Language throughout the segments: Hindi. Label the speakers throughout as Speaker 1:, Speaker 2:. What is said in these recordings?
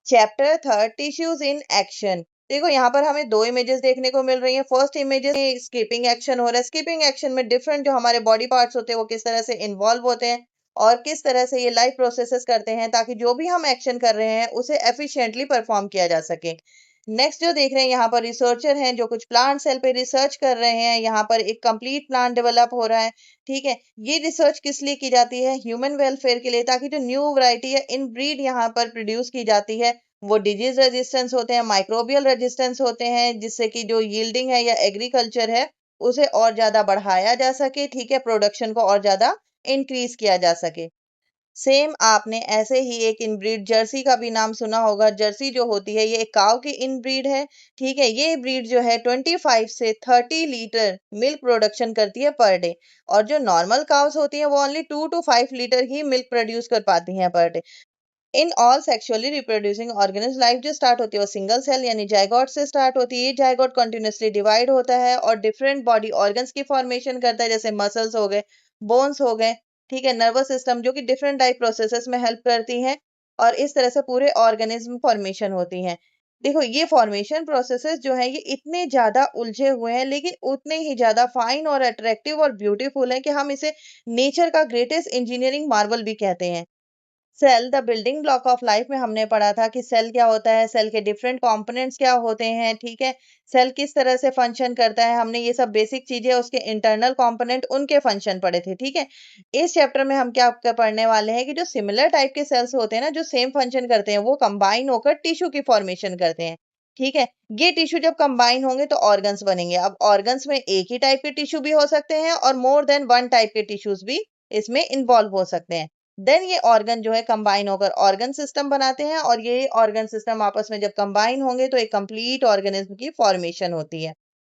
Speaker 1: Chapter third, tissues in action. देखो यहाँ पर हमें दो इमेजेस देखने को मिल रही हैं। फर्स्ट इमेजेस में स्किपिंग एक्शन हो रहा है। स्किपिंग एक्शन में डिफरेंट जो हमारे बॉडी पार्ट्स होते हैं वो किस तरह से इन्वॉल्व होते हैं और किस तरह से ये लाइफ प्रोसेसेस करते हैं ताकि जो भी हम एक्शन कर रहे हैं उसे एफिशिएंटली परफॉर्म किया जा सके। नेक्स्ट जो देख रहे हैं यहाँ पर रिसर्चर हैं जो कुछ प्लांट सेल पे रिसर्च कर रहे हैं। यहाँ पर एक कंप्लीट प्लांट डेवलप हो रहा है। ठीक है, ये रिसर्च किस लिए की जाती है? ह्यूमन वेलफेयर के लिए, ताकि जो न्यू वैरायटी है इन ब्रीड यहाँ पर प्रोड्यूस की जाती है वो डिजीज रेजिस्टेंस होते हैं, माइक्रोबियल रेजिस्टेंस होते हैं, जिससे कि जो यील्डिंग है या एग्रीकल्चर है उसे और ज्यादा बढ़ाया जा सके। ठीक है, प्रोडक्शन को और ज्यादा इंक्रीज किया जा सके। सेम आपने ऐसे ही एक इनब्रीड जर्सी का भी नाम सुना होगा। जर्सी जो होती है ये एक काव की इनब्रीड है। ठीक है, ये ब्रीड जो है 25 से 30 लीटर मिल्क प्रोडक्शन करती है पर डे। और जो नॉर्मल काव्स होती हैं वो only 2 to 5 litre he milk produce कर पाती हैं per day. In all sexually reproducing organism life जो स्टार्ट होती है वो सिंगल सेल यानी जाइगोट से स्टार्ट होती है। जाइगोट कंटिन्यूसली डिवाइड होता है और डिफरेंट बॉडी ऑर्गन्स की फॉर्मेशन करता है, जैसे मसल्स हो गए, बोन्स हो गए। ठीक है, नर्वस सिस्टम जो कि डिफरेंट टाइप प्रोसेसेस में हेल्प करती हैं और इस तरह से पूरे ऑर्गेनिज्म फॉर्मेशन होती हैं। देखो ये फॉर्मेशन प्रोसेसेस जो है ये इतने ज्यादा उलझे हुए हैं लेकिन उतने ही ज्यादा फाइन और अट्रैक्टिव और ब्यूटीफुल है कि हम इसे नेचर का ग्रेटेस्ट इंजीनियरिंग मार्वल भी कहते हैं। Cell the building block of life में हमने पढ़ा था कि सेल क्या होता है, सेल के डिफरेंट कंपोनेंट्स क्या होते हैं। ठीक है, सेल किस तरह से फंक्शन करता है, हमने ये सब बेसिक चीजें उसके इंटरनल कंपोनेंट उनके फंक्शन पढ़े थे। ठीक है, इस चैप्टर में हम क्या पढ़ने वाले हैं कि जो सिमिलर टाइप के सेल्स होते हैं ना, जो सेम फंक्शन करते हैं, वो कंबाइन होकर टिश्यू की फॉर्मेशन करते हैं। ठीक है, ये टिश्यू जब कंबाइन होंगे तो ऑर्गन्स बनेंगे। अब ऑर्गन्स में एक ही टाइप के टिश्यू भी हो सकते हैं और मोर देन वन टाइप के टिश्यूज भी इसमें इन्वॉल्व हो सकते हैं। देन ये ऑर्गन जो है कंबाइन होकर ऑर्गन सिस्टम बनाते हैं और ये ऑर्गन सिस्टम आपस में जब कंबाइन होंगे तो एक कंप्लीट ऑर्गेनिज्म की फॉर्मेशन होती है।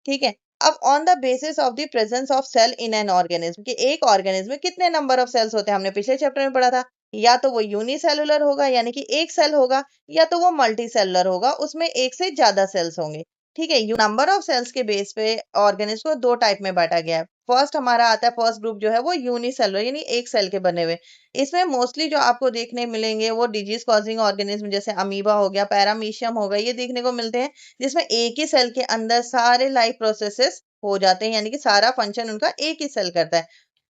Speaker 1: ठीक है, अब on the basis of the presence of cell in an organism कि एक ऑर्गेनिज्म में कितने नंबर ऑफ सेल्स होते हैं, हमने पिछले चैप्टर में पढ़ा था। या तो वो यूनिसेलुलर होगा यानी कि एक सेल होगा, या तो वो मल्टी सेलुलर होगा, उसमें एक से ज्यादा सेल्स होंगे। ठीक है, नंबर ऑफ सेल्स के बेस पे ऑर्गेनिज्म को दो टाइप में बांटा गया है। फर्स्ट हमारा आता है, फर्स्ट ग्रुप जो है वो यूनिसेलुलर यानी एक सेल के बने हुए। इसमें मोस्टली जो आपको देखने मिलेंगे वो डिजीज कॉजिंग ऑर्गेनिज्म जैसे अमीबा हो गया, पैरामीशियम हो गया, ये देखने को मिलते हैं जिसमें एक ही सेल के अंदर सारे लाइफ प्रोसेसेस हो जाते हैं, यानी कि सारा फंक्शन उनका एक ही सेल करता है।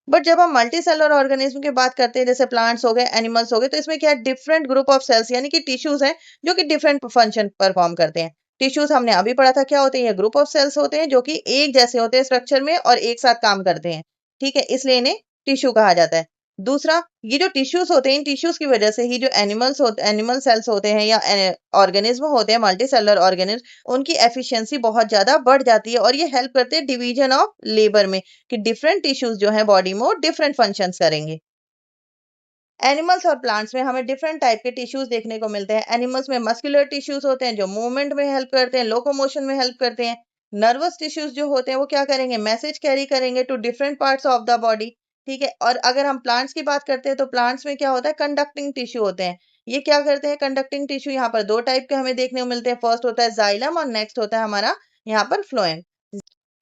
Speaker 1: बट जब हम मल्टी सेलुलर ऑर्गेनिज्म की बात करते हैं, जैसे प्लांट्स हो गए, एनिमल्स हो गए, तो इसमें क्या डिफरेंट ग्रुप ऑफ सेल्स यानी कि टिश्यूज हैं जो कि डिफरेंट फंक्शन परफॉर्म करते हैं। टिश्यूज हमने अभी पढ़ा था क्या होते हैं, ये ग्रुप ऑफ सेल्स होते हैं जो कि एक जैसे होते हैं स्ट्रक्चर में और एक साथ काम करते हैं। ठीक है, इसलिए इन्हें टिश्यू कहा जाता है। दूसरा, ये जो टिश्यूज होते हैं इन टिश्यूज की वजह से ही जो एनिमल सेल्स होते हैं या ऑर्गेनिज्म होते हैं मल्टी सेलुलर ऑर्गेनिज्म, उनकी एफिशिएंसी बहुत ज्यादा बढ़ जाती है और ये हेल्प करते हैं डिवीजन ऑफ लेबर में कि डिफरेंट टिश्यूज जो है बॉडी में वो डिफरेंट फंक्शंस करेंगे। एनिमल्स और प्लांट्स में हमें डिफरेंट टाइप के टिश्यूज देखने को मिलते हैं। एनिमल्स में मस्कुलर टिश्यूज होते हैं जो मूवमेंट में हेल्प करते हैं, लोकोमोशन में हेल्प करते हैं। नर्वस टिश्यूज जो होते हैं वो क्या करेंगे, मैसेज कैरी करेंगे to different parts of the body. ठीक है, और अगर हम प्लांट्स की बात करते हैं तो प्लांट्स में क्या होता है, कंडक्टिंग टिश्यू होते हैं। ये क्या करते हैं, कंडक्टिंग टिश्यू यहाँ पर दो टाइप के हमें देखने को मिलते हैं। फर्स्ट होता है जाइलम और नेक्स्ट होता है हमारा यहाँ पर फ्लोएम।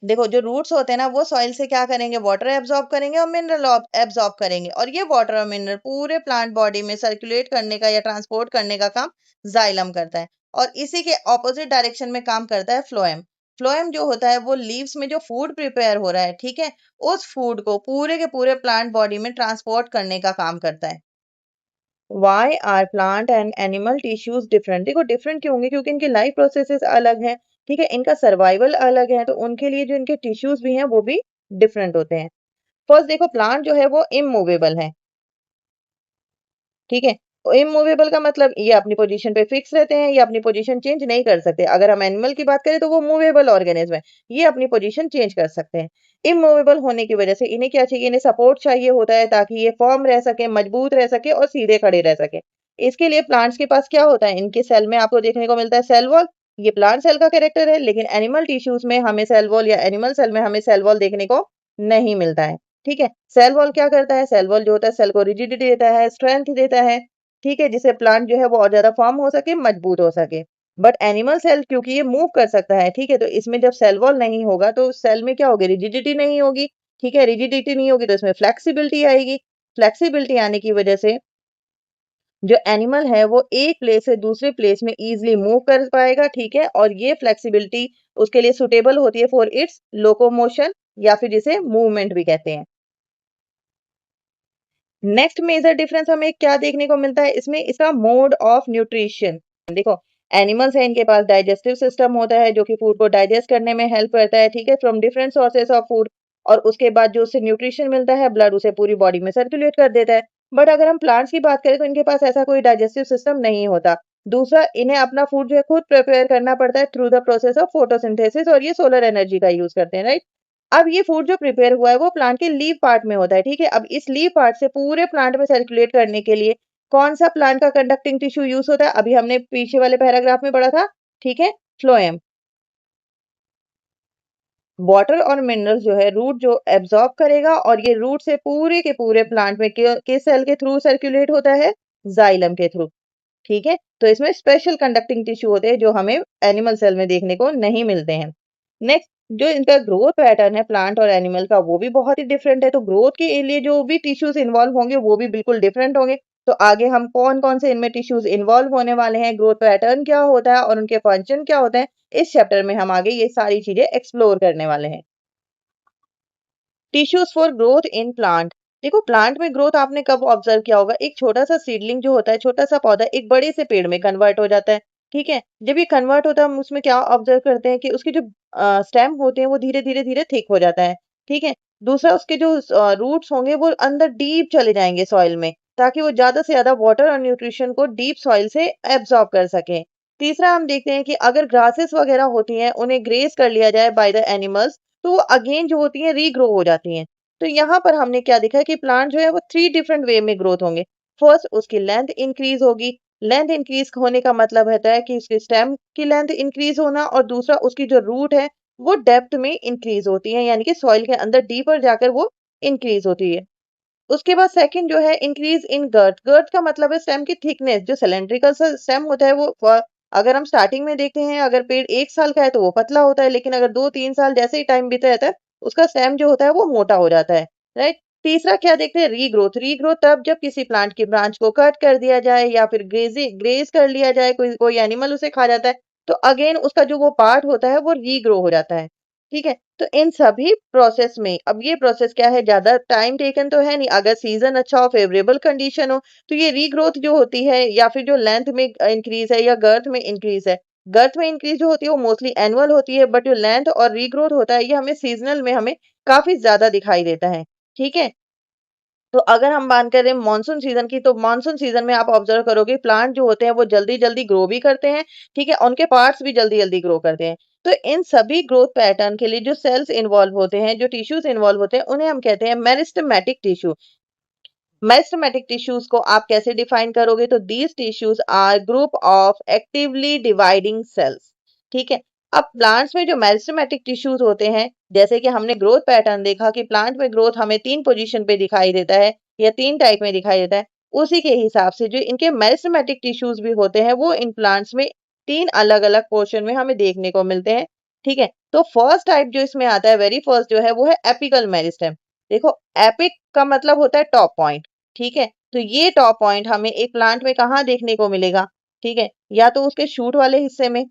Speaker 1: देखो जो रूट्स होते हैं ना वो सॉइल से क्या करेंगे, वाटर एब्जॉर्ब करेंगे और मिनरल एब्जॉर्ब करेंगे, और ये वाटर और मिनरल पूरे प्लांट बॉडी में सर्कुलेट करने का या ट्रांसपोर्ट करने का काम जाइलम करता है। और इसी के ऑपोजिट डायरेक्शन में काम करता है फ्लोएम। फ्लोएम जो होता है वो लीव्स में जो फूड प्रिपेयर हो रहा है, ठीक है, उस फूड को पूरे के पूरे प्लांट बॉडी में ट्रांसपोर्ट करने का काम करता है। Why are plant and animal tissues different? देखो डिफरेंट क्यों होंगे, क्योंकि इनके लाइफ प्रोसेसेस अलग हैं। ठीक है, इनका सर्वाइवल अलग है, तो उनके लिए जो इनके टिश्यूज भी हैं वो भी डिफरेंट होते हैं। फर्स्ट देखो, प्लांट जो है वो इमूवेबल है। ठीक है, इमूवेबल का मतलब ये अपनी पोजीशन पे फिक्स रहते हैं, ये अपनी पोजीशन चेंज नहीं कर सकते। अगर हम एनिमल की बात करें तो वो मूवेबल ऑर्गेनिज्म है, ये अपनी पोजीशन चेंज कर सकते हैं। इमूवेबल होने की वजह से इन्हें क्या चाहिए, इन्हें सपोर्ट चाहिए होता है ताकि ये फॉर्म रह सके, मजबूत रह सके और सीधे खड़े रह सके। इसके लिए प्लांट्स के पास क्या होता है, इनके सेल में आपको देखने को मिलता है सेल वॉल। ये प्लांट सेल का कैरेक्टर है, लेकिन एनिमल टिश्यूज में हमें सेल वॉल या एनिमल सेल में हमें सेल वॉल देखने को नहीं मिलता है। ठीक है, सेल वॉल क्या करता है, सेल वॉल जो होता है सेल को रिजिडिटी देता है, स्ट्रेंथ देता है। ठीक है, जिससे प्लांट जो है वो और ज्यादा फॉर्म हो सके, मजबूत हो सके। बट एनिमल सेल क्योंकि ये मूव कर सकता है, ठीक है, तो इसमें जब सेल वॉल नहीं होगा तो सेल में क्या होगी, रिजिडिटी नहीं होगी। ठीक है, रिजिडिटी नहीं होगी तो इसमें फ्लेक्सिबिलिटी आएगी। फ्लेक्सिबिलिटी आने की वजह से जो एनिमल है वो एक प्लेस से दूसरे प्लेस में इजीली मूव कर पाएगा, ठीक है, और ये फ्लेक्सिबिलिटी उसके लिए सुटेबल होती है फॉर इट्स लोकोमोशन या फिर जिसे मूवमेंट भी कहते हैं। नेक्स्ट मेजर डिफरेंस हमें क्या देखने को मिलता है इसमें, इसका मोड ऑफ न्यूट्रिशन। देखो, एनिमल्स है, इनके पास डाइजेस्टिव सिस्टम होता है जो कि फूड को डाइजेस्ट करने में हेल्प करता है, ठीक है, from different sources of food. और उसके बाद जो उससे न्यूट्रिशन मिलता है, ब्लड उसे पूरी बॉडी में सर्कुलेट कर देता है। बट अगर हम प्लांट्स की बात करें तो इनके पास ऐसा कोई डाइजेस्टिव सिस्टम नहीं होता। दूसरा, इन्हें अपना फूड जो है खुद प्रिपेयर करना पड़ता है through the process of photosynthesis, और ये सोलर एनर्जी का यूज करते हैं, राइट। अब ये फूड जो प्रिपेयर हुआ है वो प्लांट के लीफ पार्ट में होता है, ठीक है। अब इस लीफ पार्ट से पूरे प्लांट में सर्कुलेट करने के लिए कौन सा प्लांट का कंडक्टिंग टिश्यू यूज होता है, अभी हमने पीछे वाले पैराग्राफ में पढ़ा था, ठीक है, फ्लोएम। वाटर और मिनरल्स जो है रूट जो एब्जॉर्ब करेगा, और ये रूट से पूरे के पूरे प्लांट में किस सेल के थ्रू सर्कुलेट होता है, जाइलम के थ्रू, ठीक है। तो इसमें स्पेशल कंडक्टिंग टिश्यू होते हैं जो हमें एनिमल सेल में देखने को नहीं मिलते हैं। नेक्स्ट, जो इनका ग्रोथ पैटर्न है प्लांट और एनिमल का वो भी बहुत ही डिफरेंट है। तो ग्रोथ के लिए जो भी टिश्यूज इन्वॉल्व होंगे वो भी बिल्कुल डिफरेंट होंगे। तो आगे हम कौन कौन से इनमें टिश्यूज इन्वॉल्व होने वाले हैं, ग्रोथ पैटर्न क्या होता है और उनके फंक्शन क्या होते हैं, इस चैप्टर में हम आगे ये सारी चीजें एक्सप्लोर करने वाले हैं। Tissues for growth in plant. देखो, प्लांट में ग्रोथ आपने कब ऑब्जर्व किया होगा, एक छोटा सा सीडलिंग जो होता है, छोटा सा पौधा एक बड़े से पेड़ में कन्वर्ट हो जाता है, ठीक है। जब ये कन्वर्ट होता है हम उसमें क्या ऑब्जर्व करते हैं कि उसके जो स्टेम होते हैं वो धीरे धीरे धीरे थिक हो जाता है, ठीक है। दूसरा, उसके जो रूट्स होंगे वो अंदर डीप चले जाएंगे सॉइल में, ताकि वो ज्यादा से ज्यादा वाटर और न्यूट्रिशन को डीप सॉइल से एब्जॉर्ब कर सके। तीसरा, हम देखते हैं कि अगर ग्रासेस वगैरह होती हैं उन्हें ग्रेस कर लिया जाए बाय द एनिमल्स, तो वो अगेन जो होती हैं रीग्रो हो जाती हैं। तो यहाँ पर हमने क्या देखा कि प्लांट जो है वो थ्री डिफरेंट वे में ग्रोथ होंगे। फर्स्ट, उसकी लेंथ इंक्रीज होगी। लेंथ इंक्रीज होने का मतलब होता है कि उसके स्टेम की लेंथ इंक्रीज होना, और दूसरा उसकी जो रूट है वो डेप्थ में इंक्रीज होती है, यानी कि सॉइल के अंदर डीपर जाकर वो इंक्रीज होती है। उसके बाद सेकंड जो है इंक्रीज इन गर्थ। गर्थ का मतलब है स्टेम की थिकनेस। जो सिलेंड्रिकल स्टेम होता है वो अगर हम स्टार्टिंग में देखते हैं, अगर पेड़ 1 साल का है तो वो पतला होता है, लेकिन अगर 2-3 साल जैसे ही टाइम बीता जाता है उसका स्टेम जो होता है वो मोटा हो जाता है, राइट। तीसरा क्या देखते हैं, रीग्रोथ। रीग्रोथ तब जब किसी प्लांट की ब्रांच को कट कर दिया जाए या फिर ग्रेज कर लिया जाए, कोई कोई एनिमल उसे खा जाता है, तो अगेन उसका जो वो पार्ट होता है वो रीग्रो हो जाता है, ठीक है। तो इन सभी प्रोसेस में, अब ये प्रोसेस क्या है, ज्यादा टाइम टेकन तो है नहीं, अगर सीजन अच्छा हो, फेवरेबल कंडीशन हो, तो ये रीग्रोथ जो होती है या फिर जो लेंथ में इंक्रीज है या गर्थ में इंक्रीज है, गर्थ में इंक्रीज जो होती है वो मोस्टली एनुअल होती है, बट जो लेंथ और रीग्रोथ होता है ये हमें सीजनल में हमें काफी ज्यादा दिखाई देता है, ठीक है। तो अगर हम बात करें मानसून सीजन की, तो मानसून सीजन में आप ऑब्जर्व करोगे प्लांट जो होते हैं वो जल्दी जल्दी ग्रो भी करते हैं, ठीक है, उनके पार्ट्स भी जल्दी जल्दी ग्रो करते हैं। तो इन सभी ग्रोथ पैटर्न के लिए जो सेल्स इन्वॉल्व होते हैं, जो टिश्यूज इन्वॉल्व होते हैं, उन्हें हम कहते हैं मेरिस्टेमेटिक टिश्यू। मेरिस्टेमेटिक टिश्यूज को आप कैसे डिफाइन करोगे, तो these tissues are group of actively dividing cells, ठीक है। अब प्लांट्स में जो मेरिस्टेमेटिक टिश्यूज होते हैं, जैसे कि हमने ग्रोथ पैटर्न देखा कि प्लांट में ग्रोथ हमें 3 पोजीशन पे दिखाई देता है या 3 टाइप में दिखाई देता है, उसी के हिसाब से जो इनके मेरिस्टेमेटिक टिश्यूज भी होते हैं वो इन प्लांट्स में 3 अलग अलग पोर्शन में हमें देखने को मिलते हैं, ठीक है। तो फर्स्ट टाइप जो इसमें आता है, वेरी फर्स्ट जो है वो है एपिकल मेरिस्टेम। देखो, एपिक का मतलब होता है टॉप पॉइंट, ठीक है। तो ये टॉप पॉइंट हमें एक प्लांट में कहाँ देखने को मिलेगा, ठीक है, या तो उसके शूट वाले हिस्से में,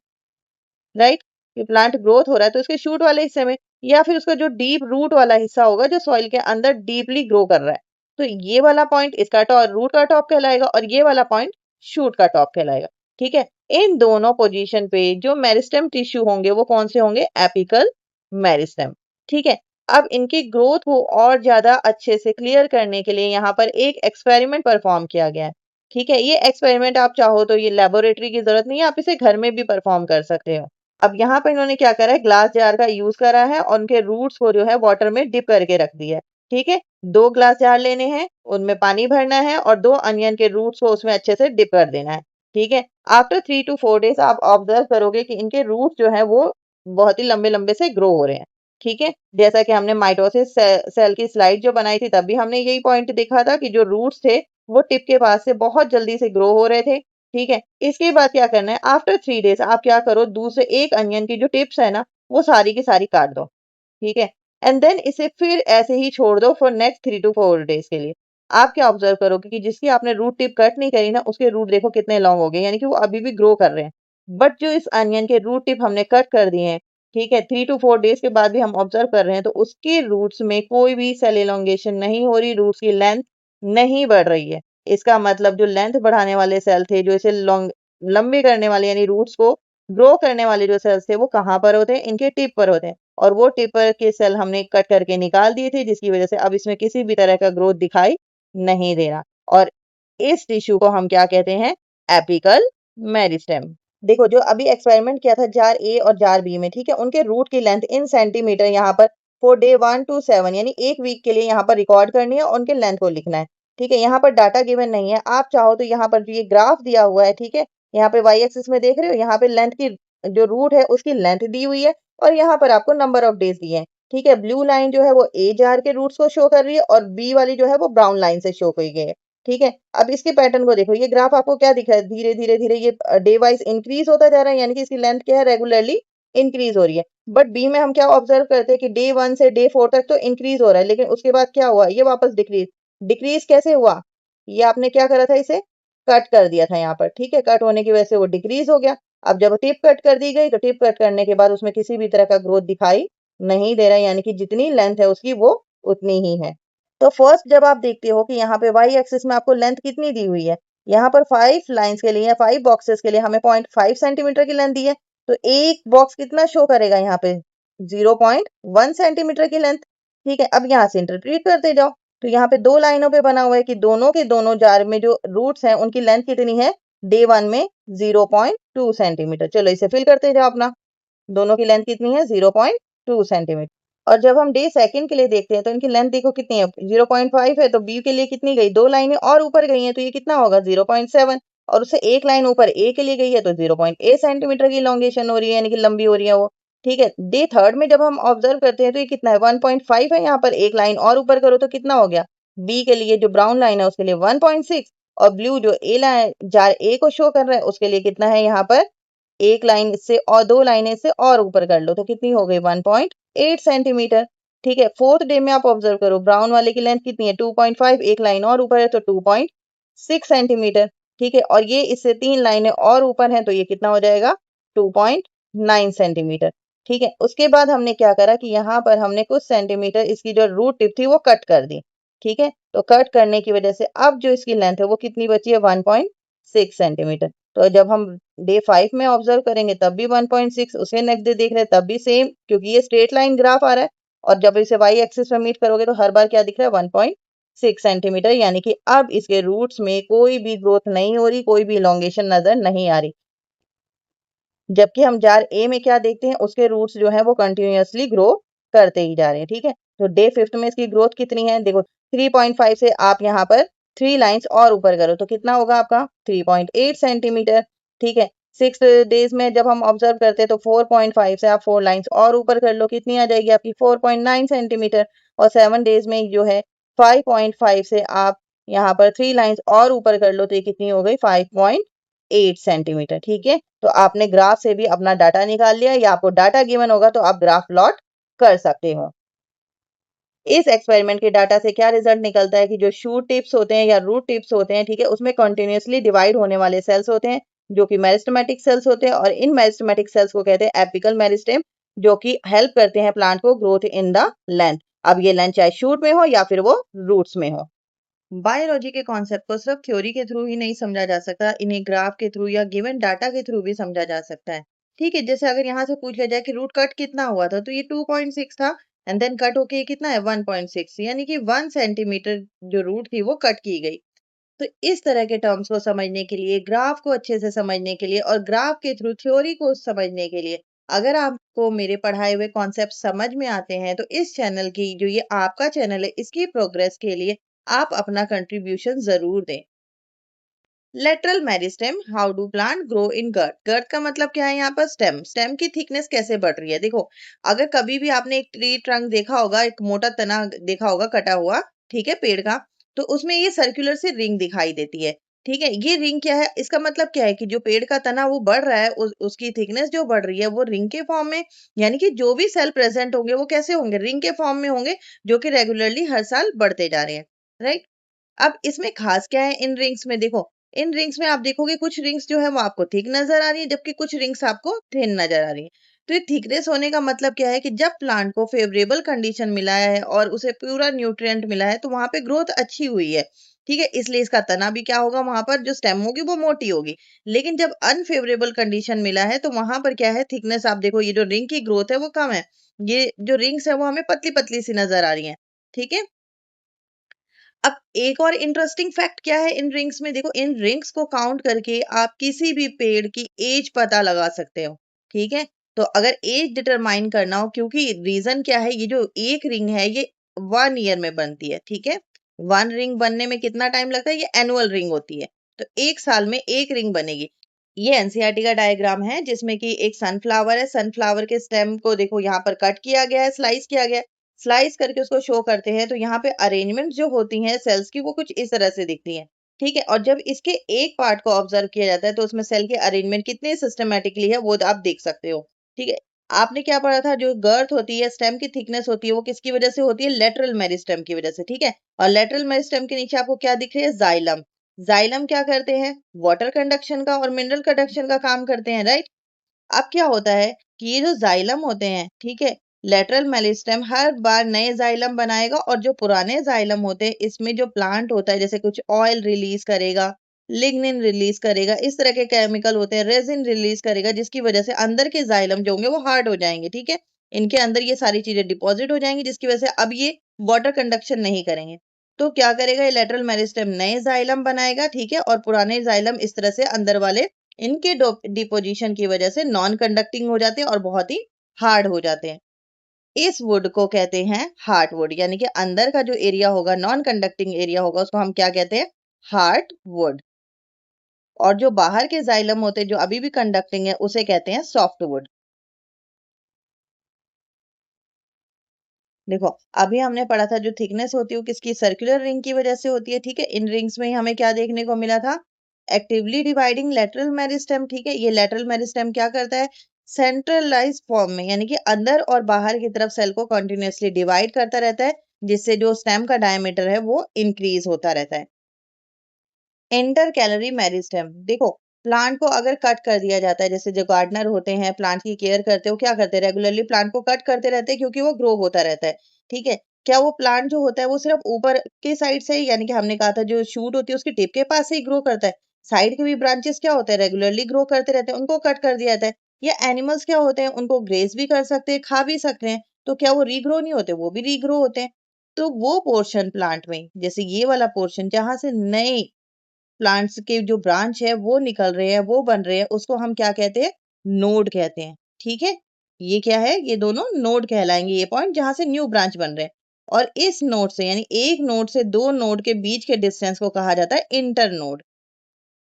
Speaker 1: राइट, ये प्लांट ग्रोथ हो रहा है तो इसके शूट वाले हिस्से में, या फिर उसका जो डीप रूट वाला हिस्सा होगा जो सॉइल के अंदर डीपली ग्रो कर रहा है, तो ये वाला पॉइंट इसका टॉप, रूट का टॉप कहलाएगा, और ये वाला पॉइंट शूट का टॉप कहलाएगा, ठीक है। इन दोनों पोजीशन पे जो मेरिस्टेम टिश्यू होंगे वो कौन से होंगे, एपिकल मेरिस्टेम, ठीक है। अब इनकी ग्रोथ को और ज्यादा अच्छे से क्लियर करने के लिए यहाँ पर एक एक्सपेरिमेंट परफॉर्म किया गया है, ठीक है। ये एक्सपेरिमेंट आप चाहो तो ये लेबोरेटरी की जरूरत नहीं है, आप इसे घर में भी परफॉर्म कर सकते हो। अब यहाँ पर इन्होंने क्या करा है, ग्लास जार का यूज करा है और उनके रूट्स को जो है वाटर में डिप करके रख दिया है, ठीक है। 2 ग्लास जार लेने हैं, उनमें पानी भरना है और 2 अनियन के रूट्स को उसमें अच्छे से डिप कर देना है, ठीक है। आफ्टर 3 to 4 days आप ऑब्जर्व करोगे कि इनके रूट्स जो है वो बहुत ही लंबे लंबे से ग्रो हो रहे हैं, ठीक है। जैसा कि हमने माइटोसिस सेल की स्लाइड जो बनाई थी तब भी हमने यही पॉइंट देखा था कि जो रूट्स थे वो टिप के पास से बहुत जल्दी से ग्रो हो रहे थे, ठीक है। इसके बाद क्या करना है, आफ्टर 3 days आप क्या करो, दूसरे एक अनियन की जो टिप्स है ना वो सारी की सारी काट दो, ठीक है। एंड देन इसे फिर ऐसे ही छोड़ दो फॉर नेक्स्ट 3 to 4 days के लिए। आप क्या ऑब्जर्व करोगे कि जिसकी आपने रूट टिप कट नहीं करी ना, उसके रूट देखो कितने लॉन्ग हो गए, यानी कि वो अभी भी ग्रो कर रहे हैं। बट जो इस अनियन के रूट टिप हमने कट कर दिए हैं, ठीक है, 3 to 4 डेज के बाद भी हम ऑब्जर्व कर रहे हैं, तो उसके रूट्स में कोई भी सेल इलोंगेशन नहीं हो रही, रूट्स की लेंथ नहीं बढ़ रही है। इसका मतलब जो लेंथ बढ़ाने वाले सेल थे, जो इसे लॉन्ग लंबे करने वाले यानी रूट्स को ग्रो करने वाले जो सेल्स थे, वो कहाँ पर होते हैं? इनके टिप पर होते हैं। और वो टिप पर के सेल हमने कट करके निकाल दिए थे, जिसकी वजह से अब इसमें किसी भी तरह का ग्रोथ दिखाई नहीं दे रहा। और इस टिश्यू को हम क्या कहते हैं? Apical meristem. देखो, जो अभी एक्सपेरिमेंट किया था जार ए और जार बी में, ठीक है, उनके रूट की लेंथ इन सेंटीमीटर यहाँ पर फॉर डे 1 to 7 यानी 1 वीक के लिए यहाँ पर रिकॉर्ड करनी है और उनके लेंथ को लिखना है। ठीक है, यहाँ पर डाटा गिवन नहीं है। आप चाहो तो यहाँ पर जो ये ग्राफ दिया हुआ है, ठीक है, यहाँ पे वाई एक्सिस में देख रहे हो, यहाँ पे लेंथ की जो रूट है उसकी लेंथ दी हुई है और यहाँ पर आपको नंबर ऑफ डेज दिए हैं। ठीक है, ब्लू लाइन जो है वो ए जार के रूट्स को शो कर रही है और बी वाली जो है वो ब्राउन लाइन से शो की गई है। ठीक है, अब इसके पैटर्न को देखो, ये ग्राफ आपको क्या दिख रहा है? धीरे धीरे धीरे ये डे वाइज इंक्रीज होता जा रहा है, यानी कि इसकी लेंथ क्या है? रेगुलरली इंक्रीज हो रही है। बट बी में हम क्या ऑब्जर्व करते हैं कि डे 1 से डे 4 तक तो इंक्रीज हो रहा है, लेकिन उसके बाद क्या हुआ? ये वापस डिक्रीज। डिक्रीज कैसे हुआ? ये आपने क्या करा था? इसे कट कर दिया था यहाँ पर। ठीक है, कट होने की वजह से वो डिक्रीज हो गया। अब जब टिप कट कर दी गई, तो टिप कट करने के बाद उसमें किसी भी तरह का ग्रोथ दिखाई नहीं दे रहा है, यानी कि जितनी लेंथ है उसकी वो उतनी ही है। तो फर्स्ट जब आप देखते हो कि यहाँ पे वाई एक्सिस में आपको लेंथ कितनी दी हुई है, यहाँ पर 5 लाइंस के लिए या 5 बॉक्सेस के लिए हमें 0.5 सेंटीमीटर की लेंथ दी है, तो एक बॉक्स कितना शो करेगा? यहाँ पे 0.1 सेंटीमीटर की लेंथ। ठीक है, अब यहाँ से इंटरप्रीट करते जाओ, तो यहाँ पे दो लाइनों पे बना हुआ है कि दोनों के दोनों जार में जो रूट्स हैं उनकी लेंथ कितनी है? डे 1 में 0.2 सेंटीमीटर। चलो इसे फिल करते जाओ अपना। दोनों की लेंथ कितनी है? 0.2 सेंटीमीटर। और जब हम डे सेकंड के लिए देखते हैं तो इनकी लेंथ देखो कितनी है? 0.5 है, तो बी के लिए कितनी गई? दो लाइनें और ऊपर गई हैं, तो ये कितना होगा? 0.7। और उससे एक लाइन ऊपर ए के लिए गई है, तो 0.8 सेंटीमीटर की लॉन्गेशन हो रही है, यानी कि लंबी हो रही है वो। ठीक है, डे थर्ड में जब हम ऑब्जर्व करते हैं तो ये कितना है? 1.5 है, यहाँ पर एक लाइन और ऊपर करो तो कितना हो गया? बी के लिए जो ब्राउन लाइन है उसके लिए 1.6, और ब्लू जो ए लाइन जार ए को शो कर रहा है उसके लिए कितना है? यहाँ पर एक लाइन इससे और दो लाइनें इससे और ऊपर कर लो, तो कितनी हो गई? 1.8 सेंटीमीटर। ठीक है, फोर्थ डे में आप ऑब्जर्व करो, ब्राउन वाले की लेंथ कितनी है? 2.5, एक लाइन और ऊपर है तो 2.6 सेंटीमीटर। ठीक है, और ये इससे 3 लाइनें और ऊपर हैं तो ये कितना हो जाएगा? 2.9 सेंटीमीटर। ठीक है, उसके बाद हमने क्या करा कि यहाँ पर हमने कुछ सेंटीमीटर इसकी जो रूट टिप थी वो कट कर दी। ठीक है, तो कट करने की वजह से अब जो इसकी लेंथ है वो कितनी बची है? 1.6 सेंटीमीटर। तो जब हम डे 5 में ऑब्जर्व करेंगे तब भी 1.6, उसे नेक्स्ट डे देख रहे हैं तब भी सेम, क्योंकि ये स्ट्रेट लाइन ग्राफ आ रहा है। और जब इसे वाई एक्सिस में मीट करोगे तो हर बार क्या दिख रहा है? 1.6 सेंटीमीटर, यानी कि अब इसके रूट्स में कोई भी ग्रोथ नहीं हो रही, कोई भी इलोंगेशन नजर नहीं आ रही। जबकि हम जार ए में क्या देखते हैं? उसके रूट्स जो है वो कंटिन्यूअसली ग्रो करते ही जा रहे हैं। ठीक है, तो डे 5 में इसकी ग्रोथ कितनी है? देखो, 3.5 से आप यहाँ पर 3 लाइन्स और ऊपर करो तो कितना होगा आपका? 3.8 सेंटीमीटर। ठीक है, 6 डेज में जब हम ऑब्जर्व करते हैं तो 4.5 से आप 4 लाइन्स और ऊपर कर लो, कितनी आ जाएगी आपकी? 4.9 सेंटीमीटर। और 7 डेज में जो है 5.5 से आप यहाँ पर 3 लाइन्स और ऊपर कर लो, तो ये कितनी हो गई? 5.8 सेंटीमीटर। ठीक है, तो आपने ग्राफ से भी अपना डाटा निकाल लिया, या आपको डाटा गिवन होगा तो आप ग्राफ प्लॉट कर सकते हो। इस एक्सपेरिमेंट के डाटा से क्या रिजल्ट निकलता है कि जो शूट टिप्स होते हैं या रूट टिप्स होते हैं, ठीक है, उसमें कंटिन्यूअसली डिवाइड होने वाले सेल्स होते हैं, जो कि मेरिस्टेमेटिक सेल्स होते हैं, और इन मेरिस्टेमेटिक सेल्स को कहते हैं एपिकल मेरिस्टेम, जो कि हेल्प करते हैं प्लांट को ग्रोथ इन द लेंथ। अब ये लेंथ चाहे शूट में हो या फिर वो रूट्स में हो। बायोलॉजी के कॉन्सेप्ट को सिर्फ थ्योरी के थ्रू ही नहीं समझा जा सकता, इन्हें ग्राफ के थ्रू या गिवन डाटा के थ्रू भी समझा जा सकता है। ठीक है, जैसे अगर यहाँ से पूछ लिया जाए कि रूट कट कितना हुआ था, तो ये 2.6 था, एंड देन कट होके ये कितना है? 1.6, यानी कि 1 सेंटीमीटर जो रूट थी वो कट की गई। तो इस तरह के टर्म्स को समझने के लिए, ग्राफ को अच्छे से समझने के लिए और ग्राफ के थ्रू थ्योरी को समझने के लिए, अगर आपको मेरे पढ़ाए हुए कॉन्सेप्ट समझ में आते हैं, तो इस चैनल की जो ये आपका चैनल है इसकी प्रोग्रेस के लिए आप अपना कंट्रीब्यूशन जरूर दें। Lateral meristem, how do plant grow in girt? Girt का मतलब क्या है? यहाँ पर स्टेम। स्टेम की थिकनेस कैसे बढ़ रही है? देखो, अगर कभी भी आपने एक ट्री ट्रंक देखा होगा, एक मोटा तना देखा होगा कटा हुआ, ठीक है, पेड़ का, तो उसमें ये सर्कुलर से रिंग दिखाई देती है। ठीक है, ये रिंग क्या है? इसका मतलब क्या है कि जो पेड़ का तना वो बढ़ रहा है, उसकी थिकनेस जो बढ़ रही है वो रिंग के फॉर्म में, यानी कि जो भी सेल प्रेजेंट होंगे वो कैसे होंगे? रिंग के फॉर्म में होंगे, जो कि रेगुलरली हर साल बढ़ते जा रहे हैं। राइट? अब इसमें खास क्या है इन रिंग्स में, देखो इन रिंग्स में आप देखोगे कुछ रिंग्स जो है वो आपको थिक नजर आ रही है, जबकि कुछ रिंग्स आपको थिन नजर आ रही है। तो ये थिकनेस होने का मतलब क्या है कि जब प्लांट को फेवरेबल कंडीशन मिला है और उसे पूरा न्यूट्रिएंट मिला है तो वहां पे ग्रोथ अच्छी हुई है। ठीक है, इसलिए इसका तना भी क्या होगा, वहां पर जो स्टेम होगी वो मोटी होगी। लेकिन जब अनफेवरेबल कंडीशन मिला है तो वहां पर क्या है, थिकनेस आप देखो ये जो रिंग की ग्रोथ है वो कम है। ये जो रिंग्स है वो हमें पतली पतली सी नजर आ रही है। ठीक है, अब एक और इंटरेस्टिंग फैक्ट क्या है इन रिंग्स में, देखो इन रिंग्स को काउंट करके आप किसी भी पेड़ की एज पता लगा सकते हो। ठीक है, तो अगर एज डिटरमाइन करना हो, क्योंकि रीजन क्या है, ये जो एक रिंग है ये 1 ईयर में बनती है। ठीक है, 1 रिंग बनने में कितना टाइम लगता है, ये एनुअल रिंग होती है। तो 1 साल में एक रिंग बनेगी। ये एनसीईआरटी का डायग्राम है जिसमें कि एक सनफ्लावर है, सनफ्लावर के स्टेम को देखो यहाँ पर कट किया गया है, स्लाइस किया गया है। स्लाइस करके उसको शो करते हैं तो यहाँ पे अरेंजमेंट जो होती हैं सेल्स की वो कुछ इस तरह से दिखती हैं। ठीक है, और जब इसके एक पार्ट को ऑब्जर्व किया जाता है तो उसमें सेल की अरेंजमेंट कितने सिस्टमेटिकली है वो आप देख सकते हो। ठीक है, आपने क्या पढ़ा था, जो गर्थ होती है, स्टेम की थिकनेस होती है, वो किसकी वजह से होती है, लेटरल मेरिस्टेम की वजह से। ठीक है, और लेटरल मेरिस्टेम के नीचे आपको क्या दिख रही है, जाइलम। जाइलम क्या करते हैं, वाटर कंडक्शन का और मिनरल कंडक्शन का काम करते हैं, राइट। अब क्या होता है कि ये जो जाइलम होते हैं, ठीक है, लेटरल मेरिस्टेम हर बार नए जाइलम बनाएगा और जो पुराने जाइलम होते हैं इसमें जो प्लांट होता है जैसे कुछ ऑयल रिलीज करेगा, लिग्निन रिलीज करेगा, इस तरह के केमिकल होते हैं, रेजिन रिलीज करेगा, जिसकी वजह से अंदर के जाइलम जो होंगे वो हार्ड हो जाएंगे। ठीक है, इनके अंदर ये सारी चीजें डिपॉजिट हो जाएंगी जिसकी वजह से अब ये वाटर कंडक्शन नहीं करेंगे। तो क्या करेगा, ये लेटरल मेरिस्टेम नए जाइलम बनाएगा। ठीक है, और पुराने जाइलम इस तरह से अंदर वाले इनके डिपोजिशन की वजह से नॉन कंडक्टिंग हो जाते हैं और बहुत ही हार्ड हो जाते हैं। इस वुड को कहते हैं हार्ट वुड, यानी कि अंदर का जो एरिया होगा, नॉन कंडक्टिंग एरिया होगा, उसको हम क्या कहते हैं, हार्ट वुड। और जो बाहर के जाइलम होते हैं जो अभी भी कंडक्टिंग है उसे कहते हैं सॉफ्ट वुड। देखो अभी हमने पढ़ा था जो थिकनेस होती है वो किसकी, सर्कुलर रिंग की वजह से होती है। ठीक है, इन रिंग्स में ही हमें क्या देखने को मिला था, एक्टिवली डिवाइडिंग लेटरल मेरिस्टेम। ठीक है, ये लेटरल मेरिस्टेम क्या करता है, सेंट्रलाइज फॉर्म में, यानी कि अंदर और बाहर की तरफ सेल को कंटिन्यूअसली डिवाइड करता रहता है, जिससे जो स्टेम का डायमीटर है वो इंक्रीज होता रहता है। इंटर कैलोरी मेरिस्टेम, देखो प्लांट को अगर कट कर दिया जाता है, जैसे जो गार्डनर होते हैं प्लांट की केयर करते हैं, वो क्या करते हैं, रेगुलरली प्लांट को कट करते रहते हैं क्योंकि वो ग्रो होता रहता है। ठीक है, क्या वो प्लांट जो होता है वो सिर्फ ऊपर के साइड से ही, यानी कि हमने कहा था जो शूट होती है उसकी टिप के पास से ही ग्रो करता है, साइड के भी ब्रांचेस क्या होते हैं, रेगुलरली ग्रो करते रहते हैं, उनको कट कर दिया जाता है। या एनिमल्स क्या होते हैं, उनको ग्रेस भी कर सकते हैं, खा भी सकते हैं, तो क्या वो रीग्रो नहीं होते, वो भी रीग्रो होते हैं। तो वो पोर्शन प्लांट में, जैसे ये वाला पोर्शन जहां से नए प्लांट्स के जो ब्रांच है वो निकल रहे हैं, वो बन रहे हैं, उसको हम क्या कहते हैं, नोड कहते हैं। ठीक है, ये क्या है, ये दोनों नोड कहलाएंगे, ये पॉइंट जहां से न्यू ब्रांच बन रहे हैं। और इस नोड से, यानी एक नोड से दो नोड के बीच के डिस्टेंस को कहा जाता है इंटर नोड।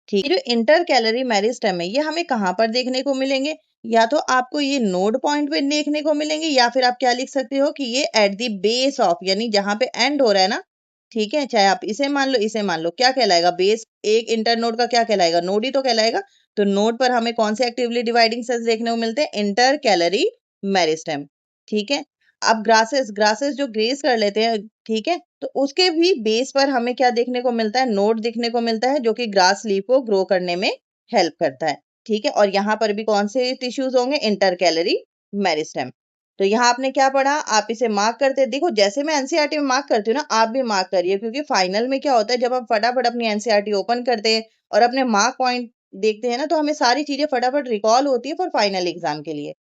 Speaker 1: ठीक है, जो इंटर कैलोरी मेरिस्टेम है ये हमें कहाँ पर देखने को मिलेंगे, या तो आपको ये नोड पॉइंट पे देखने को मिलेंगे, या फिर आप क्या लिख सकते हो कि ये एट द बेस ऑफ, यानी जहां पे एंड हो रहा है ना। ठीक है, चाहे आप इसे मान लो इसे मान लो, क्या कहलाएगा, बेस एक इंटर नोड का क्या कहलाएगा, नोड ही तो कहलाएगा। तो नोड पर हमें कौन से एक्टिवली डिवाइडिंग सेल्स देखने को मिलते हैं, इंटर कैलोरी मेरिस्टेम। ठीक है, अब ग्रासेस ग्रासेस जो ग्रेस कर लेते हैं, ठीक है, तो उसके भी बेस पर हमें क्या देखने को मिलता है, नोड दिखने को मिलता है जो कि ग्रास लीफ को ग्रो करने में हेल्प करता है। ठीक है, और यहाँ पर भी कौन से टिश्यूज होंगे, इंटर कैलोरी मेरिस्टेम। तो यहाँ आपने क्या पढ़ा, आप इसे मार्क करते देखो, जैसे मैं एनसीईआरटी में मार्क करती हूँ ना, आप भी मार्क करिए, क्योंकि फाइनल में क्या होता है, जब हम फटाफट अपनी एनसीईआरटी ओपन करते हैं और अपने मार्क पॉइंट देखते हैं ना, तो हमें सारी चीजें फटाफट रिकॉल होती है फॉर फाइनल एग्जाम के लिए।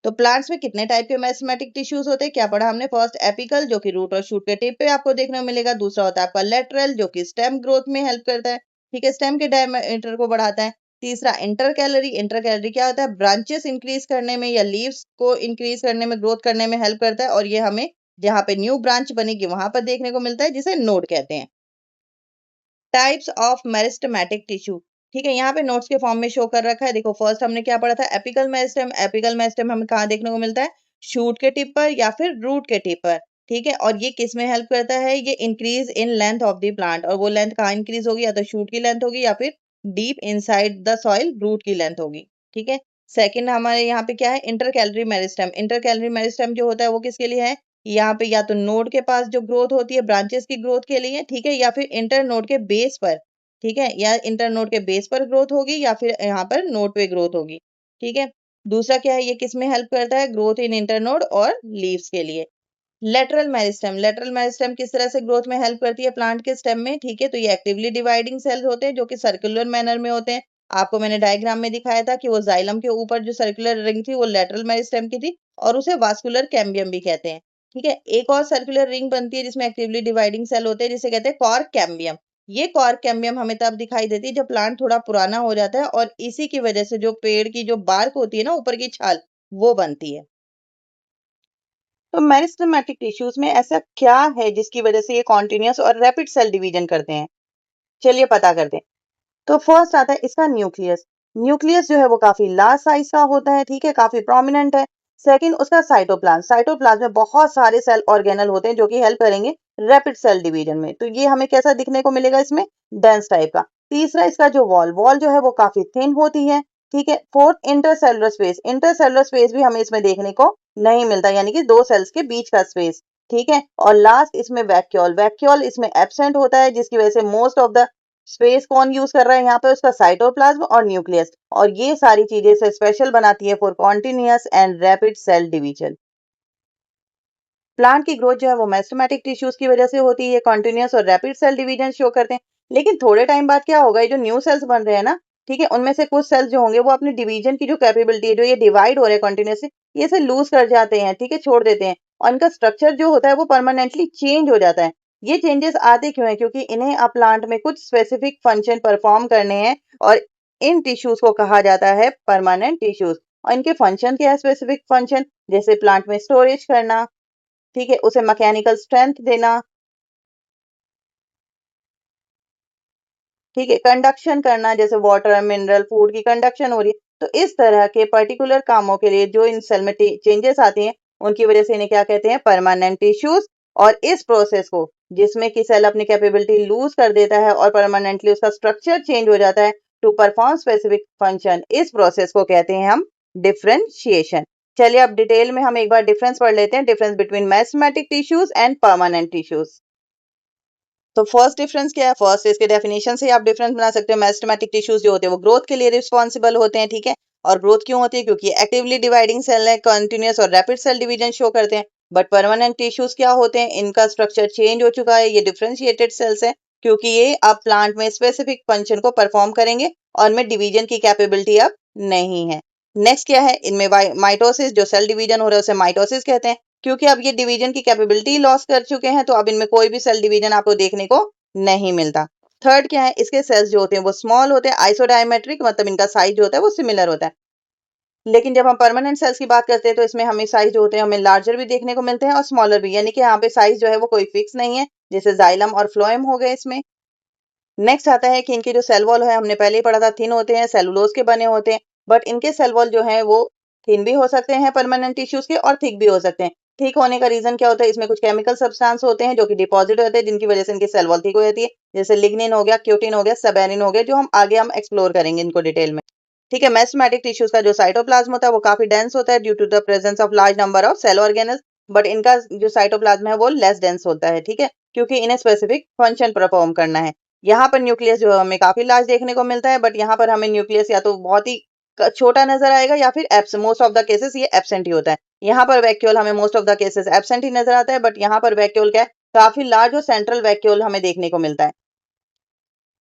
Speaker 1: तो प्लांट्स में कितने टाइप के मेरिस्टेमेटिक टिश्यूज होते हैं, क्या पढ़ा हमने, फर्स्ट एपिकल जो कि रूट और शूट के टिप पे आपको देखने को मिलेगा, दूसरा होता है आपका लेटरल जो कि स्टेम ग्रोथ में हेल्प करता है। ठीक है, स्टेम के डायमीटर को बढ़ाता है। तीसरा इंटर कैलोरी, इंटर कैलोरी क्या होता है, ब्रांचेस इंक्रीज करने में या लीव्स को इंक्रीज करने में, ग्रोथ करने में हेल्प करता है, और ये हमें जहाँ पे न्यू ब्रांच बनेगी वहां पर देखने को मिलता है, जिसे नोड कहते हैं। टाइप्स ऑफ मेरिस्टेमेटिक टिश्यू, ठीक है, यहाँ पे नोट्स के फॉर्म में शो कर रखा है। देखो फर्स्ट हमने क्या पढ़ा था, एपिकल मेरिस्टेम। एपिकल मेरिस्टेम हमें कहाँ देखने को मिलता है, शूट के टिप पर या फिर रूट के टिप पर। ठीक है, और ये किस में हेल्प करता है, ये increase in length of the plant, और वो लेंथ कहाँ इंक्रीज होगी, या तो शूट की लेंथ होगी या फिर deep inside the soil root की लेंथ होगी। ठीक है, सेकंड हमारे यहाँ पे क्या है, intercalary meristem. Intercalary meristem जो होता है वो किसके लिए है, यहाँ पे या तो नोड के पास जो ग्रोथ होती है ब्रांचेस की ग्रोथ के लिए, ठीक है, या फिर इंटर नोड के बेस पर, ठीक है, या इंटर नोड के बेस पर ग्रोथ होगी या फिर यहाँ पर नोड पे ग्रोथ होगी, ठीक है। दूसरा क्या है, ये किस में हेल्प करता है, ग्रोथ इन इंटर नोड और लीव्स के लिए। लेटरल मेरिस्टेम किस तरह से ग्रोथ में हेल्प करती है प्लांट के स्टेम में, ठीक है, तो ये एक्टिवली डिवाइडिंग सेल्स होते हैं जो कि सर्कुलर मैनर में होते हैं। आपको मैंने डायग्राम में दिखाया था कि वो जाइलम के ऊपर जो सर्कुलर रिंग थी वो लेटरल मेरिस्टेम की थी और उसे वास्कुलर कैम्बियम भी कहते हैं, ठीक है। एक और सर्कुलर रिंग बनती है जिसमें एक्टिवली डिवाइडिंग सेल होते हैं जिसे कहते हैं कॉर्क कैम्बियम। ये कॉर्क कैम्बियम हमें तब दिखाई देती है जब प्लांट थोड़ा पुराना हो जाता है और इसी की वजह से जो पेड़ की जो बार्क होती है ना, ऊपर की छाल, वो बनती है। तो मेरिस्टेमेटिक टिश्यूज में ऐसा क्या है जिसकी वजह से ये कॉन्टिन्यूअस और रैपिड सेल डिवीजन करते हैं? चलिए पता करते हैं। तो फर्स्ट आता है इसका न्यूक्लियस। न्यूक्लियस जो है वो काफी लार्ज साइज का होता है, ठीक है, काफी प्रोमिनेंट है। सेकंड उसका साइटोप्लाज्म, साइटोप्लाज्म में बहुत सारे सेल ऑर्गेनल होते हैं जो कि हेल्प करेंगे रैपिड सेल डिवीजन में। तो ये हमें कैसा दिखने को मिलेगा इसमें, डेंस टाइप का। तीसरा इसका जो वॉल वॉल जो है वो काफी थिन होती है, ठीक है। Fourth intercellular space, intercellular space भी हमें इसमें देखने को नहीं मिलता, यानी कि दो सेल्स के बीच का स्पेस, ठीक है। और लास्ट इसमें वैक्यूल, वैक्यूल इसमें एब्सेंट होता है जिसकी वजह से मोस्ट ऑफ द स्पेस कौन यूज कर रहा है यहाँ पे, उसका साइटोप्लाज्म और न्यूक्लियस। और ये सारी चीजें इसे स्पेशल बनाती है for continuous and rapid cell division. Plant की ग्रोथ जो है वो मेरिस्टेमेटिक टिश्यूज की वजह से होती है, कंटिन्यूअस और रैपिड सेल डिवीजन शो करते हैं। लेकिन थोड़े टाइम बाद क्या होगा, ये जो न्यू सेल्स बन रहे हैं ना, ठीक है, उनमें से कुछ सेल्स जो होंगे वो अपनी डिवीजन की जो कैपेबिलिटी है, जो ये डिवाइड हो रहे हैं कंटिन्यूअसली, ये से लूज कर जाते हैं, ठीक है, छोड़ देते हैं। और इनका स्ट्रक्चर जो होता है वो परमानेंटली चेंज हो जाता है। ये चेंजेस आते क्यों है, क्योंकि इन्हें अब प्लांट में कुछ स्पेसिफिक फंक्शन परफॉर्म करने हैं और इन टिश्यूज को कहा जाता है परमानेंट टिश्यूज। और इनके फंक्शन क्या है, स्पेसिफिक फंक्शन, जैसे प्लांट में स्टोरेज करना, ठीक है, उसे मैकेनिकल स्ट्रेंथ देना, ठीक है, कंडक्शन करना, जैसे वाटर मिनरल फूड की कंडक्शन हो रही है। तो इस तरह के पर्टिकुलर कामों के लिए जो इन सेल में चेंजेस आते हैं, उनकी वजह से इन्हें क्या कहते हैं, परमानेंट टिश्यूज। और इस प्रोसेस को, जिसमें कि सेल अपनी कैपेबिलिटी लूज कर देता है और परमानेंटली उसका स्ट्रक्चर चेंज हो जाता है टू परफॉर्म स्पेसिफिक फंक्शन, इस प्रोसेस को कहते हैं हम डिफरेंशिएशन। चलिए अब डिटेल में हम एक बार डिफरेंस पढ़ लेते हैं, difference between meristematic tissues and permanent tissues. तो फर्स्ट डिफरेंस क्या है, फर्स्ट इसके डेफिनेशन से आप डिफरेंस बना सकते हो। मेरिस्टेमेटिक टिश्यूज जो होते हैं वो ग्रोथ के लिए रिस्पॉन्सिबल होते हैं, ठीक है। और ग्रोथ क्यों होती है, क्योंकि एक्टिवली डिवाइडिंग सेल है, कंटिन्यूअस और रैपिड सेल डिवीजन शो करते हैं। बट परमानेंट टिश्यूज क्या होते हैं, इनका स्ट्रक्चर चेंज हो चुका है, ये डिफरेंशिएटेड सेल्स है, क्योंकि ये अब प्लांट में स्पेसिफिक फंक्शन को परफॉर्म करेंगे और इनमें डिवीजन की कैपेबिलिटी अब नहीं है। नेक्स्ट क्या है, इनमें माइटोसिस, जो सेल डिवीजन हो रहा है उसे माइटोसिस कहते हैं, क्योंकि अब ये डिवीजन की कैपेबिलिटी लॉस कर चुके हैं, तो अब इनमें कोई भी सेल डिवीजन आपको देखने को नहीं मिलता। थर्ड क्या है, इसके सेल्स जो होते हैं वो स्मॉल होते हैं, आइसोडायमेट्रिक, मतलब इनका साइज जो होता है वो सिमिलर होता है। लेकिन जब हम परमानेंट सेल्स की बात करते हैं तो इसमें हमें साइज जो होते हैं हमें लार्जर भी देखने को मिलते हैं और स्मॉलर भी, यानी कि यहाँ पे साइज जो है वो कोई फिक्स नहीं है, जैसे जाइलम और फ्लोएम हो गए इसमें। नेक्स्ट आता है कि इनके जो सेल वॉल है, हमने पहले ही पढ़ा था, थिन होते हैं, सेलुलोज के बने होते हैं। बट इनके सेल वॉल जो है वो थिन भी हो सकते हैं परमानेंट टिश्यूज के, और थिक भी हो सकते हैं। ठीक होने का रीजन क्या होता है, इसमें कुछ केमिकल सब्सटेंस होते हैं जो कि डिपॉजिट होते हैं, जिनकी वजह से इनकी सेल वॉल थिक हो जाती है, जैसे लिग्निन हो गया, क्यूटिन हो गया, सबेरिन हो गया, जो हम आगे एक्सप्लोर करेंगे इनको डिटेल में, ठीक है। मेरिस्टेमेटिक टिश्यूज का जो साइटोप्लाज्म होता है वो काफी डेंस होता है due to the presence of large number of cell organelles. But इनका जो साइटोप्लाज्म है वो लेस डेंस होता है, ठीक है, क्योंकि इन्हें स्पेसिफिक फंक्शन परफॉर्म करना है। यहाँ पर न्यूक्लियस जो हमें काफी लार्ज देखने को मिलता है, बट यहाँ पर हमें न्यूक्लियस या तो बहुत ही छोटा नजर आएगा या फिर मोस्ट ऑफ द केसेस ये एब्सेंट ही होता है। यहाँ पर वैक्यूल हमें most of the cases absent ही नजर आता है, बट यहाँ पर वैक्यूल क्या है, काफी लार्ज और सेंट्रल वैक्यूल हमें देखने को मिलता है।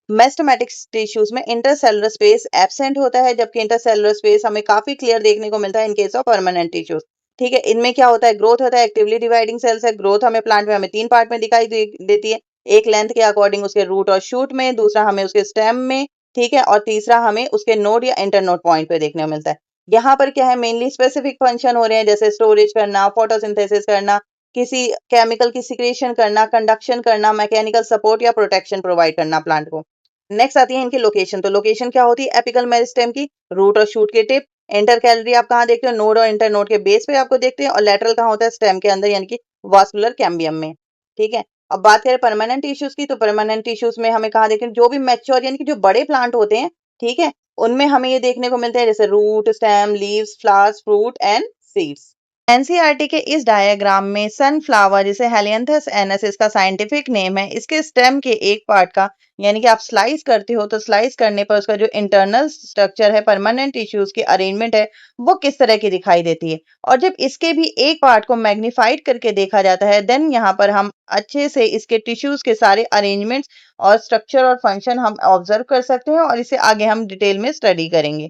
Speaker 1: मेरिस्टेमेटिक टिश्यूज में इंटरसेलुलर स्पेस एब्सेंट होता है, जबकि इंटरसेलुलर स्पेस हमें काफी क्लियर देखने को मिलता है in case of permanent tissues, ठीक है। इनमें क्या होता है, ग्रोथ होता है, एक्टिवली डिवाइडिंग सेल्स है। ग्रोथ हमें प्लांट में हमें तीन पार्ट में दिखाई देती है, एक लेंथ के अकॉर्डिंग उसके रूट और शूट में, दूसरा हमें उसके स्टेम में, ठीक है, और तीसरा हमें उसके नोड या इंटरनोड पॉइंट पे देखने को मिलता है। यहाँ पर क्या है, मेनली स्पेसिफिक फंक्शन हो रहे हैं, जैसे स्टोरेज करना, फोटोसिंथेसिस करना, किसी केमिकल की सिक्रेशन करना, कंडक्शन करना, मैकेनिकल सपोर्ट या प्रोटेक्शन प्रोवाइड करना प्लांट को। नेक्स्ट आती है इनकी लोकेशन। तो लोकेशन क्या होती है, एपिकल मेरिस्टेम की रूट और शूट के टिप। इंटर कैलरी आप कहाँ देखते हो, नोड और इंटर नोड के बेस पे आपको देखते हैं। और लेटरल कहाँ होता है, स्टेम के अंदर, यानी कि वास्कुलर कैम्बियम में, ठीक है। अब बात करें परमानेंट टिश्यूज की, तो परमानेंट टिश्यूज में हमें कहाँ देखते हैं, जो भी मैच्योर यानी कि जो बड़े प्लांट होते हैं, ठीक है, उनमें हमें ये देखने को मिलते हैं, जैसे root, stem, leaves, flowers, fruit and seeds. NCERT के इस डायग्राम में सनफ्लावर जिसे हेलियांथस एनस इसका साइंटिफिक नेम है, इसके स्टेम के एक पार्ट का यानी कि आप स्लाइस करते हो तो स्लाइस करने पर उसका जो इंटरनल स्ट्रक्चर है, परमानेंट टिश्यूज की अरेंजमेंट है, वो किस तरह की दिखाई देती है। और जब इसके भी एक पार्ट को मैग्नीफाइड करके देखा जाता है, देन यहाँ पर हम अच्छे से इसके टिश्यूज के सारे अरेंजमेंट्स और स्ट्रक्चर और फंक्शन हम ऑब्जर्व कर सकते हैं और इसे आगे हम डिटेल में स्टडी करेंगे।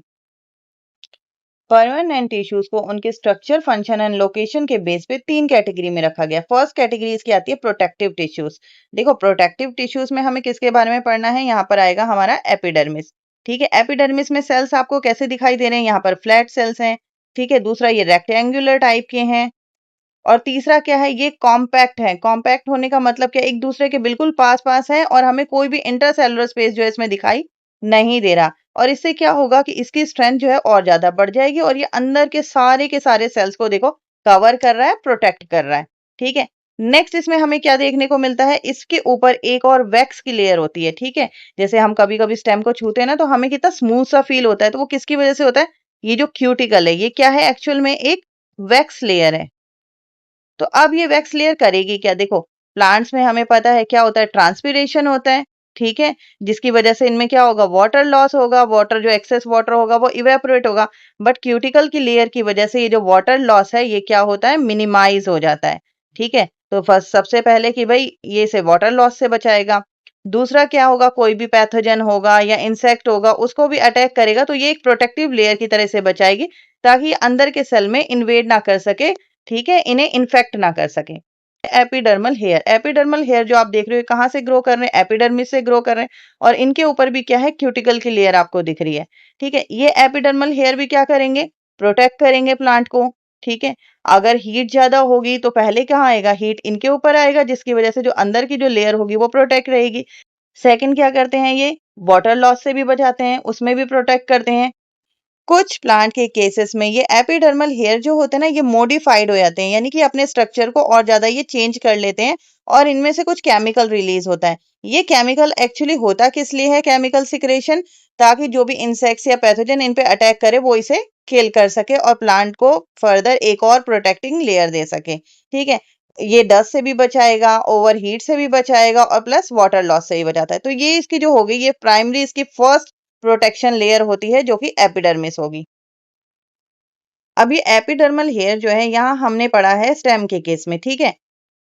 Speaker 1: परमानेंट टिश्यूज को उनके स्ट्रक्चर, फंक्शन एंड लोकेशन के बेस पे 3 कैटेगरी में रखा गया। फर्स्ट कैटेगरी इसकी आती है प्रोटेक्टिव टिश्यूज। देखो प्रोटेक्टिव टिश्यूज में हमें किसके बारे में पढ़ना है, यहाँ पर आएगा हमारा एपिडर्मिस। ठीक है, एपिडर्मिस में सेल्स आपको कैसे दिखाई दे रहे हैं, यहाँ पर फ्लैट सेल्स हैं। ठीक है, दूसरा ये रेक्टेंगुलर टाइप के हैं और तीसरा क्या है, ये कॉम्पैक्ट है। कॉम्पैक्ट होने का मतलब क्या, एक दूसरे के बिल्कुल पास पास है और हमें कोई भी इंटरसेलुलर स्पेस जो है इसमें दिखाई नहीं दे रहा। और इससे क्या होगा कि इसकी स्ट्रेंथ जो है और ज्यादा बढ़ जाएगी और ये अंदर के सारे सेल्स को देखो कवर कर रहा है, प्रोटेक्ट कर रहा है। ठीक है, नेक्स्ट इसमें हमें क्या देखने को मिलता है, इसके ऊपर एक और वैक्स की लेयर होती है। ठीक है, जैसे हम कभी कभी स्टेम को छूते हैं ना तो हमें कितना स्मूथ सा फील होता है, तो वो किसकी वजह से होता है, ये जो क्यूटिकल है ये क्या है, एक्चुअल में एक वैक्स लेयर है। तो अब ये वैक्स लेयर करेगी क्या, देखो प्लांट्स में हमें पता है क्या होता है, ट्रांसपीरेशन होता है। ठीक है, जिसकी वजह से इनमें क्या होगा, वाटर लॉस होगा, वाटर जो एक्सेस वाटर होगा वो इवेपोरेट होगा। बट क्यूटिकल की लेयर की वजह से ये जो वाटर लॉस है ये क्या होता है, मिनिमाइज हो जाता है। ठीक है, तो फर्स्ट सबसे पहले कि भाई ये से वाटर लॉस से बचाएगा। दूसरा क्या होगा, कोई भी पैथोजन होगा या इंसेक्ट होगा उसको भी अटैक करेगा तो ये एक प्रोटेक्टिव लेयर की तरह से बचाएगी, ताकि अंदर के सेल में इन्वेड ना कर सके। ठीक है, इन्हें इन्फेक्ट ना कर सके। एपिडर्मल हेयर, एपिडर्मल हेयर जो आप देख रहे हो कहाँ से ग्रो कर रहे हैं, एपिडर्मिस से ग्रो कर रहे हैं और इनके ऊपर भी क्या है, क्यूटिकल की लेयर आपको दिख रही है। ठीक है, ये एपिडर्मल हेयर भी क्या करेंगे, प्रोटेक्ट करेंगे प्लांट को। ठीक है, अगर हीट ज्यादा होगी तो पहले कहाँ आएगा, हीट इनके ऊपर आएगा, जिसकी वजह से जो अंदर की जो लेयर होगी वो प्रोटेक्ट रहेगी। सेकंड क्या करते हैं, ये वाटर लॉस से भी बचाते हैं, उसमें भी प्रोटेक्ट करते हैं। कुछ प्लांट के केसेस में ये एपिडर्मल हेयर जो होते हैं ना ये मॉडिफाइड हो जाते हैं, यानी कि अपने स्ट्रक्चर को और ज्यादा ये चेंज कर लेते हैं और इनमें से कुछ केमिकल रिलीज होता है। ये केमिकल एक्चुअली होता किस लिए है, केमिकल सिक्रेशन, ताकि जो भी इंसेक्ट्स या पैथोजन इन पे अटैक करे वो इसे किल कर सके और प्लांट को फर्दर एक और प्रोटेक्टिंग लेयर दे सके। ठीक है, ये डस्ट से भी बचाएगा, ओवर हीट से भी बचाएगा और प्लस वाटर लॉस से भी बचाता है। तो ये इसकी जो होगी, ये प्राइमरी इसकी फर्स्ट प्रोटेक्शन लेयर होती है जो कि एपिडर्मिस होगी। अब ये एपिडर्मल हेयर जो है यहाँ हमने पढ़ा है स्टेम के केस में। ठीक है,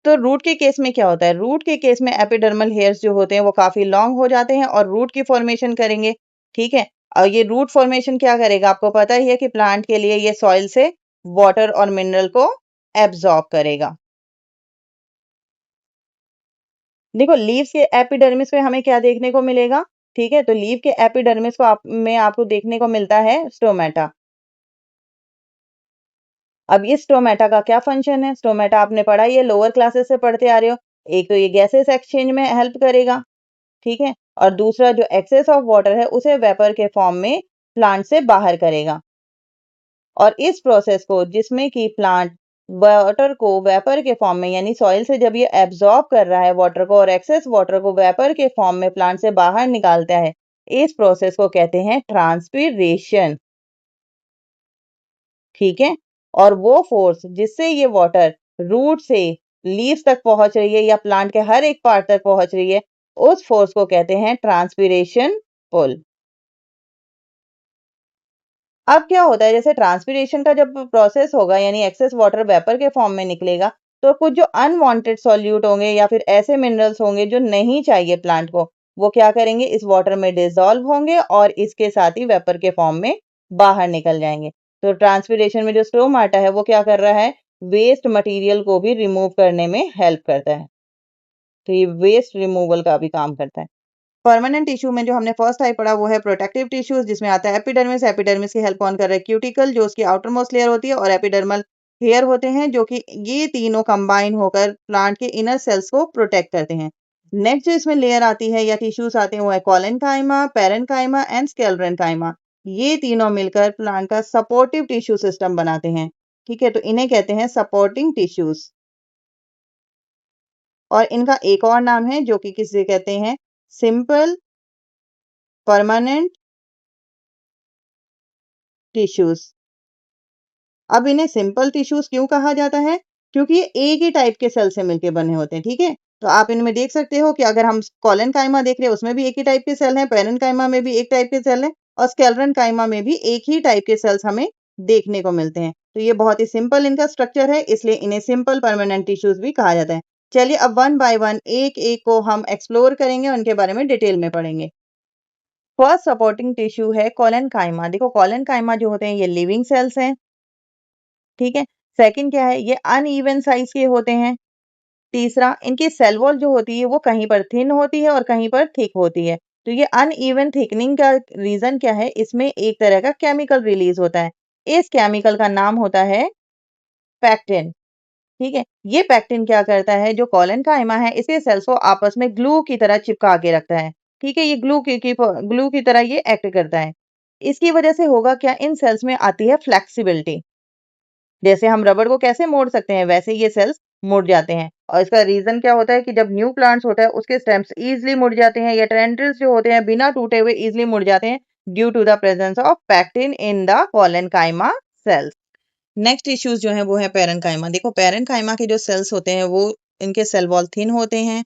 Speaker 1: तो रूट के केस में क्या होता है, रूट के केस में एपिडर्मल हेयर्स जो होते हैं वो काफी लॉन्ग हो जाते हैं और रूट की फॉर्मेशन करेंगे। ठीक है, और ये रूट फॉर्मेशन क्या करेगा, आपको पता ही है कि प्लांट के लिए ये सॉइल से वाटर और मिनरल को एब्जॉर्ब करेगा। देखो लीव्स के एपिडर्मिस में हमें क्या देखने को मिलेगा, ठीक है, तो लीव के एपिडर्मिस को में आपको देखने को मिलता है स्टोमेटा। अब ये स्टोमेटा का क्या फंक्शन है, स्टोमेटा आपने पढ़ा, ये लोअर क्लासेस से पढ़ते आ रहे हो। एक तो ये गैसेस एक्सचेंज में हेल्प करेगा। ठीक है, और दूसरा जो एक्सेस ऑफ वाटर है उसे वेपर के फॉर्म में प्लांट से बाहर करेगा। और इस प्रोसेस को जिसमें कि प्लांट वाटर को वेपर के फॉर्म में यानी सॉइल से जब ये एब्जॉर्ब कर रहा है वाटर को और एक्सेस वाटर को वेपर के फॉर्म में प्लांट से बाहर निकालता है, इस प्रोसेस को कहते हैं ट्रांसपीरेशन। ठीक है, और वो फोर्स जिससे ये वाटर रूट से लीव्स तक पहुंच रही है या प्लांट के हर एक पार्ट तक पहुंच रही है, उस फोर्स को कहते हैं ट्रांसपीरेशन पुल। अब क्या होता है, जैसे ट्रांसपीरेशन का जब प्रोसेस होगा यानी एक्सेस वाटर वेपर के फॉर्म में निकलेगा, तो कुछ जो अनवांटेड सॉल्यूट होंगे या फिर ऐसे मिनरल्स होंगे जो नहीं चाहिए प्लांट को, वो क्या करेंगे, इस वाटर में डिसॉल्व होंगे और इसके साथ ही वेपर के फॉर्म में बाहर निकल जाएंगे। तो ट्रांसपीरेशन में जो स्टोमाटा है वो क्या कर रहा है, वेस्ट मटेरियल को भी रिमूव करने में हेल्प करता है। तो ये वेस्ट रिमूवल का भी काम करता है। परमानेंट टिश्यू में जो हमने फर्स्ट टाइप पढ़ा वो है प्रोटेक्टिव टिश्यूज, जिसमें आता है एपिडर्मिस। एपिडर्मिस की हेल्प कौन कर रहा है, क्यूटिकल जो उसकी आउटर मोस्ट लेयर होती है, और एपिडर्मल हेयर होते हैं जो कि ये तीनों कंबाइन होकर प्लांट के इनर सेल्स को प्रोटेक्ट करते हैं। नेक्स्ट जो इसमें लेयर आती है या टिश्यूज आते हैं वो है कॉलेनकाइमा, पेरेनकाइमा एंड स्केलेरेनकाइमा। ये तीनों मिलकर प्लांट का सपोर्टिव टिश्यू सिस्टम बनाते हैं। ठीक है, तो इन्हें कहते हैं सपोर्टिंग टिश्यूज। और इनका एक और नाम है जो कि किसे कहते हैं, सिंपल परमानेंट टिश्यूज। अब इन्हें सिंपल टिश्यूज क्यों कहा जाता है? क्योंकि ये एक ही टाइप के सेल से मिलकर बने होते हैं, ठीक है? तो आप इनमें देख सकते हो कि अगर हम कॉलन काइमा देख रहे हैं उसमें भी एक ही टाइप के सेल हैं, पेरेंट काइमा में भी एक टाइप के सेल हैं और स्क्लेरन काइमा में भी एक ही टाइप के सेल्स हमें देखने को मिलते हैं। तो ये बहुत ही सिंपल इनका स्ट्रक्चर है, इसलिए इन्हें सिंपल परमानेंट टिश्यूज भी कहा जाता है। चलिए अब वन बाय वन एक एक को हम एक्सप्लोर करेंगे और उनके बारे में डिटेल में पढ़ेंगे। फर्स्ट सपोर्टिंग टिश्यू है कॉलन काइमा। देखो कॉलन काइमा जो होते हैं ये लिविंग सेल्स हैं, ठीक है। सेकंड क्या है, ये अनइवन साइज के होते हैं। तीसरा, इनकी सेल वॉल जो होती है वो कहीं पर थिन होती है और कहीं पर थिक होती है। तो ये अनइवन थिकनिंग का रीजन क्या है, इसमें एक तरह का केमिकल रिलीज होता है। इस केमिकल का नाम होता है पैक्टिन, ठीक है। ये पैक्टिन क्या करता है, जो कॉलन काइमा है इसके सेल्स को आपस में ग्लू की तरह चिपका के रखता है, ठीक है। ये ग्लू की तरह ये एक्ट करता है। इसकी वजह से होगा क्या, इन सेल्स में आती है फ्लेक्सिबिलिटी। जैसे हम रबर को कैसे मोड़ सकते हैं वैसे ये सेल्स मुड़ जाते हैं। और इसका रीजन क्या होता है कि जब न्यू प्लांट्स होता है उसके स्टेम्स इजीली मुड़ जाते हैं या टेंड्रिल्स जो होते हैं बिना टूटे हुए इजीली मुड़ जाते हैं due to the presence of pectin in the collenchyma cells. Next tissues जो है वो है पेरेंकाइमा। देखो पेरेंकाइमा के जो सेल्स होते हैं वो इनके सेल वॉल थिन होते हैं,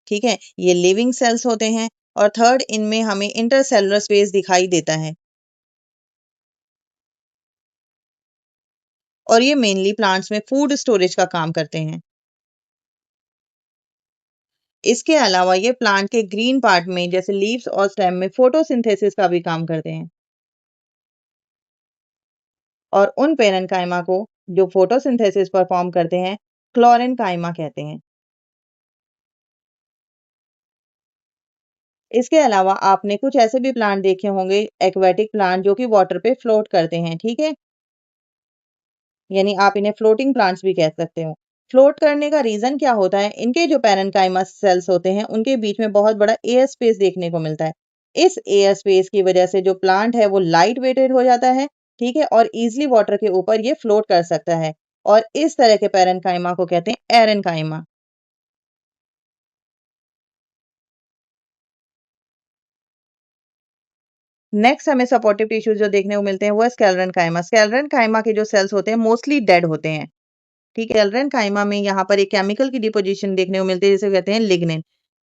Speaker 1: ठीक है। ये लिविंग सेल्स होते हैं। और थर्ड, इनमें हमें इंटरसेलुलर स्पेस दिखाई देता है और ये मेनली प्लांट्स में फूड स्टोरेज का काम करते हैं। इसके अलावा ये प्लांट के ग्रीन पार्ट में जैसे लीव्स और स्टेम में फोटोसिंथेसिस का भी काम करते हैं। और उन पेरेंकाइमा को जो फोटोसिंथेसिस परफॉर्म करते हैं क्लोरेनकाइमा कहते हैं। इसके अलावा आपने कुछ ऐसे भी प्लांट देखे होंगे एक्वेटिक प्लांट जो कि वाटर पे फ्लोट करते हैं, ठीक है। यानी आप इन्हें फ्लोटिंग प्लांट्स भी कह सकते हो। फ्लोट करने का रीजन क्या होता है, इनके जो पेरेंकाइमा सेल्स होते हैं उनके बीच में बहुत बड़ा एयर स्पेस देखने को मिलता है। इस एयर स्पेस की वजह से जो प्लांट है वो लाइट वेटेड हो जाता है, ठीक है। और इजिली वाटर के ऊपर ये फ्लोट कर सकता है और इस तरह के पेरेंकाइमा को कहते हैं एरेनकाइमा। नेक्स्ट हमें सपोर्टिव टिश्यूज जो देखने को मिलते हैं वो है स्क्लेरन काइमा। स्क्लेरन काइमा के जो सेल्स होते हैं मोस्टली डेड होते हैं, ठीक है। एल्ड्रेन काइमा में यहाँ पर एक केमिकल की डिपोजिशन देखने को मिलती है जिसे कहते हैं लिग्निन,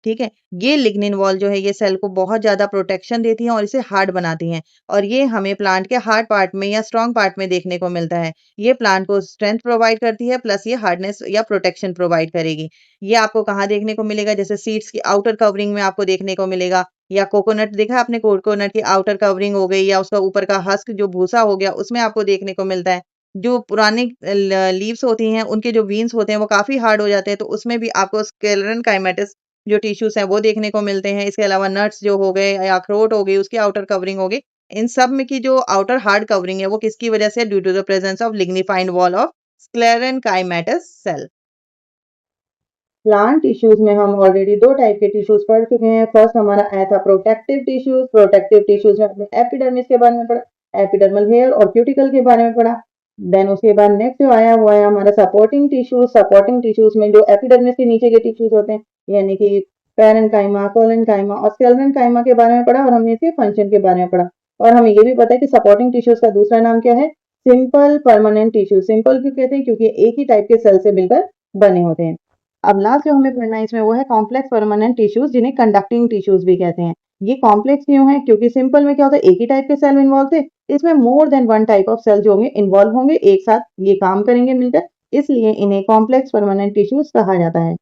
Speaker 1: ठीक है। ये लिग्निन वॉल जो है ये सेल को बहुत ज्यादा प्रोटेक्शन देती है और इसे हार्ड बनाती हैं और ये हमें प्लांट के हार्ड पार्ट में या स्ट्रॉन्ग पार्ट में देखने को मिलता है। ये प्लांट को स्ट्रेंथ प्रोवाइड करती है प्लस ये हार्डनेस या प्रोटेक्शन प्रोवाइड करेगी। ये आपको कहाँ देखने को मिलेगा, जैसे सीड्स की आउटर कवरिंग में आपको देखने को मिलेगा, या कोकोनट देखा आपने, कोकोनट की आउटर कवरिंग हो गई या उसका ऊपर का हस्क जो भूसा हो गया उसमें आपको देखने को मिलता है। जो पुरानी लीव्स होती हैं उनके जो वीन्स होते हैं वो काफी हार्ड हो जाते हैं, तो उसमें भी आपको स्क्लेरन काइमेटिस जो टिश्यूज हैं वो देखने को मिलते हैं। इसके अलावा नट्स जो हो गए या अखरोट हो गई उसकी आउटर कवरिंग हो गई, इन सब में की जो आउटर हार्ड कवरिंग है वो किसकी वजह से, due to the presence of lignified wall of sclerenchymatous cell. Plant tissues में हम ऑलरेडी दो टाइप के टिश्यूज पढ़ चुके हैं। फर्स्ट हमारा आया था प्रोटेक्टिव टिश्यूज। प्रोटेक्टिव टिश्यूज में हमने एपिडर्मिस के बारे में पढ़ा, एपिडर्मल हेयर और क्यूटिकल के बारे में पढ़ा। देन उसके बाद नेक्स्ट जो आया वो आया हमारा सपोर्टिंग टिश्यूज। सपोर्टिंग टिश्यूज में जो एपिडर्मिस के नीचे के टिश्यूज होते हैं यानी कि पेरेन्काइमा, कोलेनकाइमा और स्केलेरनकाइमा के बारे में पढ़ा और हमने इसके फंक्शन के बारे में पढ़ा। और हमें ये भी पता है कि सपोर्टिंग टिश्यूज का दूसरा नाम क्या है, सिंपल परमानेंट टिश्यू। सिंपल क्यों कहते हैं, क्योंकि एक ही टाइप के सेल से मिलकर बने होते हैं। अब लास्ट जो हमें पढ़ना है इसमें वो है कॉम्प्लेक्स परमानेंट टिश्यूज, जिन्हें कंडक्टिंग टिश्यूज भी कहते हैं। ये कॉम्प्लेक्स क्यों है, क्योंकि सिंपल में क्या होता है एक ही टाइप के सेल इन्वॉल्व थे, इसमें more than one type of cell जो होंगे इन्वॉल्व होंगे, एक साथ ये काम करेंगे मिलकर, इसलिए इन्हें कॉम्प्लेक्स परमानेंट टिश्यूज कहा जाता है।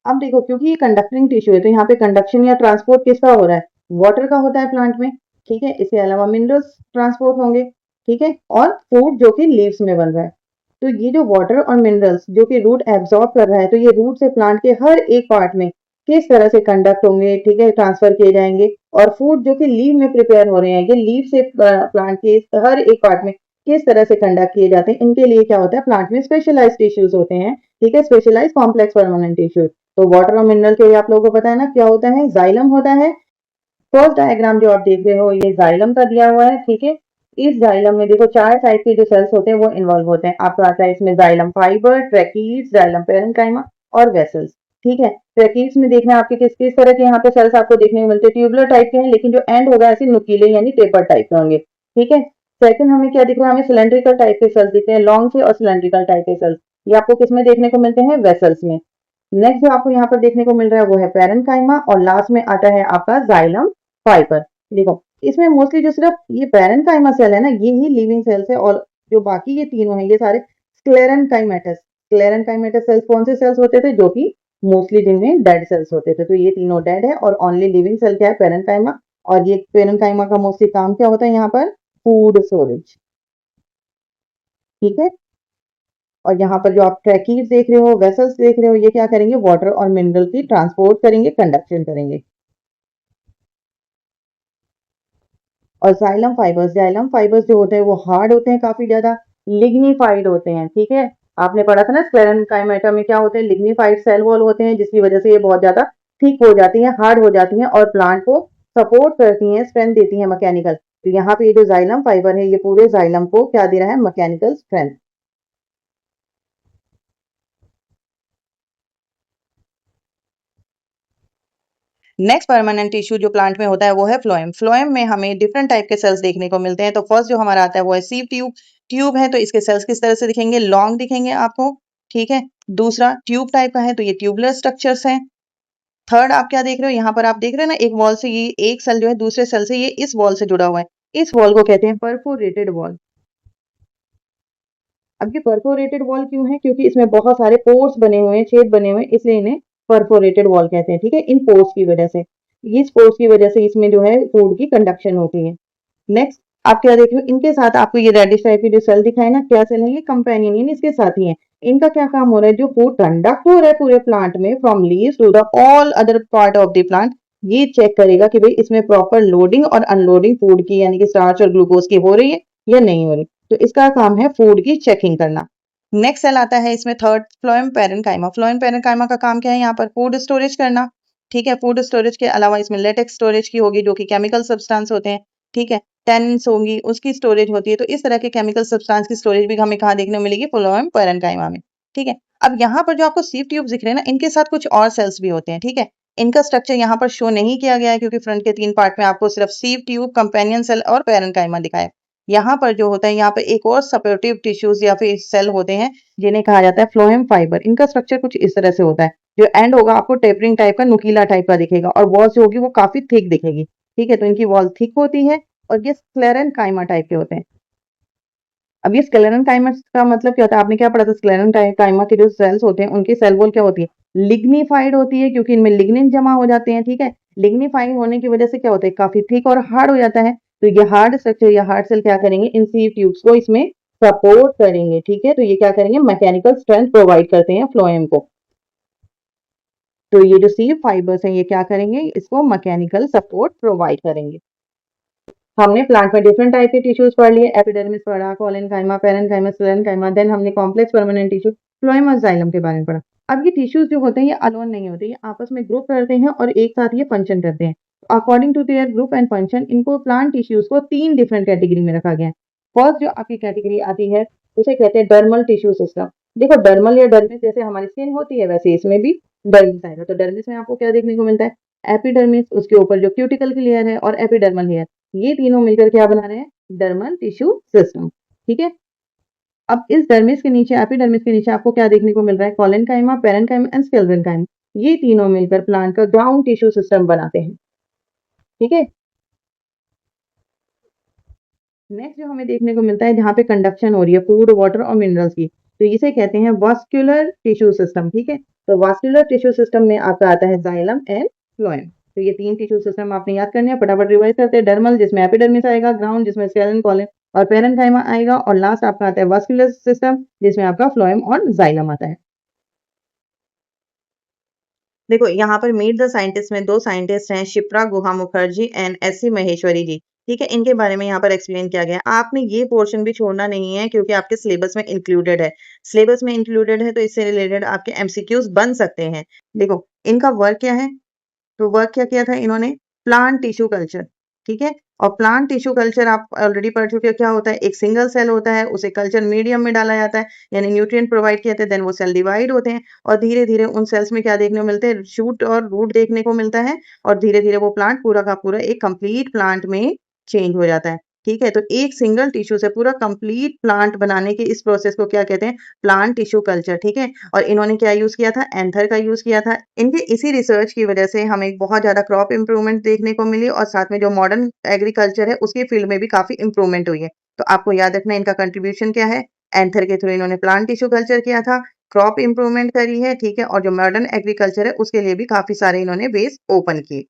Speaker 1: अब देखो क्योंकि ये कंडक्टिंग टिश्यू है तो यहाँ पे कंडक्शन या ट्रांसपोर्ट किसका हो रहा है, वाटर का होता है प्लांट में, ठीक है। इसके अलावा मिनरल्स ट्रांसपोर्ट होंगे, ठीक है, और फूड जो कि लीव्स में बन रहा है। तो ये जो वाटर और मिनरल्स जो कि रूट एब्जॉर्ब कर रहा है, तो ये रूट से प्लांट के हर एक पार्ट में किस तरह से कंडक्ट होंगे, ठीक है, ट्रांसफर किए जाएंगे। और फूड जो कि लीव में प्रिपेयर हो रहे हैं, ये लीव से प्लांट के हर एक पार्ट में किस तरह से कंडक्ट किए जाते हैं, इनके लिए क्या होता है, प्लांट में स्पेशलाइज टिश्यूज होते हैं, ठीक है, स्पेशलाइज कॉम्प्लेक्स परमानेंट टिश्यूज। तो वाटर और मिनरल के लिए आप लोगों को पता है ना क्या होता है, जाइलम होता है। फर्स्ट डायग्राम जो आप देख रहे हो ये जाइलम का दिया हुआ है, ठीक है। इस जाइलम में देखो चार टाइप के जो सेल्स होते हैं वो इन्वॉल्व होते हैं। आपको आता है इसमें xylem fibre, tracheids, xylem parenchyma और वेसल्स, ठीक है। ट्रैकीज में देखना आपके किस किस तरह के यहाँ पे सेल्स आपको देखने को मिलते हैं, ट्यूबुलर टाइप के हैं, लेकिन जो एंड होगा ऐसे नुकीले यानी टेपर टाइप के होंगे, ठीक है। सेकंड हमें क्या दिख रहा है, हमें सिलेंड्रिकल टाइप के सेल्स दिख रहे हैं, लॉन्ग से और सिलेंड्रिकल टाइप के सेल्स। ये आपको किसमें देखने को मिलते हैं, वेसल्स में। नेक्स्ट जो आपको यहाँ पर देखने को मिल रहा है वो है पेरेन्काइमा, और लास्ट में आता है आपका जाइलम फाइबर। देखो इसमें मोस्टली जो सिर्फ ये पेरेन्काइमा सेल है ना, ये ही लिविंग सेल्स है, और जो बाकी ये तीनों हैं ये सारे स्क्लेरेनकाइमेटस। स्क्लेरेनकाइमेटस सेल्स कौन से सेल्स होते थे, जो कि मोस्टली जिनमें डेड सेल्स होते थे, तो ये तीनों डेड है, और ओनली लिविंग सेल क्या है, पेरेन्काइमा। और ये पेरेन्काइमा का मोस्टली काम क्या होता है यहाँ पर, फूड स्टोरेज। ठीक है, और यहाँ पर जो आप ट्रैकीज देख रहे हो, वेसल्स देख रहे हो, ये क्या करेंगे, वाटर और मिनरल की ट्रांसपोर्ट करेंगे, कंडक्शन करेंगे। और जाइलम फाइबर्स जो होते हैं वो हार्ड होते हैं, काफी ज्यादा लिग्निफाइड होते हैं। ठीक है, आपने पढ़ा था ना स्क्लेरेनकाइमेटा में क्या होते हैं, लिग्निफाइड सेल वॉल होते हैं, जिसकी वजह से ये बहुत ज्यादा थिक हो जाती हैं, हार्ड हो जाती हैं, और प्लांट को सपोर्ट करती हैं, स्ट्रेंथ देती हैं मैकेनिकल। तो यहाँ पे ये जो जाइलम फाइबर है, ये पूरे जाइलम को क्या दे रहा है, mechanical strength. Next permanent tissue जो प्लांट में होता है वो है फ्लोएम। फ्लोएम में हमें डिफरेंट टाइप के सेल्स देखने को मिलते हैं। तो फर्स्ट जो हमारा आता है वो है सीव ट्यूब। ट्यूब है तो इसके सेल्स किस तरह से दिखेंगे, लॉन्ग दिखेंगे आपको। ठीक है, दूसरा ट्यूब टाइप का है तो ये ट्यूबुलर स्ट्रक्चर्स हैं। थर्ड आप क्या देख रहे हो, यहाँ पर आप देख रहे हो ना, एक वॉल से ये एक सेल जो है दूसरे सेल से ये इस वॉल से जुड़ा हुआ है, इस वॉल को कहते हैं परफोरेटेड वॉल। अब ये परफोरेटेड वॉल क्यों है, क्योंकि इसमें बहुत सारे पोर्स बने हुए हैं, छेद बने हुए हैं, इसलिए इन्हें परफोरेटेड वॉल कहते हैं। ठीक है, इन पोर्स की वजह से, इस पोर्स की वजह से इसमें जो है फूड की कंडक्शन होती है। नेक्स्ट आप क्या देख रहे हो, इनके साथ आपको ये रेडिश टाइप की जो सेल दिखाई ना, क्या सेल है ये, कंपेनियन, इसके साथ ही है। इनका क्या काम हो रहा है, जो फूड कंडक्ट हो रहा है पूरे प्लांट में from leaves to the all other part of the plant, ये चेक करेगा कि भाई इसमें प्रॉपर लोडिंग और अनलोडिंग फूड की, यानी कि स्टार्च और ग्लूकोज की हो रही है या नहीं हो रही। तो इसका काम है फूड की चेकिंग करना। नेक्स्ट सेल आता है इसमें third, phloem parenchyma. Phloem parenchyma का काम क्या है, यहाँ पर फूड स्टोरेज करना। ठीक है, फूड स्टोरेज के अलावा इसमें लेटेक्स स्टोरेज की होगी, जो कि केमिकल सब्सटेंस होते हैं। ठीक है, टेनिन्स होंगी, उसकी स्टोरेज होती है। तो इस तरह के केमिकल सब्सटेंस की स्टोरेज भी हमें कहाँ देखने को मिलेगी, फ्लोएम पेरेन्काइमा में। ठीक है, अब यहाँ पर जो आपको सीव ट्यूब दिख रहे हैं ना, इनके साथ कुछ और सेल्स भी होते हैं। ठीक है, इनका स्ट्रक्चर यहाँ पर शो नहीं किया गया है, क्योंकि फ्रंट के 3 पार्ट में आपको सिर्फ सीव ट्यूब, कंपेनियन सेल और पेरेन्काइमा दिखाया है। यहाँ पर जो होता है, यहाँ पर एक और सपोर्टिव टिश्यूज या फिर सेल होते हैं, जिन्हें कहा जाता है फ्लोएम फाइबर। इनका स्ट्रक्चर कुछ इस तरह से होता है, जो एंड होगा आपको टेपरिंग टाइप का, नुकीला टाइप का दिखेगा, और वॉल जो होगी वो काफी थिक दिखेगी। ठीक है, तो इनकी वॉल थिक होती है, और ये स्क्लेरेनकाइमा टाइप के होते हैं। अब ये स्क्लेरेनकाइमा का मतलब क्या होता है, आपने क्या पढ़ा था, स्क्लेरेनकाइमा के जो सेल्स होते हैं उनकी सेल वॉल क्या होती है, लिग्निफाइड होती है, क्योंकि इनमें लिग्निन जमा हो जाते हैं। ठीक है, लिग्निफाइड होने की वजह से क्या होता है, काफी थिक और हार्ड हो जाता है। तो ये हार्ड स्ट्रक्चर या हार्ड सेल क्या करेंगे, इन सीव ट्यूब्स को इसमें सपोर्ट करेंगे। ठीक है, तो ये क्या करेंगे, मैकेनिकल स्ट्रेंथ प्रोवाइड करते हैं फ्लोएम को। तो ये जो सीव फाइबर्स हैं ये क्या करेंगे, इसको मैकेनिकल सपोर्ट प्रोवाइड करेंगे। हमने प्लांट में डिफरेंट टाइप के टिश्यूज पढ़ लिए, एपिडर्मिस पढ़ा, कोलेनकाइमा, पेरेन्काइमा, स्क्लेरेनकाइमा, देन हमने कॉम्प्लेक्स परमानेंट टिश्यू, फ्लोएम और जाइलम के बारे में पढ़ा। अब ये टिश्यूज जो होते हैं ये अलोन नहीं होते, ये आपस में ग्रुप करते हैं और एक साथ ये फंक्शन करते हैं। According to their group and function, इनको प्लांट टिश्यूज को 3 डिफरेंट कैटेगरी में रखा गया है। फर्स्ट जो आपकी कैटेगरी आती है उसे कहते हैं डर्मल टिश्यू सिस्टम। देखो डर्मल या डर्मिस जैसे हमारी स्किन होती है, वैसे इसमें भी डर्मिस आएगा। तो डर्मिस में आपको क्या देखने को मिलता है, एपिडर्मिस, उसके ऊपर जो क्यूटिकल की लेयर है, और एपिडर्मल लेयर, ये तीनों मिलकर क्या बना रहे हैं, डर्मल टिश्यू सिस्टम। ठीक है, अब इस डर्मिस के नीचे, एपिडर्मिस के नीचे आपको क्या देखने को मिल रहा है, कोलेनकाइमा, पेरेन्काइमा एंड स्क्लेरेनकाइमा। ये तीनों मिलकर प्लांट का ग्राउंड टिश्यू सिस्टम बनाते हैं। ठीक है, नेक्स्ट जो हमें देखने को मिलता है, जहाँ पे कंडक्शन हो रही है फूड, वाटर और मिनरल्स की, तो इसे कहते हैं वास्कुलर टिश्यू सिस्टम। ठीक है, तो वास्कुलर टिश्यू सिस्टम में आपका आता है जाइलम एंड फ्लोएम। तो ये 3 टिश्यू सिस्टम आपने याद करने हैं, फटाफट रिवाइज करते हैं। डर्मल जिसमें एपिडर्मिस आएगा, ग्राउंड जिसमें स्केलेटन, कॉलन और पेरेन्काइमा आएगा, और लास्ट आपका आता है वास्कुलर सिस्टम, जिसमें आपका फ्लोएम और जाइलम आता है। देखो यहाँ पर मीट द साइंटिस्ट में 2 साइंटिस्ट हैं, शिप्रा गुहा मुखर्जी एंड एस.सी. महेश्वरी जी। ठीक है, इनके बारे में यहाँ पर एक्सप्लेन किया गया है। आपने ये पोर्शन भी छोड़ना नहीं है, क्योंकि आपके सिलेबस में इंक्लूडेड है। सिलेबस में इंक्लूडेड है तो इससे रिलेटेड आपके एमसीक्यूज बन सकते हैं। देखो इनका वर्क क्या है, तो वर्क क्या किया था इन्होंने, प्लांट टिश्यू कल्चर। ठीक है, और प्लांट टिश्यू कल्चर आप ऑलरेडी पढ़ चुके हो, क्या होता है, एक सिंगल सेल होता है, उसे कल्चर मीडियम में डाला जाता है, यानी न्यूट्रिएंट प्रोवाइड किए जाते हैं, देन वो सेल डिवाइड होते हैं, और धीरे धीरे उन सेल्स में क्या देखने को मिलते हैं, शूट और रूट देखने को मिलता है, और धीरे धीरे वो प्लांट पूरा का पूरा एक कंप्लीट प्लांट में चेंज हो जाता है। ठीक है, तो एक सिंगल टिश्यू से पूरा कंप्लीट प्लांट बनाने के इस प्रोसेस को क्या कहते हैं? प्लांट टिश्यू कल्चर, ठीक है। और इन्होंने क्या यूज किया था? एंथर का यूज किया था। इनके इसी रिसर्च की वजह से हमें बहुत ज्यादा क्रॉप इंप्रूवमेंट देखने को मिली और साथ में जो मॉडर्न एग्रीकल्चर है उसकी फील्ड में भी काफी इंप्रूवमेंट हुई है। तो आपको याद रखना इनका कंट्रीब्यूशन क्या है? एंथर के थ्रू इन्होंने प्लांट टिश्यू कल्चर किया था, क्रॉप इंप्रूवमेंट करी है, ठीक है, और जो मॉडर्न एग्रीकल्चर है उसके लिए भी काफी सारे इन्होंने बेस ओपन किए।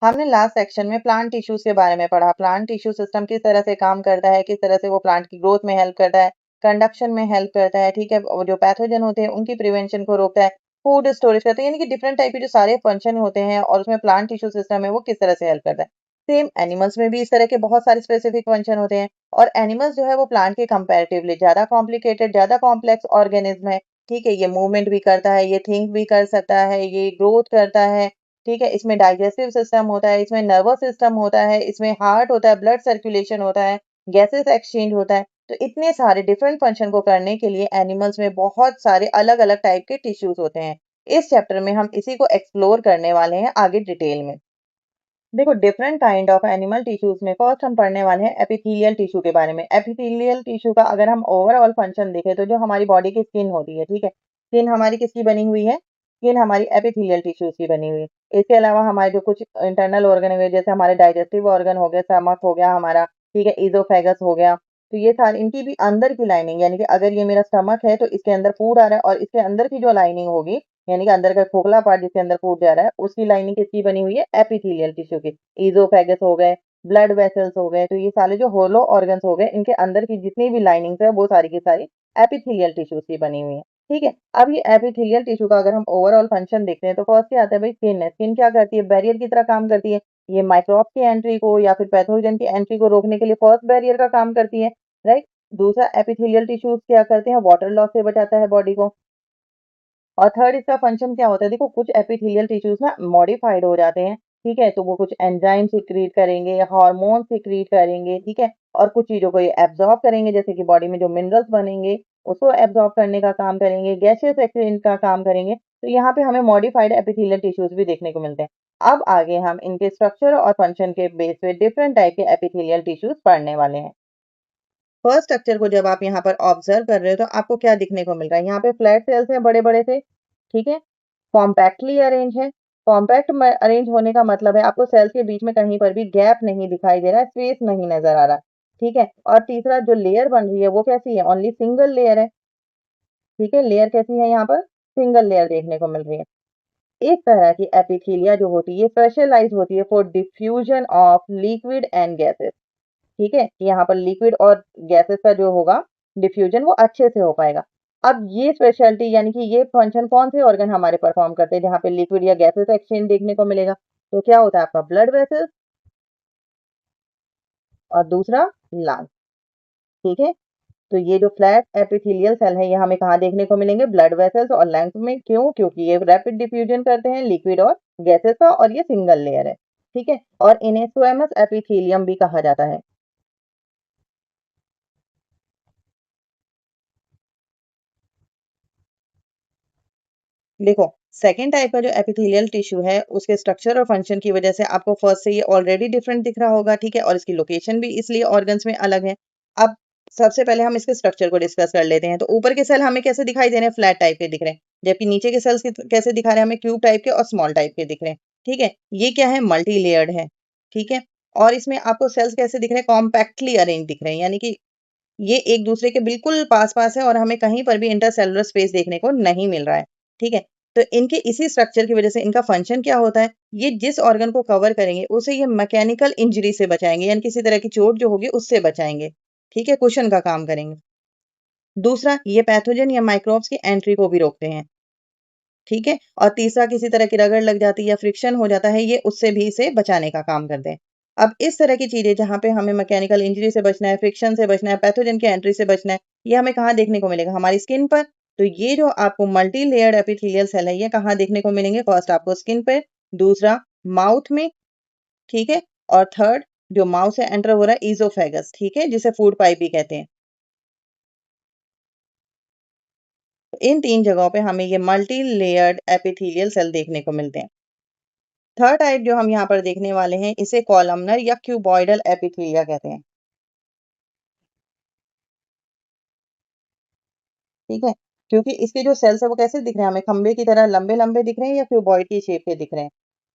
Speaker 1: हमने लास्ट सेक्शन में प्लांट टिश्यूज के बारे में पढ़ा। प्लांट टिश्यू सिस्टम किस तरह से काम करता है, किस तरह से वो प्लांट की ग्रोथ में हेल्प करता है, कंडक्शन में हेल्प करता है, ठीक है, और जो पैथोजन होते हैं उनकी प्रिवेंशन को रोकता है, फूड स्टोरेज करता है, यानी कि डिफरेंट टाइप के जो सारे फंक्शन होते हैं और उसमें प्लांट टिश्यू सिस्टम है वो किस तरह से हेल्प करता है। सेम एनिमल्स में भी इस तरह के बहुत सारे स्पेसिफिक फंक्शन होते हैं और एनिमल्स जो है वो प्लांट के कंपेरेटिवली ज्यादा कॉम्प्लिकेटेड, ज्यादा कॉम्प्लेक्स ऑर्गेनिज्म है। ठीक है, ये मूवमेंट भी करता है, ये थिंक भी कर सकता है, ये ग्रोथ करता है, ठीक है, इसमें डाइजेस्टिव सिस्टम होता है, इसमें नर्वस सिस्टम होता है, इसमें हार्ट होता है, ब्लड सर्कुलेशन होता है, गैसेस एक्सचेंज होता है। तो इतने सारे डिफरेंट फंक्शन को करने के लिए एनिमल्स में बहुत सारे अलग अलग टाइप के टिश्यूज होते हैं। इस चैप्टर में हम इसी को एक्सप्लोर करने वाले हैं आगे डिटेल में। देखो, different kind of animal tissues में फर्स्ट हम पढ़ने वाले हैं एपिथेलियल टिश्यू के बारे में। एपिथेलियल टिश्यू का अगर हम ओवरऑल फंक्शन देखें तो जो हमारी बॉडी की स्किन होती है, ठीक है, स्किन हमारी किसकी बनी हुई है? स्किन हमारी एपिथेलियल टिश्यूज की बनी हुई है। इसके अलावा हमारे जो कुछ इंटरनल ऑर्गन है जैसे हमारे डाइजेस्टिव ऑर्गन हो गया, स्टमक हो गया हमारा, ठीक है, इजोफेगस हो गया, तो ये सारी इनकी भी अंदर की लाइनिंग, यानी कि अगर ये मेरा स्टमक है तो इसके अंदर फूड आ रहा है और इसके अंदर की जो लाइनिंग होगी, यानी कि अंदर का खोखला पार्ट जिसके अंदर फूड जा रहा है, उसकी लाइनिंग किसकी बनी हुई है? एपिथेलियल टिश्यू की। इजोफेगस हो गए, ब्लड वेसल्स हो गए, तो ये सारे जो होलो ऑर्गन्स हो गए, इनके अंदर की जितनी भी लाइनिंग्स है वो सारी की सारी एपिथेलियल टिश्यूज की बनी हुई है। ठीक है, अब ये एपिथेलियल टिश्यू का अगर हम ओवरऑल फंक्शन देखते हैं तो फर्स्ट क्या आता है भाई? स्किन है। स्किन क्या करती है? बैरियर की तरह काम करती है। ये माइक्रोब्स की एंट्री को या फिर पैथोजन की एंट्री को रोकने के लिए फर्स्ट बैरियर का काम करती है, राइट। दूसरा, एपिथेलियल टिश्यूज क्या करते हैं? वाटर लॉस से बचाता है बॉडी को। और थर्ड, इसका फंक्शन क्या होता है? देखो, कुछ एपिथेलियल टिश्यूज ना मॉडिफाइड हो जाते हैं, ठीक है, तो वो कुछ एंजाइम सिक्रीट करेंगे, हार्मोन सिक्रीट करेंगे, ठीक है, और कुछ चीजों को ये एब्जॉर्ब करेंगे, जैसे कि बॉडी में जो मिनरल्स बनेंगे उसको एब्जॉर्ब करने का काम करेंगे, गैसियस एक्सचेंज का काम करेंगे। तो यहाँ पे हमें मॉडिफाइड एपिथेलियल टिश्यूज भी देखने को मिलते हैं। अब आगे हम इनके स्ट्रक्चर और फंक्शन के बेस पे डिफरेंट टाइप के एपिथेलियल टिश्यूज पढ़ने वाले हैं। फर्स्ट स्ट्रक्चर को जब आप यहाँ पर ऑब्जर्व कर रहे हो तो आपको क्या दिखने को मिल रहा है? यहाँ पे फ्लैट सेल्स हैं बड़े बड़े से, ठीक है, कॉम्पैक्टली अरेंज है। कॉम्पैक्ट अरेंज होने का मतलब है आपको सेल्स के बीच में कहीं पर भी गैप नहीं दिखाई दे रहा है, स्पेस नहीं नजर आ रहा, ठीक है। और तीसरा, जो लेयर बन रही है वो कैसी है? ओनली सिंगल लेयर है, ठीक है, लेयर कैसी है यहाँ पर? सिंगल लेयर देखने को मिल रही है। इस तरह की एपिथेलिया जो होती है स्पेशलाइज होती है for diffusion of liquid and gases, ठीक है, कि यहाँ पर लिक्विड और गैसेस का जो होगा डिफ्यूजन वो अच्छे से हो पाएगा। अब ये स्पेशलिटी यानी कि ये फंक्शन कौन से ऑर्गन हमारे परफॉर्म करते हैं जहाँ पे लिक्विड या गैसेस एक्सचेंज देखने को मिलेगा? तो क्या होता है आपका? ब्लड वेसल्स और दूसरा लंग, ठीक है। तो ये जो फ्लैट एपिथेलियल सेल है ये हमें कहाँ देखने को मिलेंगे? ब्लड वेसल्स और लंग्स में। क्यों? क्योंकि ये रैपिड डिफ्यूजन करते हैं लिक्विड और गैसेस का और ये सिंगल लेयर है, ठीक है, और इन्हें स्क्वेमस एपिथेलियम भी कहा जाता है। देखो, सेकेंड टाइप का जो एपिथेलियल टिश्यू है उसके स्ट्रक्चर और फंक्शन की वजह से आपको फर्स्ट से ये ऑलरेडी डिफरेंट दिख रहा होगा, ठीक है, और इसकी लोकेशन भी इसलिए ऑर्गन्स में अलग है। अब सबसे पहले हम इसके स्ट्रक्चर को डिस्कस कर लेते हैं। तो ऊपर के सेल हमें कैसे दिखाई दे रहे हैं? फ्लैट टाइप के दिख रहे हैं, जबकि नीचे के सेल्स कैसे दिखा रहे हैं? हमें क्यूब टाइप के और स्मॉल टाइप के दिख रहे हैं, ठीक है। ये क्या है? मल्टी लेयर्ड है, ठीक है। और इसमें आपको सेल्स कैसे दिख रहे हैं? कॉम्पैक्टली अरेंज दिख रहे हैं, यानी कि ये एक दूसरे के बिल्कुल पास-पास है और हमें कहीं पर भी इंटरसेलुलर स्पेस देखने को नहीं मिल रहा है, ठीक है। तो इनके इसी स्ट्रक्चर की वजह से इनका फंक्शन क्या होता है? ये जिस ऑर्गन को कवर करेंगे उसे ये मैकेनिकल इंजरी से बचाएंगे, यानी किसी तरह की चोट जो होगी उससे बचाएंगे, ठीक है, कुशन का काम करेंगे। दूसरा, ये पैथोजन या माइक्रोब्स की एंट्री को भी रोकते हैं, ठीक है। और तीसरा, किसी तरह की रगड़ लग जाती है या फ्रिक्शन हो जाता है, ये उससे भी इसे बचाने का काम करते हैं। अब इस तरह की चीजें जहां पे हमें मैकेनिकल इंजरी से बचना है, फ्रिक्शन से बचना है, पैथोजन की एंट्री से बचना है, ये हमें कहाँ देखने को मिलेगा? हमारी स्किन पर। तो ये जो आपको मल्टी लेयर्ड एपिथेलियल सेल है ये कहाँ देखने को मिलेंगे? फर्स्ट आपको स्किन पे, दूसरा माउथ में, ठीक है, और थर्ड जो माउथ से एंटर हो रहा है इजोफेगस, ठीक है, जिसे फूड पाइप भी कहते हैं। तो इन तीन जगहों पे हमें ये मल्टी लेयर्ड एपिथेलियल सेल देखने को मिलते हैं। थर्ड टाइप जो हम यहाँ पर देखने वाले हैं इसे कॉलमनर या क्यूबॉइडल एपिथेलिया कहते हैं। ठीक है, क्योंकि इसके जो सेल्स है वो कैसे दिख रहे हैं हमें, खंबे की तरह लंबे लंबे दिख रहे हैं या क्यूबॉइड की शेप के दिख रहे हैं।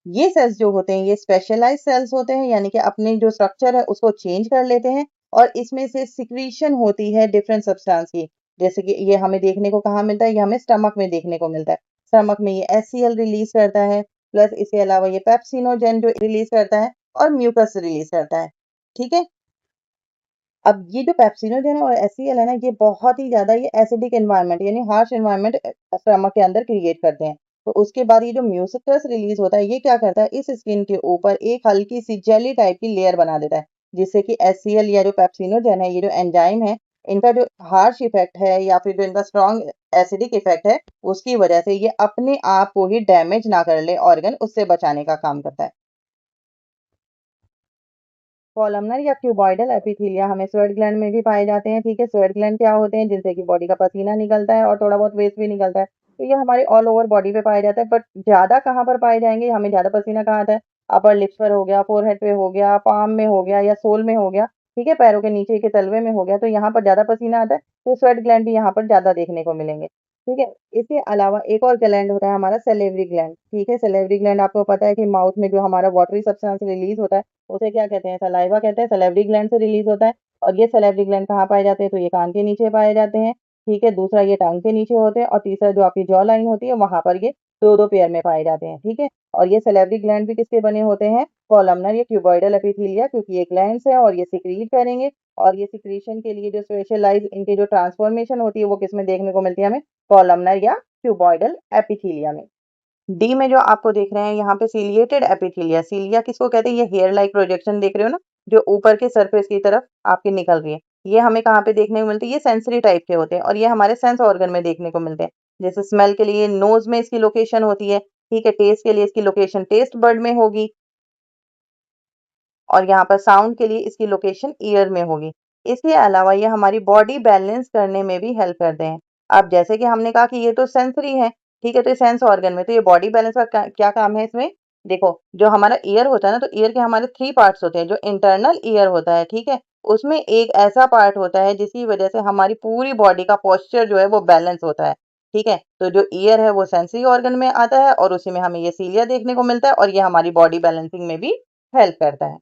Speaker 1: ये सेल्स जो होते हैं ये स्पेशलाइज सेल्स होते हैं, यानी कि अपने जो स्ट्रक्चर है उसको चेंज कर लेते हैं और इसमें से सिक्रीशन होती है डिफरेंट सब्सटेंस की। जैसे कि ये हमें देखने को कहाँ मिलता है, ये हमें स्टमक में देखने को मिलता है। स्टमक में ये एचसीएल रिलीज करता है, प्लस इसके अलावा ये पेप्सिनोजेन जो रिलीज करता है और म्यूकस रिलीज करता है। ठीक है, अब ये जो पेप्सिनोजेन और एचसीएल है ना, ये बहुत ही ज्यादा ये एसिडिक एनवायरनमेंट यानी हार्श एनवायरनमेंट स्टमक के अंदर क्रिएट करते हैं। तो उसके बाद ये जो म्यूसिकस रिलीज होता है ये क्या करता है, इस स्किन के ऊपर एक हल्की सी जेली टाइप की लेयर बना देता है, जिससे कि एचसीएल या जो पेप्सिनोजेन है, ये जो एंजाइम है, इनका जो हार्श इफेक्ट है या फिर जो इनका स्ट्रॉन्ग एसिडिक इफेक्ट है उसकी वजह से ये अपने आप को ही डैमेज ना कर ले ऑर्गन, उससे बचाने का काम करता है। कॉलमनर या क्यूबॉइडल एपिथेलिया हमें स्वेट ग्लैंड में भी पाए जाते हैं। ठीक है, स्वेट ग्लैंड क्या होते हैं, जिनसे कि बॉडी का पसीना निकलता है और थोड़ा बहुत वेस्ट भी निकलता है। तो ये हमारे ऑल ओवर बॉडी पे पाए जाते हैं, बट ज्यादा कहाँ पर पाए जाएंगे, हमें ज्यादा पसीना कहाँ आता है, अपर लिप्स पर हो गया, फोरहेड पे हो गया, पाम में हो गया या सोल में हो गया। ठीक है, पैरों के नीचे के तलवे में हो गया, तो यहाँ पर ज्यादा पसीना आता है, तो स्वेट ग्लैंड भी यहाँ पर ज्यादा देखने को मिलेंगे। ठीक है, इसके अलावा एक और ग्लैंड होता है हमारा सेलेवरी ग्लैंड। ठीक है, सेलेवरी ग्लैंड आपको पता है कि माउथ में जो हमारा वाटरी सब्सटेंस रिलीज होता है उसे क्या कहते हैं, सलाइवा कहते हैं, सेलेवरी ग्लैंड से रिलीज होता है। और ये सेलेवरी ग्लैंड कहाँ पाए जाते हैं, तो ये कान के नीचे पाए जाते हैं। ठीक है, दूसरा ये टंग के नीचे होते हैं और तीसरा जो आपकी जॉ लाइन होती है वहां पर ये दो दो पेयर में पाए जाते हैं। ठीक है, और ये सेलेवरी ग्लैंड भी किसके बने होते हैं, कॉलमनर या क्यूबॉइडल एपिथेलिया, क्योंकि ये ग्लैंड्स है और ये सिक्रीट करेंगे। और ये सिक्रीशन के लिए जो स्पेशलाइज इनके जो ट्रांसफॉर्मेशन होती है वो किसमें देखने को मिलती है हमें, कॉलमनर या क्यूबॉइडल एपिथेलिया में। डी में जो आपको देख रहे हैं यहाँ पे सीलिएटेड एपिथेलिया, सीलिया किसको कहते हैं, ये हेयर लाइक प्रोजेक्शन देख रहे हो ना, जो ऊपर के सरफेस की तरफ आपके निकल रही है, ये हमें कहाँ पे देखने को मिलती है, ये सेंसरी टाइप के होते हैं और ये हमारे सेंस ऑर्गन में देखने को मिलते हैं। जैसे स्मेल के लिए नोज में इसकी लोकेशन होती है। ठीक है, टेस्ट के लिए इसकी लोकेशन टेस्ट बर्ड में होगी और यहाँ पर साउंड के लिए इसकी लोकेशन ईयर में होगी। इसके अलावा ये हमारी बॉडी बैलेंस करने में भी हेल्प करते हैं। अब जैसे कि हमने कहा कि ये तो सेंसरी है, ठीक है, तो ये सेंस ऑर्गन में, तो ये बॉडी बैलेंस का क्या काम है इसमें, देखो जो हमारा ईयर होता है ना, तो ईयर के हमारे थ्री पार्ट्स होते हैं। जो इंटरनल ईयर होता है, ठीक है, उसमें एक ऐसा पार्ट होता है जिसकी वजह से हमारी पूरी बॉडी का पोस्चर जो है वो बैलेंस होता है। ठीक है, तो जो ईयर है वो सेंसरी ऑर्गन में आता है और उसी में हमें ये सीलिया देखने को मिलता है और ये हमारी बॉडी बैलेंसिंग में भी हेल्प करता है।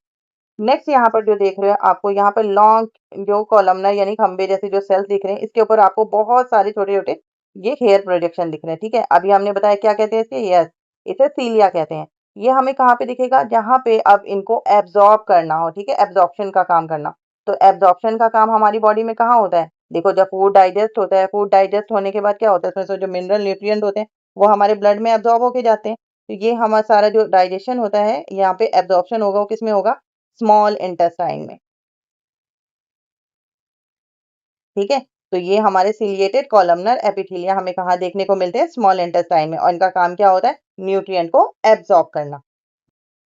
Speaker 1: नेक्स्ट यहाँ पर जो देख रहे हो आपको यहाँ पर लॉन्ग जो कॉलमनर यानी खंबे जैसे जो सेल्स दिख रहे हैं, इसके ऊपर आपको बहुत सारे छोटे छोटे ये हेयर प्रोजेक्शन दिख रहे हैं। ठीक है, अभी हमने बताया क्या कहते हैं इसके, यस, इसे सीलिया कहते हैं। ये हमें कहाँ पे दिखेगा, जहाँ पे अब इनको एब्जॉर्ब करना हो। ठीक है, एब्जॉर्प्शन का काम करना, तो एब्जॉर्प्शन का काम हमारी बॉडी में कहाँ होता है, देखो जब फूड डाइजेस्ट होता है, फूड डाइजेस्ट होने के बाद क्या होता है, उसमें से जो मिनरल न्यूट्रिएंट होते हैं वो हमारे ब्लड में एब्जॉर्ब होके जाते हैं। तो ये हमारा सारा जो डाइजेशन होता है यहाँ पे एब्जॉर्प्शन होगा वो किसमें होगा, स्मॉल इंटेस्टाइन में। ठीक है, तो ये हमारे सिलिएटेड कॉलमनर एपिथेलिया हमें कहाँ देखने को मिलते हैं, स्मॉल इंटेस्टाइन में, और इनका काम क्या होता है, न्यूट्रिएंट को एब्जॉर्ब करना।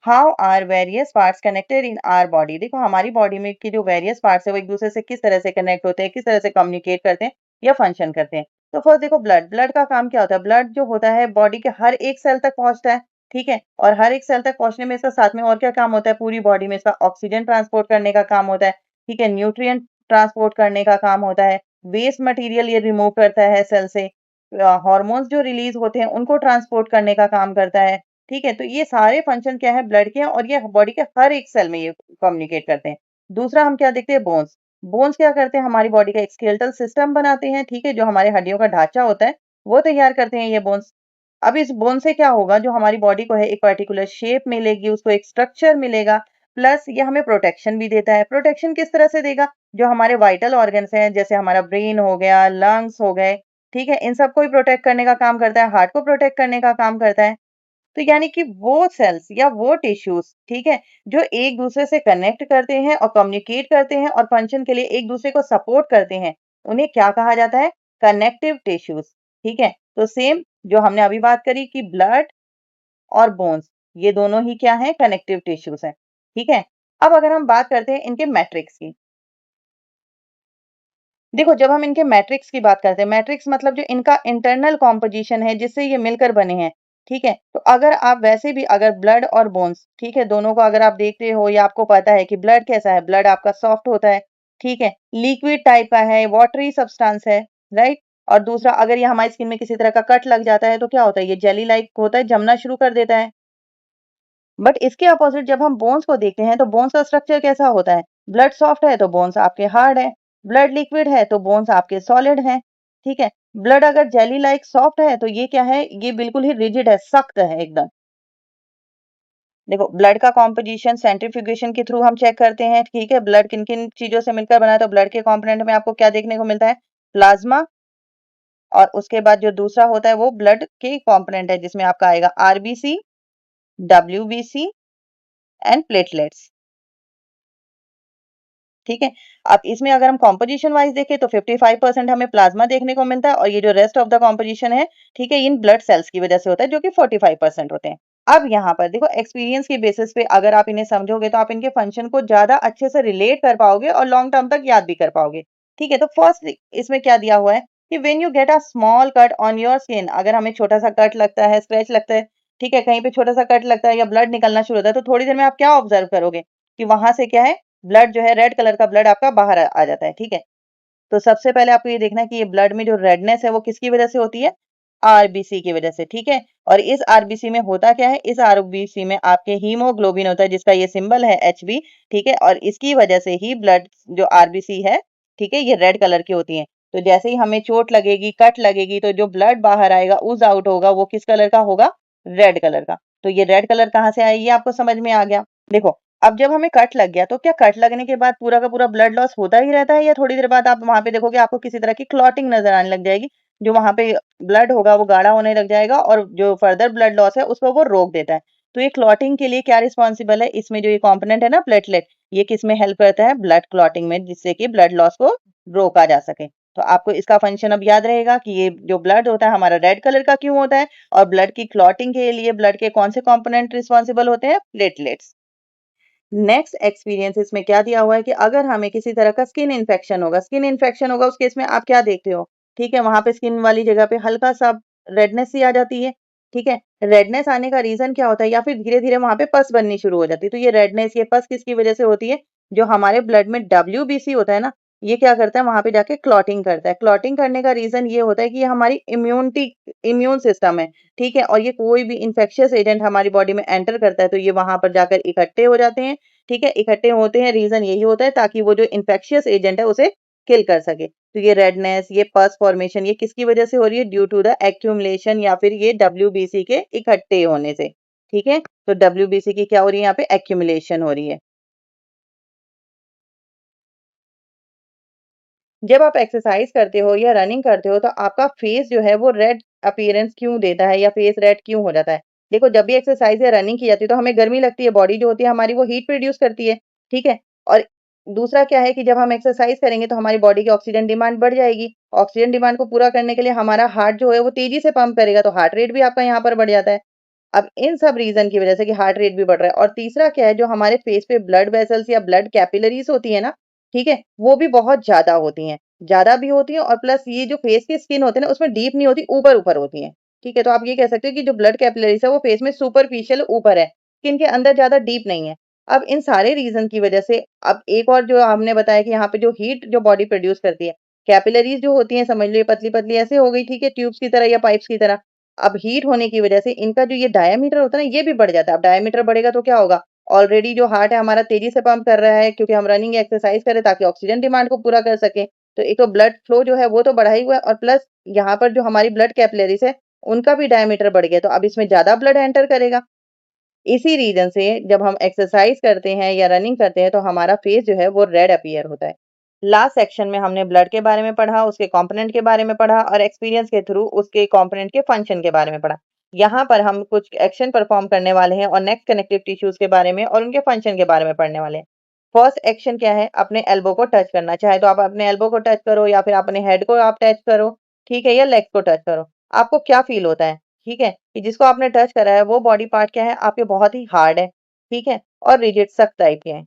Speaker 1: How are various parts connected in our body, देखो हमारी बॉडी में की जो वेरियस पार्ट्स है वो एक दूसरे से किस तरह से कनेक्ट होते हैं, किस तरह से कम्युनिकेट करते हैं या फंक्शन करते हैं। तो फर्स्ट देखो ब्लड, ब्लड का काम क्या होता है, ब्लड जो होता है बॉडी के हर एक सेल तक पहुंचता है। ठीक है, और हर एक सेल तक पहुंचने में इसका साथ में और क्या काम होता है, पूरी बॉडी में इसका ऑक्सीजन ट्रांसपोर्ट करने का काम होता है। ठीक है, न्यूट्रिएंट ट्रांसपोर्ट करने का काम होता है, वेस्ट मटेरियल ये रिमूव करता है सेल से, हार्मोन्स जो रिलीज होते हैं उनको ट्रांसपोर्ट करने का काम करता है। ठीक है, तो ये सारे फंक्शन क्या है, ब्लड के हैं और ये बॉडी के हर एक सेल में ये कम्युनिकेट करते हैं। दूसरा हम क्या देखते हैं, बोन्स, बोन्स क्या करते हैं, हमारी बॉडी का एक स्केलेटल सिस्टम बनाते हैं। ठीक है, जो हमारे हड्डियों का ढांचा होता है वो तैयार करते हैं ये बोन्स। अब इस बोन से क्या होगा, जो हमारी बॉडी को है एक पर्टिकुलर शेप मिलेगी, उसको एक स्ट्रक्चर मिलेगा, प्लस ये हमें प्रोटेक्शन भी देता है। प्रोटेक्शन किस तरह से देगा, जो हमारे वाइटल ऑर्गन्स हैं जैसे हमारा ब्रेन हो गया, लंग्स हो गए, ठीक है, इन सबको ही प्रोटेक्ट करने का काम करता है, हार्ट को प्रोटेक्ट करने का काम करता है। तो यानी कि वो सेल्स या वो टिश्यूज, ठीक है, जो एक दूसरे से कनेक्ट करते हैं और कम्युनिकेट करते हैं और फंक्शन के लिए एक दूसरे को सपोर्ट करते हैं, उन्हें क्या कहा जाता है, कनेक्टिव टिश्यूज। ठीक है, तो सेम जो हमने अभी बात करी कि ब्लड और बोन्स, ये दोनों ही क्या है, कनेक्टिव टिश्यूज हैं। ठीक है, अब अगर हम बात करते हैं इनके मैट्रिक्स की, देखो जब हम इनके मैट्रिक्स की बात करते हैं, मैट्रिक्स मतलब जो इनका इंटरनल कॉम्पोजिशन है जिससे ये मिलकर बने हैं। ठीक है। तो अगर आप वैसे भी अगर ब्लड और बोन्स, ठीक है, दोनों को अगर आप देखते हो या आपको पता है कि ब्लड कैसा है, ब्लड आपका सॉफ्ट होता है, ठीक है, लिक्विड टाइप का है, वाटरी सब्सटेंस है, राइट। और दूसरा, अगर ये हमारी स्किन में किसी तरह का कट लग जाता है तो क्या होता है, ये जेली लाइक होता है, जमना शुरू कर देता है। बट इसके अपोजिट जब हम बोन्स को देखते हैं तो बोन्स का स्ट्रक्चर कैसा होता है, ब्लड सॉफ्ट है तो बोन्स आपके हार्ड है, ब्लड लिक्विड है तो बोन्स आपके सॉलिड हैं, ठीक है। ब्लड अगर जेली लाइक सॉफ्ट है तो ये क्या है, ये बिल्कुल ही रिजिड है, सख्त है एकदम। देखो, ब्लड का कॉम्पोजिशन सेंट्रीफ्यूगेशन के थ्रू हम चेक करते हैं, ठीक है। ब्लड किन किन चीजों से मिलकर बना है, तो ब्लड के कंपोनेंट में आपको क्या देखने को मिलता है, प्लाज्मा। और उसके बाद जो दूसरा होता है वो ब्लड के कंपोनेंट है, जिसमें आपका आएगा आरबीसी, डब्ल्यूबीसी एंड प्लेटलेट्स, ठीक है। अब इसमें अगर हम कॉम्पोजिशन वाइज देखें तो 55% हमें प्लाज्मा देखने को मिलता है, और ये जो रेस्ट ऑफ द कॉम्पोजिशन है, ठीक है, इन ब्लड सेल्स की वजह से होता है, जो कि 45% होते हैं। अब यहाँ पर देखो, एक्सपीरियंस के बेसिस पे अगर आप इन्हें समझोगे तो आप इनके फंक्शन को ज्यादा अच्छे से रिलेट कर पाओगे और लॉन्ग टर्म तक याद भी कर पाओगे, ठीक है। तो फर्स्ट इसमें क्या दिया हुआ है कि when you get a small cut on your skin, अगर हमें छोटा सा कट लगता है, स्क्रैच लगता है, ठीक है, कहीं पे छोटा सा कट लगता है या ब्लड निकलना शुरू होता है, तो थोड़ी देर में आप क्या ऑब्जर्व करोगे कि वहां से क्या है, ब्लड जो है, रेड कलर का ब्लड आपका बाहर आ जाता है, ठीक है। तो सबसे पहले आपको ये देखना है कि ये ब्लड में जो रेडनेस है वो किसकी वजह से होती है, आरबीसी की वजह से, ठीक है। और इस आरबीसी में होता क्या है, इस आरबीसी में आपके हीमोग्लोबिन होता है, जिसका ये सिंबल है एचबी, ठीक है। और इसकी वजह से ही ब्लड जो आरबीसी है, ठीक है, ये रेड कलर की होती है। तो जैसे ही हमें चोट लगेगी, कट लगेगी, तो जो ब्लड बाहर आएगा, ऊज आउट होगा, वो किस कलर का होगा, रेड कलर का। तो ये रेड कलर कहाँ से आया, ये आपको समझ में आ गया। देखो, अब जब हमें कट लग गया तो क्या कट लगने के बाद पूरा का पूरा ब्लड लॉस होता ही रहता है, या थोड़ी देर बाद आप वहां पे देखोगे आपको किसी तरह की क्लॉटिंग नजर आने लग जाएगी, जो वहां पे ब्लड होगा वो गाढ़ा होने लग जाएगा, और जो फर्दर ब्लड लॉस है उसको वो रोक देता है। तो ये क्लॉटिंग के लिए क्या रिस्पॉन्सिबल है, इसमें जो ये कंपोनेंट है ना, प्लेटलेट, ये किस में हेल्प करता है, ब्लड क्लॉटिंग में, जिससे कि ब्लड लॉस को रोका जा सके। तो आपको इसका फंक्शन अब याद रहेगा कि ये जो ब्लड होता है हमारा रेड कलर का क्यों होता है, और ब्लड की क्लॉटिंग के लिए ब्लड के कौन से कंपोनेंट रिस्पॉन्सिबल होते हैं, प्लेटलेट्स। नेक्स्ट एक्सपीरियंस इसमें क्या दिया हुआ है कि अगर हमें किसी तरह का स्किन इन्फेक्शन होगा, स्किन इन्फेक्शन होगा, उस केस में आप क्या देखते हो, ठीक है, वहां पे स्किन वाली जगह पे हल्का सा रेडनेस सी आ जाती है, ठीक है। रेडनेस आने का रीजन क्या होता है, या फिर धीरे धीरे वहां पे पस बननी शुरू हो जाती है। तो ये रेडनेस, ये पस किसकी वजह से होती है, जो हमारे ब्लड में डब्ल्यूबीसी होता है ना, ये क्या करता है, वहां पे जाके क्लॉटिंग करता है। क्लॉटिंग करने का रीजन ये होता है कि ये हमारी इम्यून सिस्टम है, ठीक है, और ये कोई भी इंफेक्शियस एजेंट हमारी बॉडी में एंटर करता है तो ये वहां पर जाकर इकट्ठे हो जाते हैं, ठीक है। इकट्ठे होते हैं, रीजन यही होता है ताकि वो जो इन्फेक्शियस एजेंट है उसे किल कर सके। तो ये रेडनेस, ये पस फॉर्मेशन, ये किसकी वजह से हो रही है, ड्यू टू द एक्यूमुलेशन, या फिर ये डब्ल्यूबीसी के इकट्ठे होने से, ठीक है। तो डब्ल्यूबीसी की क्या हो रही है, यहाँ पे एक्यूमुलेशन हो रही है। जब आप एक्सरसाइज करते हो या रनिंग करते हो तो आपका फेस जो है वो रेड अपीयरेंस क्यों देता है, या फेस रेड क्यों हो जाता है। देखो, जब भी एक्सरसाइज या रनिंग की जाती है तो हमें गर्मी लगती है, बॉडी जो होती है हमारी वो हीट प्रोड्यूस करती है, ठीक है। और दूसरा क्या है कि जब हम एक्सरसाइज करेंगे तो हमारी बॉडी की ऑक्सीजन डिमांड बढ़ जाएगी। ऑक्सीजन डिमांड को पूरा करने के लिए हमारा हार्ट जो है वो तेजी से पंप करेगा, तो हार्ट रेट भी आपका यहाँ पर बढ़ जाता है। अब इन सब रीजन की वजह से कि हार्ट रेट भी बढ़ रहा है, और तीसरा क्या है, जो हमारे फेस पे ब्लड वेसल्स या ब्लड कैपिलरीज होती है ना, ठीक है, वो भी बहुत ज्यादा होती हैं, ज्यादा भी होती हैं, और प्लस ये जो फेस की स्किन होती है ना, उसमें डीप नहीं होती, ऊपर ऊपर होती है, ठीक है। तो आप ये कह सकते हो कि जो ब्लड कैपिलरीज है वो फेस में सुपरफिशियल ऊपर है, स्किन के अंदर ज्यादा डीप नहीं है। अब इन सारे रीजन की वजह से, अब एक और जो हमने बताया कि यहाँ पे जो हीट जो बॉडी प्रोड्यूस करती है, कैपिलरीज जो होती है, समझ लो ये पतली पतली ऐसे हो गई, ठीक है, ट्यूब्स की तरह या पाइप्स की तरह। अब हीट होने की वजह से इनका जो ये डायमीटर होता है ना, ये भी बढ़ जाता है। अब डायमीटर बढ़ेगा तो क्या होगा, ऑलरेडी जो हार्ट है हमारा तेजी से पंप कर रहा है, क्योंकि हम रनिंग एक्सरसाइज करें ताकि ऑक्सीजन डिमांड को पूरा कर सके। तो एक तो ब्लड फ्लो जो है वो तो बढ़ा ही हुआ है, और प्लस यहाँ पर जो हमारी ब्लड कैपिलरीज है उनका भी डायमीटर बढ़ गया, तो अब इसमें ज्यादा ब्लड एंटर करेगा। इसी रीजन से जब हम एक्सरसाइज करते हैं या रनिंग करते हैं तो हमारा फेस जो है वो रेड अपीयर होता है। लास्ट सेक्शन में हमने ब्लड के बारे में पढ़ा, उसके कंपोनेंट के बारे में पढ़ा, और एक्सपीरियंस के थ्रू उसके कंपोनेंट के फंक्शन के बारे में पढ़ा। यहाँ पर हम कुछ एक्शन परफॉर्म करने वाले हैं और नेक्स्ट कनेक्टिव टिश्यूज के बारे में और उनके फंक्शन के बारे में पढ़ने वाले हैं। फर्स्ट एक्शन क्या है, अपने एल्बो को टच करना, चाहे तो आप अपने एल्बो को टच करो या फिर अपने हेड को आप टच करो, ठीक है, या लेग्स को टच करो। आपको क्या फील होता है, ठीक है, कि जिसको आपने टच करा है वो बॉडी पार्ट क्या है, आपके बहुत ही हार्ड है, ठीक है, और रिजिड सख्त टाइप के हैं।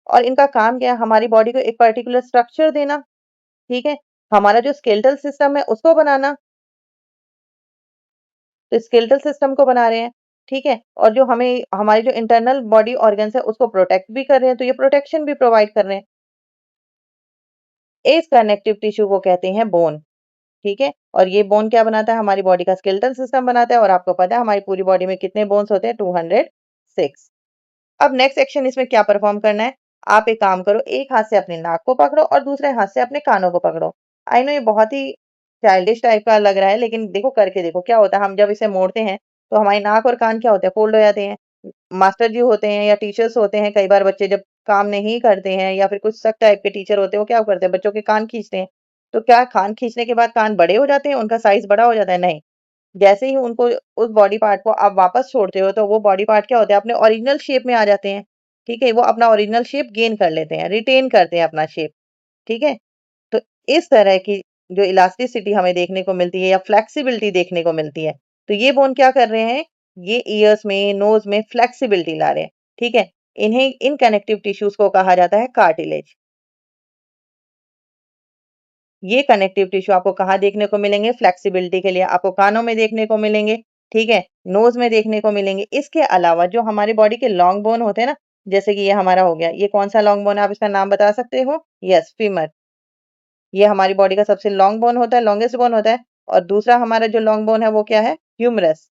Speaker 1: और इनका काम क्या है, हमारी बॉडी को एक पर्टिकुलर स्ट्रक्चर देना, ठीक है, हमारा जो स्केलेटल सिस्टम है उसको बनाना, तो स्केलेटल सिस्टम को बना रहे हैं, ठीक है? और जो हमें हमारे जो इंटरनल बॉडी ऑर्गन्स है उसको प्रोटेक्ट भी कर रहे हैं, तो ये प्रोटेक्शन भी प्रोवाइड कर रहे हैं। इस कनेक्टिव टिश्यू को कहते हैं बोन, ठीक है? और ये बोन क्या बनाता है? हमारी बॉडी का स्केलेटल सिस्टम बनाता है और आपको पता है हमारी पूरी बॉडी में कितने बोन्स होते हैं? 206। अब नेक्स्ट एक्शन इसमें क्या परफॉर्म करना है? आप एक काम करो, एक हाथ से अपने नाक को पकड़ो और दूसरे हाथ से अपने कानों को पकड़ो। आई नो ये बहुत ही चाइल्डिश टाइप का लग रहा है, लेकिन देखो करके देखो क्या होता है। हम जब इसे मोड़ते हैं तो हमारी नाक और कान क्या होते हैं? फोल्ड हो जाते हैं। मास्टर जी होते हैं या टीचर्स होते हैं, कई बार बच्चे जब काम नहीं करते हैं या फिर कुछ सख्त टाइप के टीचर होते हैं, वो क्या करते हैं? बच्चों के कान खींचते हैं। तो क्या कान खींचने के बाद कान बड़े हो जाते हैं? उनका साइज बड़ा हो जाता है? नहीं। जैसे ही उनको उस बॉडी पार्ट को आप वापस छोड़ते हो तो वो बॉडी पार्ट क्या होते हैं? अपने ओरिजिनल शेप में आ जाते हैं। ठीक है? वो अपना ओरिजिनल शेप गेन कर लेते हैं, रिटेन करते हैं अपना शेप। ठीक है? तो इस तरह की जो इलास्टिसिटी हमें देखने को मिलती है या फ्लेक्सिबिलिटी देखने को मिलती है, तो ये बोन क्या कर रहे हैं? ये ईयर्स में, नोज में फ्लेक्सिबिलिटी ला रहे हैं। ठीक है? इन्हें इन कनेक्टिव टिश्यूज को कहा जाता है कार्टिलेज। ये कनेक्टिव टिश्यू आपको कहाँ देखने को मिलेंगे? फ्लेक्सिबिलिटी के लिए आपको कानों में देखने को मिलेंगे, ठीक है? नोज में देखने को मिलेंगे। इसके अलावा जो हमारी बॉडी के लॉन्ग बोन होते हैं ना, जैसे कि ये हमारा हो गया, ये कौन सा लॉन्ग बोन है? आप इसका नाम बता सकते हो? Yes, femur. ये हमारी बॉडी का सबसे लॉन्ग बोन होता है, लॉन्गेस्ट बोन होता है। और दूसरा हमारा जो लॉन्ग बोन है वो क्या है? ह्यूमरस।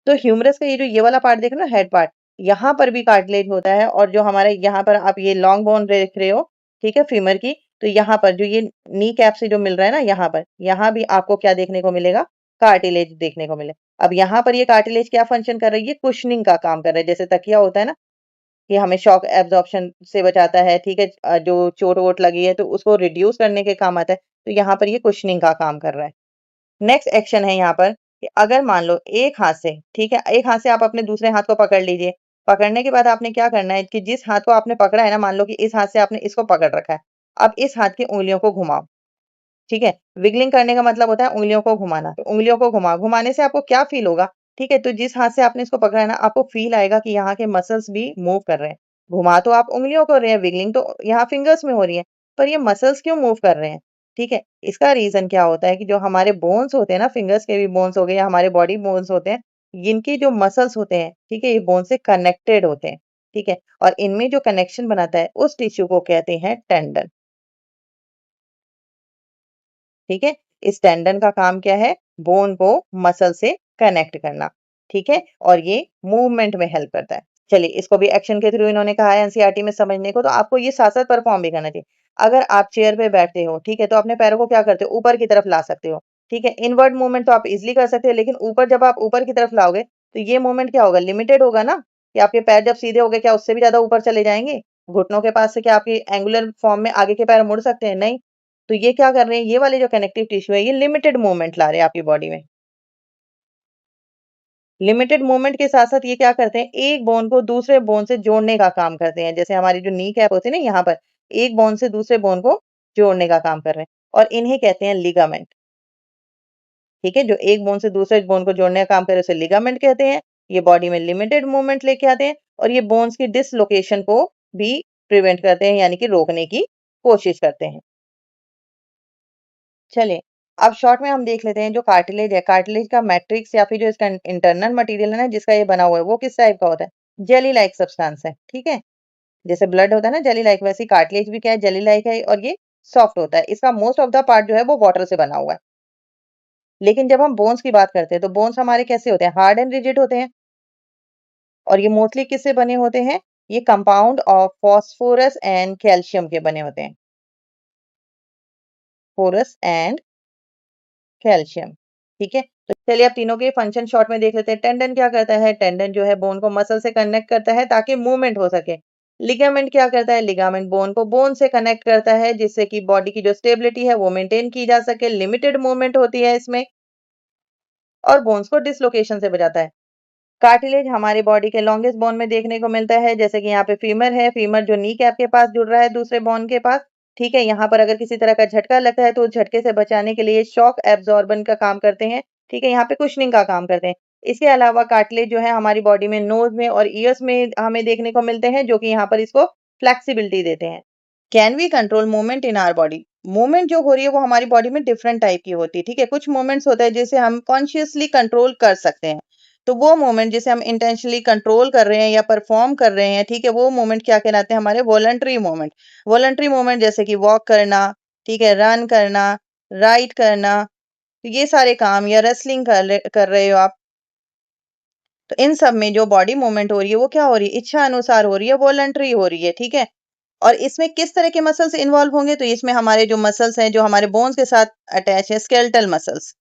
Speaker 1: तो ह्यूमरस का ये वाला पार्ट देख रहे हो ना, हेड पार्ट, यहाँ पर भी कार्टिलेज होता है। और जो हमारे यहाँ पर आप ये लॉन्ग बोन देख रहे हो, ठीक है, फीमर की, तो यहाँ पर जो ये नी कैप से जो मिल रहा है ना, यहाँ पर, यहाँ भी आपको क्या देखने को मिलेगा? कार्टिलेज देखने को मिले। अब यहाँ पर ये कार्टिलेज क्या फंक्शन कर रही है? कुशनिंग का काम कर रहा है। जैसे तकिया होता है ना, कि हमें शॉक एब्जॉर्प्शन से बचाता है, ठीक है? जो चोट वोट लगी है तो उसको रिड्यूस करने के काम आता है। तो यहाँ पर ये कुशनिंग का काम कर रहा है। नेक्स्ट एक्शन है यहाँ पर कि अगर मान लो एक हाथ से, ठीक है, एक हाथ से आप अपने दूसरे हाथ को पकड़ लीजिए। पकड़ने के बाद आपने क्या करना है कि जिस हाथ को आपने पकड़ा है ना, मान लो कि इस हाथ से आपने इसको पकड़ रखा है। अब इस हाथ की उँगलियों को घुमाओ, ठीक है? विगलिंग करने का मतलब होता है उँगलियों को घुमाना। तो उँगलियों को घुमाओ, घुमाने से आपको क्या फील होगा? ठीक है, तो जिस हाथ से आपने इसको पकड़ा है ना, आपको फील आएगा कि यहाँ के मसल्स भी मूव कर रहे हैं। घुमा तो आप उँगलियों को रहे हैं, विगलिंग तो यहाँ फिंगर्स में हो रही है, पर ये मसल्स क्यों मूव कर रहे हैं? ठीक है, इसका रीजन क्या होता है कि जो हमारे बोन्स होते हैं ना, फिंगर्स के भी बोन्स हो गए या हमारे बॉडी बोन्स होते हैं, इनके जो मसल्स होते हैं, ठीक है, ये बोन से कनेक्टेड होते हैं। ठीक है, और इनमें जो कनेक्शन बनाता है उस टिश्यू को कहते हैं टेंडन। ठीक है, इस टेंडन का काम क्या है? बोन को मसल से कनेक्ट करना। ठीक है, और ये मूवमेंट में हेल्प करता है। चलिए, इसको भी एक्शन के थ्रू इन्होंने कहा है एनसीईआरटी में समझने को, तो आपको ये साथ साथ परफॉर्म भी करना चाहिए। अगर आप चेयर पे बैठते हो, ठीक है, तो अपने पैरों को क्या करते हो? ऊपर की तरफ ला सकते हो। ठीक है, इनवर्ड मूवमेंट तो आप इजिली कर सकते हो, लेकिन ऊपर जब आप ऊपर की तरफ लाओगे तो ये मूवमेंट क्या होगा? लिमिटेड होगा ना, कि आपके पैर जब सीधे हो गए क्या उससे भी ज्यादा ऊपर चले जाएंगे? घुटनों के पास से क्या आपकी एंगुलर फॉर्म में आगे के पैर मुड़ सकते हैं? नहीं। तो ये क्या कर रहे हैं? ये वाले जो कनेक्टिव टिश्यू है, ये लिमिटेड मूवमेंट ला रहे हैं आपकी बॉडी में। लिमिटेड मूवमेंट के साथ-साथ ये क्या करते हैं? एक बोन को दूसरे बोन से जोड़ने का काम करते हैं। जैसे हमारी जो नी कैप होती है ना, यहाँ पर एक बोन से दूसरे बोन को जोड़ने का काम कर रहे हैं और इन्हें कहते हैं लिगामेंट। ठीक है? जो एक बोन से दूसरे बोन को जोड़ने का काम करे उसे लिगामेंट कहते हैं। ये बॉडी में लिमिटेड मूवमेंट लेके आते हैं और ये बोन्स की डिसलोकेशन को भी प्रिवेंट करते हैं, यानी कि रोकने की कोशिश करते हैं। चलिए, अब शॉर्ट में हम देख लेते हैं जो कार्टिलेज है, कार्टिलेज का मैट्रिक्स या फिर जो इसका इंटरनल मटेरियल है ना, जिसका ये बना हुआ है, वो किस टाइप का होता है? जेली लाइक सब्सटेंस है, ठीक है? जैसे ब्लड होता है ना जेली लाइक, वैसे ही कार्टिलेज भी क्या है? जेली लाइक है और ये सॉफ्ट होता है। इसका मोस्ट ऑफ द पार्ट जो है वो वाटर से बना हुआ है। लेकिन जब हम बोन्स की बात करते हैं तो बोन्स हमारे कैसे होते हैं? हार्ड एंड रिजिड होते हैं। और ये मोस्टली किससे बने होते हैं? ये compound of phosphorus and calcium के बने होते हैं। फोरस एंड कैल्शियम, ठीक है? तो चलिए अब तीनों के फंक्शन शॉर्ट में देख लेते हैं। टेंडन क्या करता है? टेंडन जो है बोन को मसल से कनेक्ट करता है ताकि मूवमेंट हो सके। लिगामेंट क्या करता है? लिगामेंट बोन को बोन से कनेक्ट करता है जिससे कि बॉडी की जो स्टेबिलिटी है वो मेंटेन की जा सके। लिमिटेड मूवमेंट होती है इसमें और बोन्स को डिसलोकेशन से बचाता है। कार्टिलेज हमारी बॉडी के लॉन्गेस्ट बोन में देखने को मिलता है, जैसे कि यहाँ पे फीमर है, फीमर जो नी कैप के पास जुड़ रहा है दूसरे बोन के पास। ठीक है, यहाँ पर अगर किसी तरह का झटका लगता है तो उस झटके से बचाने के लिए शॉक एब्जॉर्बन का काम करते हैं। ठीक है, यहाँ पे कुशनिंग का काम करते हैं। इसके अलावा कार्टिलेज जो है हमारी बॉडी में नोज में और ईयर्स में हमें देखने को मिलते हैं, जो कि यहाँ पर इसको फ्लेक्सिबिलिटी देते हैं। Can we control movement in our body? Movement जो हो रही है वो हमारी बॉडी में डिफरेंट टाइप की होती है, ठीक है। कुछ मूवमेंट्स होता है जिसे हम कॉन्शियसली कंट्रोल कर सकते हैं, तो वो मूवमेंट जिसे हम इंटेंशनली कंट्रोल कर रहे हैं या परफॉर्म कर रहे हैं, ठीक है, वो मूवमेंट क्या कहलाते हैं? हमारे वॉलंटरी मूवमेंट। वॉलंटरी मूवमेंट जैसे कि वॉक करना, ठीक है, रन करना, राइड करना, तो ये सारे काम, या रेसलिंग कर रहे हो आप, तो इन सब में जो बॉडी मूवमेंट हो रही है वो क्या हो रही है? इच्छा अनुसार हो रही है, वॉलंटरी हो रही है, ठीक है। और इसमें किस तरह के मसल्स इन्वॉल्व होंगे? तो इसमें हमारे जो मसल्स हैं जो हमारे बोन्स के साथ अटैच है, स्केलेटल मसल्स।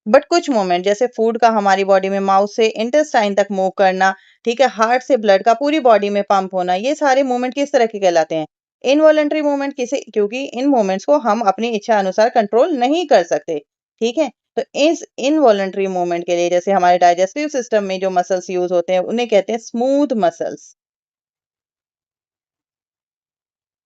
Speaker 1: बट कुछ मूवमेंट जैसे फूड का हमारी बॉडी में माउथ से इंटेस्टाइन तक मूव करना, ठीक है, हार्ट से ब्लड का पूरी बॉडी में पंप होना, ये सारे मूवमेंट किस तरह के कहलाते हैं? Involuntary movement. किसे? क्योंकि इन मूवमेंट्स को हम अपनी इच्छा अनुसार कंट्रोल नहीं कर सकते, ठीक है। तो इस इनवॉलेंट्री मूवमेंट के लिए जैसे हमारे डाइजेस्टिव सिस्टम में जो मसल्स यूज होते हैं उन्हें कहते हैं स्मूथ मसल्स।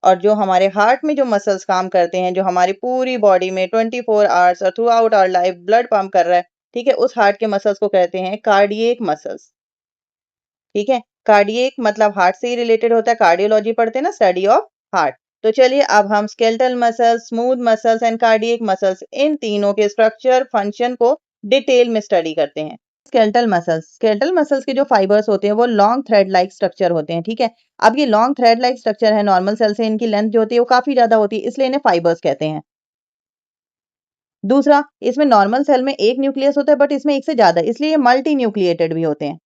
Speaker 1: और जो हमारे हार्ट में जो मसल्स काम करते हैं, जो हमारी पूरी बॉडी में 24 आवर्स और throughout our life blood pump कर रहा है, ठीक है, उस हार्ट के मसल्स को कहते हैं कार्डियक मसल्स, ठीक है। कार्डियक मतलब हार्ट से ही रिलेटेड होता है, कार्डियोलॉजी पढ़ते हैं ना, स्टडी ऑफ हार्ट। तो चलिए अब हम skeletal muscles, smooth muscles and cardiac muscles, इन तीनों के स्ट्रक्चर, फंक्शन को डिटेल में स्टडी करते हैं। स्केलेटल मसल्स के जो फाइबर्स होते हैं वो लॉन्ग थ्रेड लाइक स्ट्रक्चर होते हैं, ठीक है। अब ये लॉन्ग थ्रेड लाइक स्ट्रक्चर है, नॉर्मल सेल से इनकी लेंथ जो होती है वो काफी ज्यादा होती है, इसलिए इन्हें फाइबर्स कहते हैं। दूसरा, इसमें नॉर्मल सेल में एक न्यूक्लियस होता है बट इसमें एक से ज्यादा, इसलिए ये मल्टी न्यूक्लिएटेड भी होते हैं।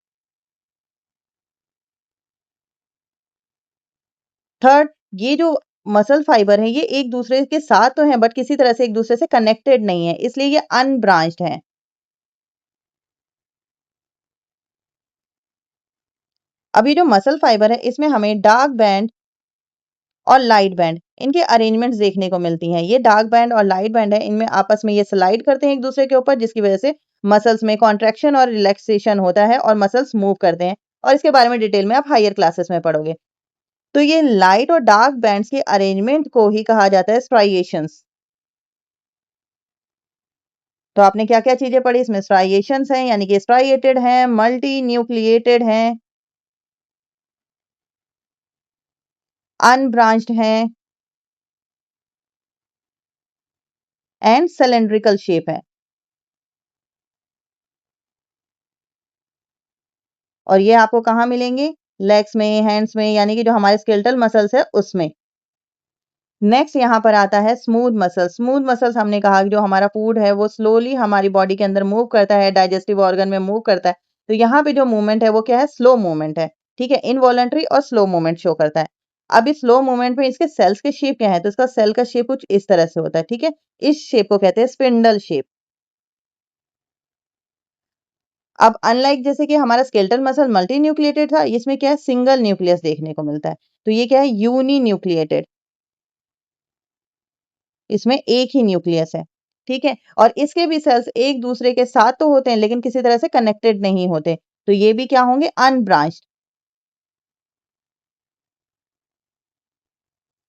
Speaker 1: थर्ड, ये जो मसल फाइबर है ये एक दूसरे के साथ तो हैं बट किसी तरह से एक दूसरे से कनेक्टेड नहीं है, इसलिए ये अनब्रांच्ड है। अब ये जो मसल फाइबर है इसमें हमें डार्क बैंड और लाइट बैंड, इनके अरेंजमेंट्स देखने को मिलती हैं। ये डार्क बैंड और लाइट बैंड है, इनमें आपस में ये स्लाइड करते हैं एक दूसरे के ऊपर, जिसकी वजह से मसल्स में कॉन्ट्रैक्शन और रिलैक्सेशन होता है और मसल्स मूव करते हैं। और इसके बारे में डिटेल में आप हायर क्लासेस में पढ़ोगे। तो ये लाइट और डार्क बैंड्स के अरेंजमेंट को ही कहा जाता है स्ट्राइएशंस। तो आपने क्या क्या चीजें पढ़ी इसमें? स्ट्राइएशंस हैं यानी कि स्ट्राइएटेड हैं, मल्टी न्यूक्लिएटेड हैं, अनब्रांच्ड हैं एंड सिलेंड्रिकल शेप है। और ये आपको कहाँ मिलेंगे? लेग्स में, हैंड्स में, यानी कि जो हमारे स्केलेटल मसल्स है उसमें। नेक्स्ट यहाँ पर आता है स्मूथ मसल्स। स्मूथ मसल्स हमने कहा कि जो हमारा फूड है वो स्लोली हमारी बॉडी के अंदर मूव करता है, डाइजेस्टिव ऑर्गन में मूव करता है। तो यहाँ पे जो मूवमेंट है वो क्या है? स्लो मूवमेंट है, ठीक है, इनवॉलंटरी और स्लो मूवमेंट शो करता है। अब इस स्लो मूवमेंट में इसके सेल्स के शेप क्या है? तो इसका सेल का शेप कुछ इस तरह से होता है, ठीक है। इस शेप को कहते हैं स्पिंडल शेप। अब अनलाइक जैसे कि हमारा स्केलेटल मसल मल्टी न्यूक्लिएटेड था, इसमें क्या है? सिंगल न्यूक्लियस देखने को मिलता है। तो ये क्या है? यूनी न्यूक्लिएटेड, इसमें एक ही न्यूक्लियस है, ठीक है। और इसके भी सेल्स एक दूसरे के साथ तो होते हैं लेकिन किसी तरह से कनेक्टेड नहीं होते, तो ये भी क्या होंगे? अनब्रांच्ड।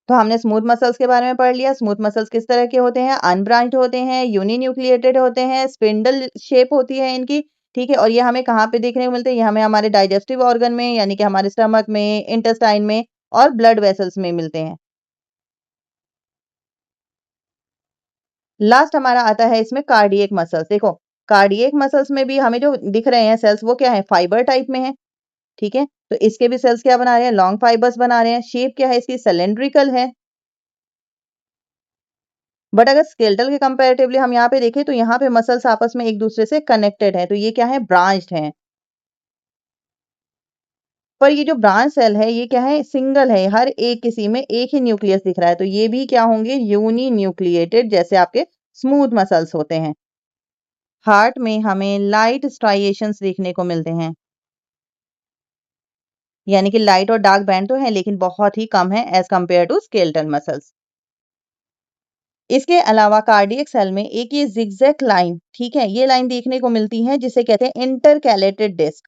Speaker 1: तो हमने स्मूथ मसल्स के बारे में पढ़ लिया। स्मूथ मसल्स किस तरह के होते हैं? अनब्रांच्ड होते हैं, यूनिन्यूक्लिएटेड होते हैं, स्पिंडल शेप होती है इनकी, ठीक है। और ये हमें कहाँ पे देखने को मिलते हैं? ये हमें हमारे डाइजेस्टिव ऑर्गन में यानी कि हमारे स्टमक में, इंटेस्टाइन में और ब्लड वेसल्स में मिलते हैं। लास्ट हमारा आता है इसमें कार्डियक मसल्स। देखो, कार्डियक मसल्स में भी हमें जो दिख रहे हैं सेल्स वो क्या है? फाइबर टाइप में है, ठीक है। तो इसके भी सेल्स क्या बना रहे हैं? लॉन्ग फाइबर्स बना रहे हैं। शेप क्या है इसकी? सिलेंड्रिकल है। बट अगर स्केलेटल के कंपैरेटिवली हम यहाँ पे देखें तो यहाँ पे मसल्स आपस में एक दूसरे से कनेक्टेड है, तो ये क्या है? ब्रांच्ड है। पर ये जो ब्रांच सेल है ये क्या है? सिंगल है, हर एक किसी में एक ही न्यूक्लियस दिख रहा है, तो ये भी क्या होंगे? यूनी न्यूक्लिएटेड, जैसे आपके स्मूथ मसल्स होते हैं। हार्ट में हमें लाइट स्ट्राइएशंस देखने को मिलते हैं, यानी कि लाइट और डार्क बैंड तो है लेकिन बहुत ही कम है as compare to skeletal muscles. इसके अलावा कार्डियक सेल में एक ये जिगजैग लाइन, ठीक है, ये लाइन देखने को मिलती है जिसे कहते हैं इंटरकैलेटेड डिस्क।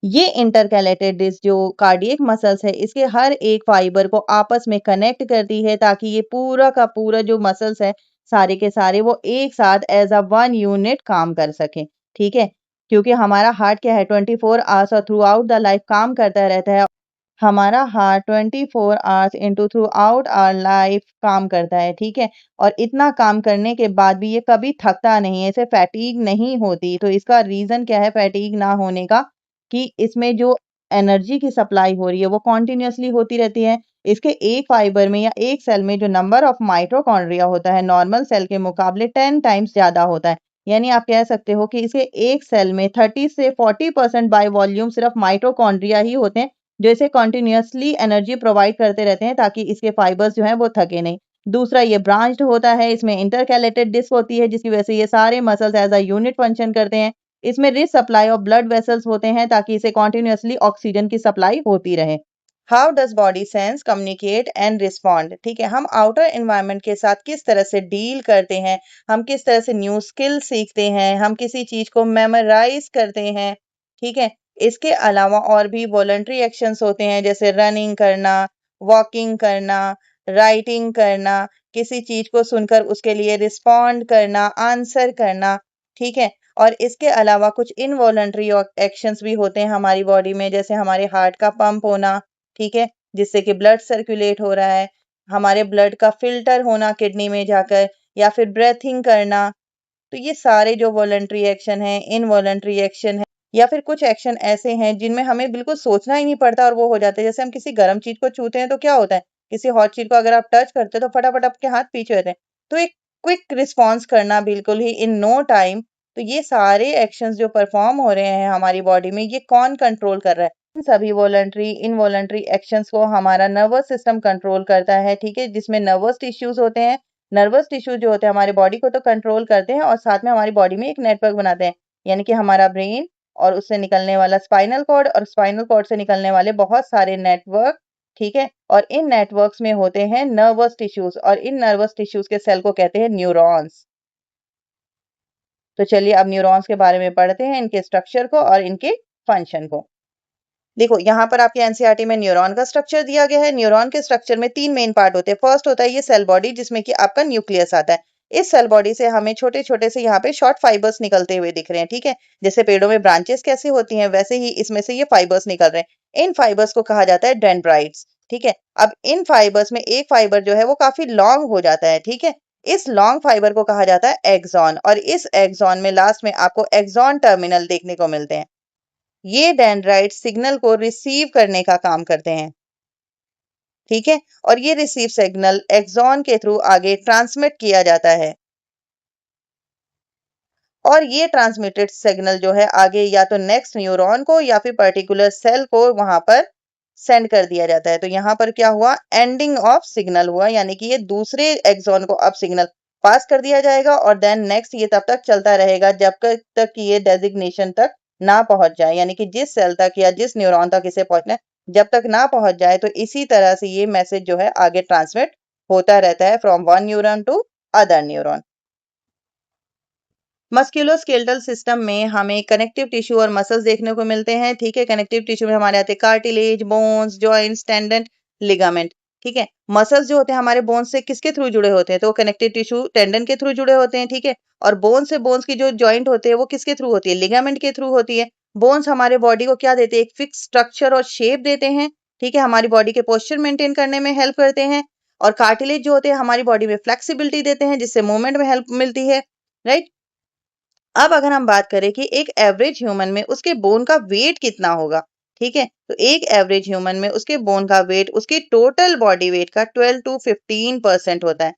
Speaker 1: ये इंटरकैलेटेड डिस्क जो कार्डियक मसल्स है इसके हर एक फाइबर को आपस में कनेक्ट करती है ताकि ये पूरा का पूरा जो मसल्स है सारे के सारे वो एक साथ एज अ वन यूनिट काम कर सके, ठीक है। क्योंकि हमारा हार्ट क्या है 24 आवर्स और थ्रू आउट द लाइफ काम करता रहता है। हमारा heart 24 hours into throughout our life काम करता है, ठीक है? और इतना काम करने के बाद भी ये कभी थकता नहीं है, इसे फैटीग नहीं होती। तो इसका रीज़न क्या है फैटीग ना होने का? कि इसमें जो एनर्जी की सप्लाई हो रही है, वो कंटीन्यूअसली होती रहती है। इसके एक फाइबर में या एक सेल में जो नंबर ऑफ माइटोकॉन्ड्रिया होता है, नॉर्मल सेल के मुकाबले 10 टाइम्स ज़्यादा होता है। यानी आप कह सकते हो कि इसके एक सेल में 30 से 40% बाय वॉल्यूम सिर्फ माइटोकॉन्ड्रिया ही होते हैं, जो इसे कंटिन्यूअसली एनर्जी प्रोवाइड करते रहते हैं ताकि इसके फाइबर्स जो हैं वो थके नहीं। दूसरा ये ब्रांच्ड होता है, इसमें इंटरकैलेटेड डिस्क होती है जिसकी वजह से ये सारे muscles as a unit function करते हैं। इसमें rich supply of blood vessels होते हैं ताकि इसे कंटिन्यूअसली ऑक्सीजन की सप्लाई होती रहे। How does body sense communicate and respond, ठीक है? हम आउटर एनवायरनमेंट के साथ किस तरह से डील करते हैं, हम किस तरह से न्यू स्किल सीखते हैं, हम किसी चीज को मेमोराइज करते हैं, ठीक है? इसके अलावा और भी वॉलंटरी एक्शंस होते हैं जैसे रनिंग करना, वॉकिंग करना, राइटिंग करना, किसी चीज को सुनकर उसके लिए रिस्पॉन्ड करना, आंसर करना, ठीक है? और इसके अलावा कुछ इनवॉलंटरी एक्शंस भी होते हैं हमारी बॉडी में, जैसे हमारे हार्ट का पंप होना, ठीक है? जिससे कि ब्लड सर्कुलेट हो रहा है, हमारे ब्लड का फ़िल्टर होना किडनी में जाकर, या फिर ब्रीथिंग करना। तो ये सारे जो वॉलंटरी एक्शन हैं, इनवॉलंटरी एक्शन हैं, या फिर कुछ एक्शन ऐसे हैं जिनमें हमें बिल्कुल सोचना ही नहीं पड़ता और वो हो जाते हैं। जैसे हम किसी गर्म चीज़ को छूते हैं तो क्या होता है? किसी हॉट चीज़ को अगर आप टच करते हो तो फटाफट आपके हाथ पीछे होते हैं। तो एक क्विक रिस्पॉन्स करना बिल्कुल ही इन नो टाइम, तो ये सारे एक्शंस जो परफ़ॉर्म हो रहे हैं हमारी बॉडी में, ये कौन कंट्रोल कर रहा है? इन सभी वॉलंटरी, इनवॉलंटरी एक्शंस को हमारा नर्वस सिस्टम कंट्रोल करता है, ठीक है? जिसमें नर्वस टिश्यूज़ होते हैं। नर्वस टिश्यू जो होते हैं हमारी बॉडी को तो कंट्रोल करते हैं और साथ में हमारी बॉडी में एक नेटवर्क बनाते हैं, यानी कि हमारा ब्रेन और उससे निकलने वाला स्पाइनल कॉर्ड और स्पाइनल कॉर्ड से निकलने वाले बहुत सारे नेटवर्क, ठीक है? और इन नेटवर्क्स में होते हैं नर्वस टिश्यूज, और इन नर्वस टिश्यूज के सेल को कहते हैं न्यूरॉन्स। तो चलिए अब न्यूरॉन्स के बारे में पढ़ते हैं, इनके स्ट्रक्चर को और इनके फंक्शन को। देखो यहाँ पर आपके एनसीईआरटी में न्यूरॉन का स्ट्रक्चर दिया गया है। न्यूरॉन के स्ट्रक्चर में 3 मेन पार्ट होते हैं। फर्स्ट होता है ये सेल बॉडी, जिसमें कि आपका न्यूक्लियस आता है। इस सेल बॉडी से हमें छोटे-छोटे से यहाँ पे शॉर्ट फाइबर्स निकलते हुए दिख रहे हैं, ठीक है? जैसे पेड़ों में ब्रांचेस कैसे होती हैं, वैसे ही इसमें से ये फाइबर्स निकल रहे हैं। इन फाइबर्स को कहा जाता है डेंड्राइट्स, ठीक है? अब इन फाइबर्स में एक फाइबर जो है वो काफी लॉन्ग हो जाता है, ठीक है? इस लॉन्ग फाइबर को कहा जाता है एक्सॉन, और इस एक्सॉन में लास्ट में आपको एक्सॉन टर्मिनल देखने को मिलते हैं। ये डेंड्राइट सिग्नल को रिसीव करने का काम करते हैं, ठीक है? और ये रिसीव सिग्नल एक्सॉन के थ्रू आगे ट्रांसमिट किया जाता है, और ये ट्रांसमिटेड सिग्नल जो है आगे या तो नेक्स्ट न्यूरॉन को या फिर पर्टिकुलर सेल को वहां पर सेंड कर दिया जाता है। तो यहाँ पर क्या हुआ, एंडिंग ऑफ सिग्नल हुआ, यानी कि ये दूसरे एक्सॉन को अब सिग्नल पास कर दिया जाएगा, और देन नेक्स्ट ये तब तक चलता रहेगा जब तक कि ये डेजिग्नेशन तक ना पहुंच जाए, यानी कि जिस सेल तक या जिस न्यूरॉन तक इसे पहुंचना है, जब तक ना पहुंच जाए तो इसी तरह से ये मैसेज जो है आगे ट्रांसमिट होता रहता है from one neuron to other neuron. Musculoskeletal system में हमें कनेक्टिव टिश्यू और मसल्स देखने को मिलते हैं, ठीक है? कनेक्टिव टिश्यू में हमारे आते हैं cartilage, bones, joints, tendon, ligament, ठीक है? मसल्स जो होते हैं हमारे बोन्स से किसके थ्रू जुड़े होते हैं? तो कनेक्टिव टिश्यू टेंडन के थ्रू जुड़े होते हैं, ठीक है? और बोन से बोन्स की जो जॉइंट होते हैं वो किसके थ्रू होती है? लिगामेंट के थ्रू होती है। बोन्स हमारे बॉडी को क्या देते हैं? एक फिक्स स्ट्रक्चर और शेप देते हैं, ठीक है? हमारी बॉडी के पोस्चर मेंटेन करने में हेल्प करते हैं। और कार्टिलेज जो होते हैं हमारी बॉडी में फ्लेक्सिबिलिटी देते हैं, जिससे मूवमेंट में हेल्प मिलती है, राइट? अब अगर हम बात करें कि एक एवरेज ह्यूमन में उसके बोन का वेट कितना होगा, ठीक है? तो एक एवरेज ह्यूमन में उसके बोन का वेट उसकी टोटल बॉडी वेट का 12 टू 15% होता है।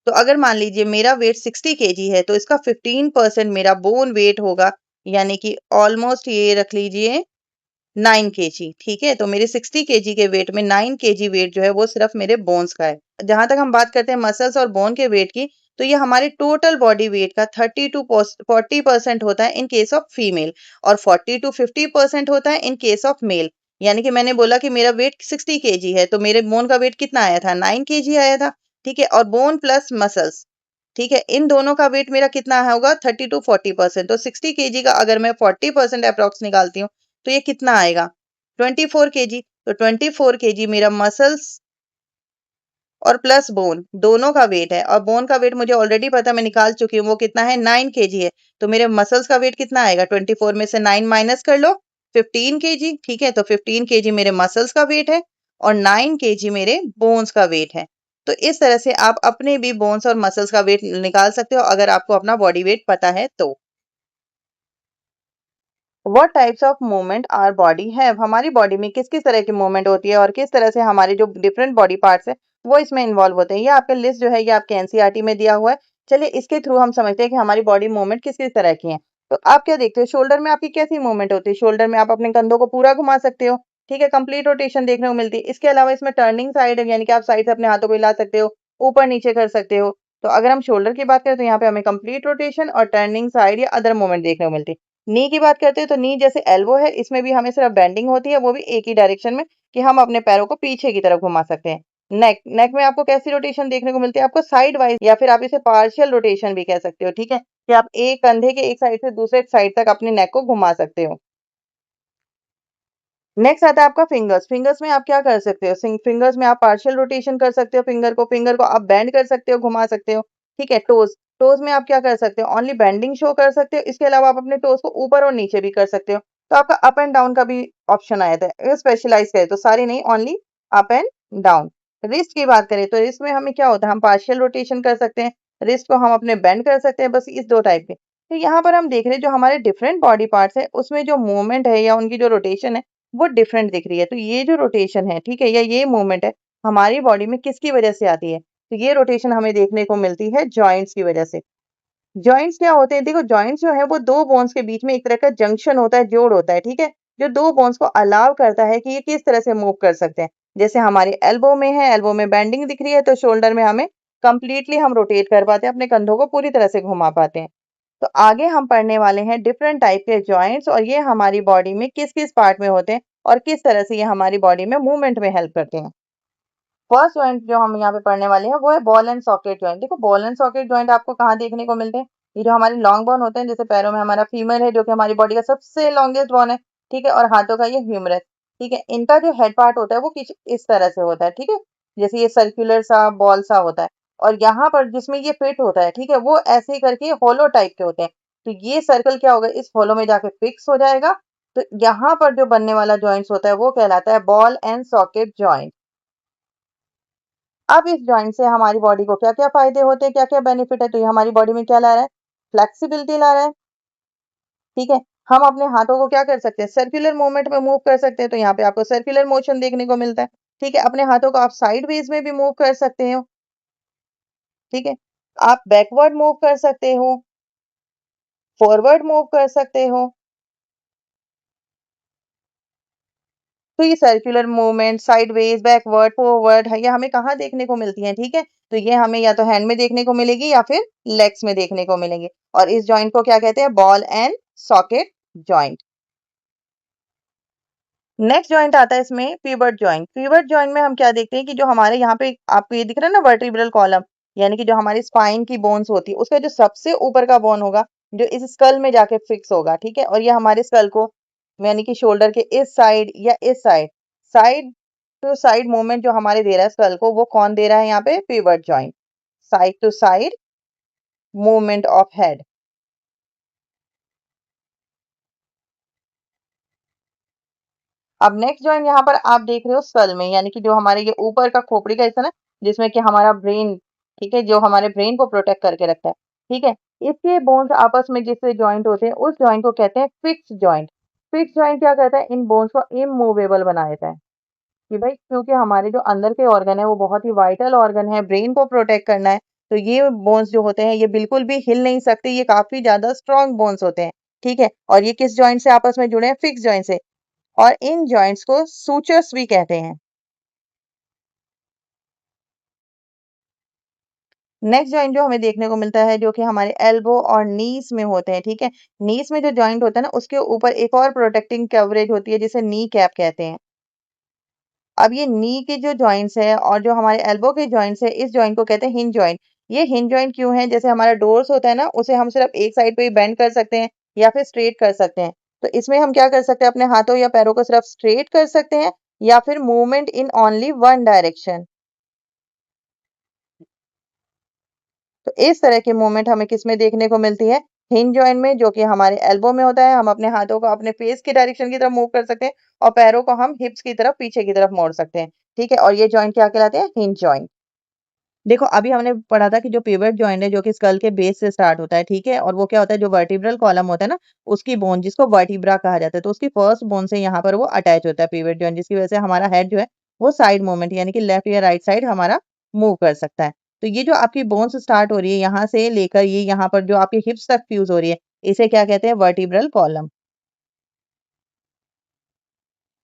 Speaker 1: तो अगर मान लीजिए मेरा वेट 60 केजी है तो इसका 15% मेरा बोन वेट होगा, यानी कि ऑलमोस्ट ये रख लीजिए 9 केजी, ठीक है? तो मेरे 60 केजी के वेट में 9 केजी वेट जो है वो सिर्फ मेरे बोन्स का है। जहां तक हम बात करते हैं मसल्स और बोन के वेट की, तो ये हमारे टोटल बॉडी वेट का 30 टू 40% होता है इन केस ऑफ फीमेल, और 40 टू 50% होता है इन केस ऑफ मेल। यानी कि मैंने बोला कि मेरा वेट 60 केजी है तो मेरे बोन का वेट कितना आया था, 9 केजी आया था, ठीक है? और बोन प्लस मसल्स, ठीक है, इन दोनों का वेट मेरा कितना होगा, 30 टू 40%। तो 60 केजी का अगर मैं 40% अप्रॉक्स निकालती हूँ तो ये कितना आएगा, 24 केजी। तो 24 केजी मेरा मसल्स और प्लस बोन, दोनों का वेट है। और बोन का वेट मुझे ऑलरेडी पता है, मैं निकाल चुकी हूँ, वो कितना है 9 केजी है। तो मेरे मसल्स का वेट कितना आएगा, 24 में से 9 माइनस कर लो, 15 केजी। ठीक है, तो 15 केजी मेरे मसल्स का वेट है और 9 केजी मेरे बोन्स का वेट है। तो इस तरह से आप अपने भी बोन्स और मसल्स का वेट निकाल सकते हो अगर आपको अपना बॉडी वेट पता है तो। What types of movement our body have, हमारी बॉडी में किस किस तरह की मूवमेंट होती है और किस तरह से हमारे जो डिफरेंट बॉडी पार्ट्स है वो इसमें इन्वॉल्व होते हैं। ये आपका लिस्ट जो है ये आपके एनसीईआरटी में दिया हुआ है। चलिए इसके थ्रू हम समझते हैं कि हमारी बॉडी मूवमेंट किस किस तरह की है। तो आप क्या देखते हो, शोल्डर में आपकी कैसी मूवमेंट होती है, शोल्डर में आप अपने कंधों को पूरा घुमा सकते हो। ठीक है, कंप्लीट रोटेशन देखने को मिलती है। इसके अलावा इसमें टर्निंग साइड यानी कि आप साइड से अपने हाथों को हिला सकते हो, ऊपर नीचे कर सकते हो। तो अगर हम शोल्डर की बात करें तो यहाँ पे हमें कंप्लीट रोटेशन और टर्निंग साइड या अदर मूवमेंट देखने को मिलती है। नी की बात करते हैं तो नी जैसे एल्बो है, इसमें भी हमें सिर्फ बेंडिंग होती है, वो भी एक ही डायरेक्शन में, कि हम अपने पैरों को पीछे की तरफ घुमा सकते हैं। नेक, नेक में आपको कैसी रोटेशन देखने को मिलती है, आपको साइड वाइज या फिर आप इसे पार्शियल रोटेशन भी कह सकते हो। ठीक है, कि आप एक कंधे के एक साइड से दूसरे साइड तक अपने नेक को घुमा सकते हो। नेक्स्ट आता है आपका फिंगर्स। फिंगर्स में आप क्या कर सकते हो, फिंगर्स में आप पार्शियल रोटेशन कर सकते हो, फिंगर को आप बेंड कर सकते हो, घुमा सकते हो। ठीक है, टोज, टोज में आप क्या कर सकते हो, ओनली बेंडिंग शो कर सकते हो। इसके अलावा आप अपने टोज को ऊपर और नीचे भी कर सकते हो। तो आपका अप एंड डाउन का भी ऑप्शन आया था, अगर स्पेशलाइज करें तो सारे नहीं, only up and down. Wrist की बात करें तो रिस्ट में हमें क्या होता है, हम पार्शियल रोटेशन कर सकते हैं, रिस्ट को हम अपने बेंड कर सकते हैं, बस इस दो टाइप के। तो यहाँ पर हम देख रहे हैं जो हमारे डिफरेंट बॉडी पार्ट्स है उसमें जो मूवमेंट है या उनकी जो रोटेशन है वो डिफरेंट दिख रही है। तो ये जो रोटेशन है, ठीक है, या ये मूवमेंट है, हमारी बॉडी में किसकी वजह से आती है, तो ये रोटेशन हमें देखने को मिलती है जॉइंट्स की वजह से। जॉइंट्स क्या होते हैं, देखो जॉइंट्स जो है वो दो बोन्स के बीच में एक तरह का जंक्शन होता है, जोड़ होता है। ठीक है, जो दो बोन्स को अलाउ करता है कि ये किस तरह से मूव कर सकते हैं। जैसे हमारे एल्बो में है, एल्बो में बेंडिंग दिख रही है, तो शोल्डर में हमें कंप्लीटली हम रोटेट कर पाते हैं, अपने कंधों को पूरी तरह से घुमा पाते हैं। तो आगे हम पढ़ने वाले हैं डिफरेंट टाइप के जॉइंट्स और ये हमारी बॉडी में किस किस पार्ट में होते हैं और किस तरह से ये हमारी बॉडी में मूवमेंट में हेल्प करते हैं। फर्स्ट जॉइंट जो हम यहाँ पे पढ़ने वाले हैं वो है बॉल एंड सॉकेट जॉइंट। देखो बॉल एंड सॉकेट जॉइंट आपको कहाँ देखने को मिलते हैं, ये जो हमारे लॉन्ग बोन होते हैं, जैसे पैरों में हमारा फीमर है जो कि हमारी बॉडी का सबसे लॉन्गेस्ट बोन है। ठीक है, और हाथों का ये ह्यूमरस। ठीक है, इनका जो हेड पार्ट होता है वो किस इस तरह से होता है। ठीक है, जैसे ये सर्कुलर सा बॉल सा होता है और यहाँ पर जिसमें ये फिट होता है, ठीक है, वो ऐसे ही करके होलो टाइप के होते हैं। तो ये सर्कल क्या होगा, इस होलो में जाके फिक्स हो जाएगा। तो यहाँ पर जो बनने वाला जॉइंट्स होता है वो कहलाता है बॉल एंड सॉकेट जॉइंट। अब इस जॉइंट से हमारी बॉडी को क्या क्या फायदे होते हैं, क्या क्या बेनिफिट है, तो ये हमारी बॉडी में क्या ला रहा है, फ्लेक्सिबिलिटी ला रहा है। ठीक है, हम अपने हाथों को क्या कर सकते हैं, सर्कुलर मूवमेंट में मूव कर सकते हैं, तो यहाँ पे आपको सर्कुलर मोशन देखने को मिलता है। ठीक है, अपने हाथों को आप साइड वेज में भी मूव कर सकते हो। ठीक है, आप बैकवर्ड मूव कर सकते हो, फॉरवर्ड मूव कर सकते हो। तो ये circular movement sideways, backward, forward है, ये हमें कहाँ देखने को मिलती है। ठीक है, तो ये हमें या तो हैंड में देखने को मिलेगी या फिर लेग्स में देखने को मिलेंगे। और इस जॉइंट को क्या कहते हैं, ball and socket joint. Next joint आता है इसमें पिवट जॉइंट। पिवट जॉइंट में हम क्या देखते हैं कि जो हमारे यहाँ पे आपको ये दिख रहा है ना वर्टिब्रल कॉलम, यानी कि जो हमारी स्पाइन की बोन्स होती है उसका जो सबसे ऊपर का बोन होगा जो इस स्कल में जाके फिक्स होगा। ठीक है, और ये हमारे स्कल को यानी कि शोल्डर के इस साइड या इस side, side to side movement जो हमारे दे रहा है स्कल को, वो कौन दे रहा है यहाँ पे, pivot joint. Side to side movement of head. अब नेक्स्ट जॉइंट यहाँ पर आप देख रहे हो स्कल में, यानी कि जो हमारे ये ऊपर का खोपड़ी का हिस्सा ना, जिसमें कि हमारा ब्रेन, ठीक है, जो हमारे ब्रेन को प्रोटेक्ट करके रखता है। ठीक है, इसके बोन्स आपस में जिससे जॉइंट होते हैं उस जॉइंट को कहते हैं फिक्स जॉइंट। फिक्स जॉइंट क्या करता है, इन बोन्स को इमूवेबल बना देता है। कि भाई क्योंकि हमारे जो अंदर के ऑर्गन है वो बहुत ही वाइटल ऑर्गन है, ब्रेन को प्रोटेक्ट करना है, तो ये बोन्स जो होते हैं ये बिल्कुल भी हिल नहीं सकते, ये काफी ज्यादा स्ट्रॉन्ग बोन्स होते हैं। ठीक है, और ये किस जॉइंट से आपस में जुड़े हैं, फिक्स जॉइंट से। और इन जॉइंट्स को सूचर्स भी कहते हैं। नेक्स्ट जॉइंट जो हमें देखने को मिलता है जो कि हमारे एल्बो और नीस में होते हैं। ठीक है, नीस में जो जॉइंट होता है ना उसके ऊपर एक और प्रोटेक्टिंग कवरेज होती है जिसे नी कैप कहते हैं। अब ये नी के जो जॉइंट्स है और जो हमारे एल्बो के जॉइंट्स है, इस जॉइंट को कहते हैं हिंज जॉइंट। ये हिंज जॉइंट क्यों है, जैसे हमारा डोर्स होता है ना उसे हम सिर्फ एक साइड पे ही बेंड कर सकते हैं या फिर स्ट्रेट कर सकते हैं। तो इसमें हम क्या कर सकते हैं, अपने हाथों या पैरों को सिर्फ स्ट्रेट कर सकते हैं या फिर movement in only one direction. तो इस तरह की मूवमेंट हमें किसमें देखने को मिलती है? हिंज जॉइंट में, जो कि हमारे एल्बो में होता है। हम अपने हाथों को अपने फेस की डायरेक्शन की तरफ मूव कर सकते हैं और पैरों को हम हिप्स की तरफ, पीछे की तरफ मोड़ सकते हैं। ठीक है, और ये जॉइंट क्या कहलाते हैं? Hinge joint. देखो अभी हमने पढ़ा था कि जो पिवट जॉइंट है जो कि स्कल के बेस से स्टार्ट होता है, ठीक है, और वो क्या होता है, जो वर्टिब्रल कॉलम होता है ना, उसकी बोन जिसको वर्टिब्रा कहा जाता है, तो उसकी फर्स्ट बोन से यहाँ पर वो अटैच होता है पिवट जॉइंट, जिसकी वजह से हमारा हेड जो है वो साइड मूवमेंट यानी कि लेफ्ट या राइट साइड हमारा मूव कर सकता है। तो ये जो आपकी बोन्स स्टार्ट हो रही है यहाँ से लेकर ये यहाँ पर जो आपकी हिप्स तक फ्यूज हो रही है, इसे क्या कहते हैं? वर्टिब्रल कॉलम,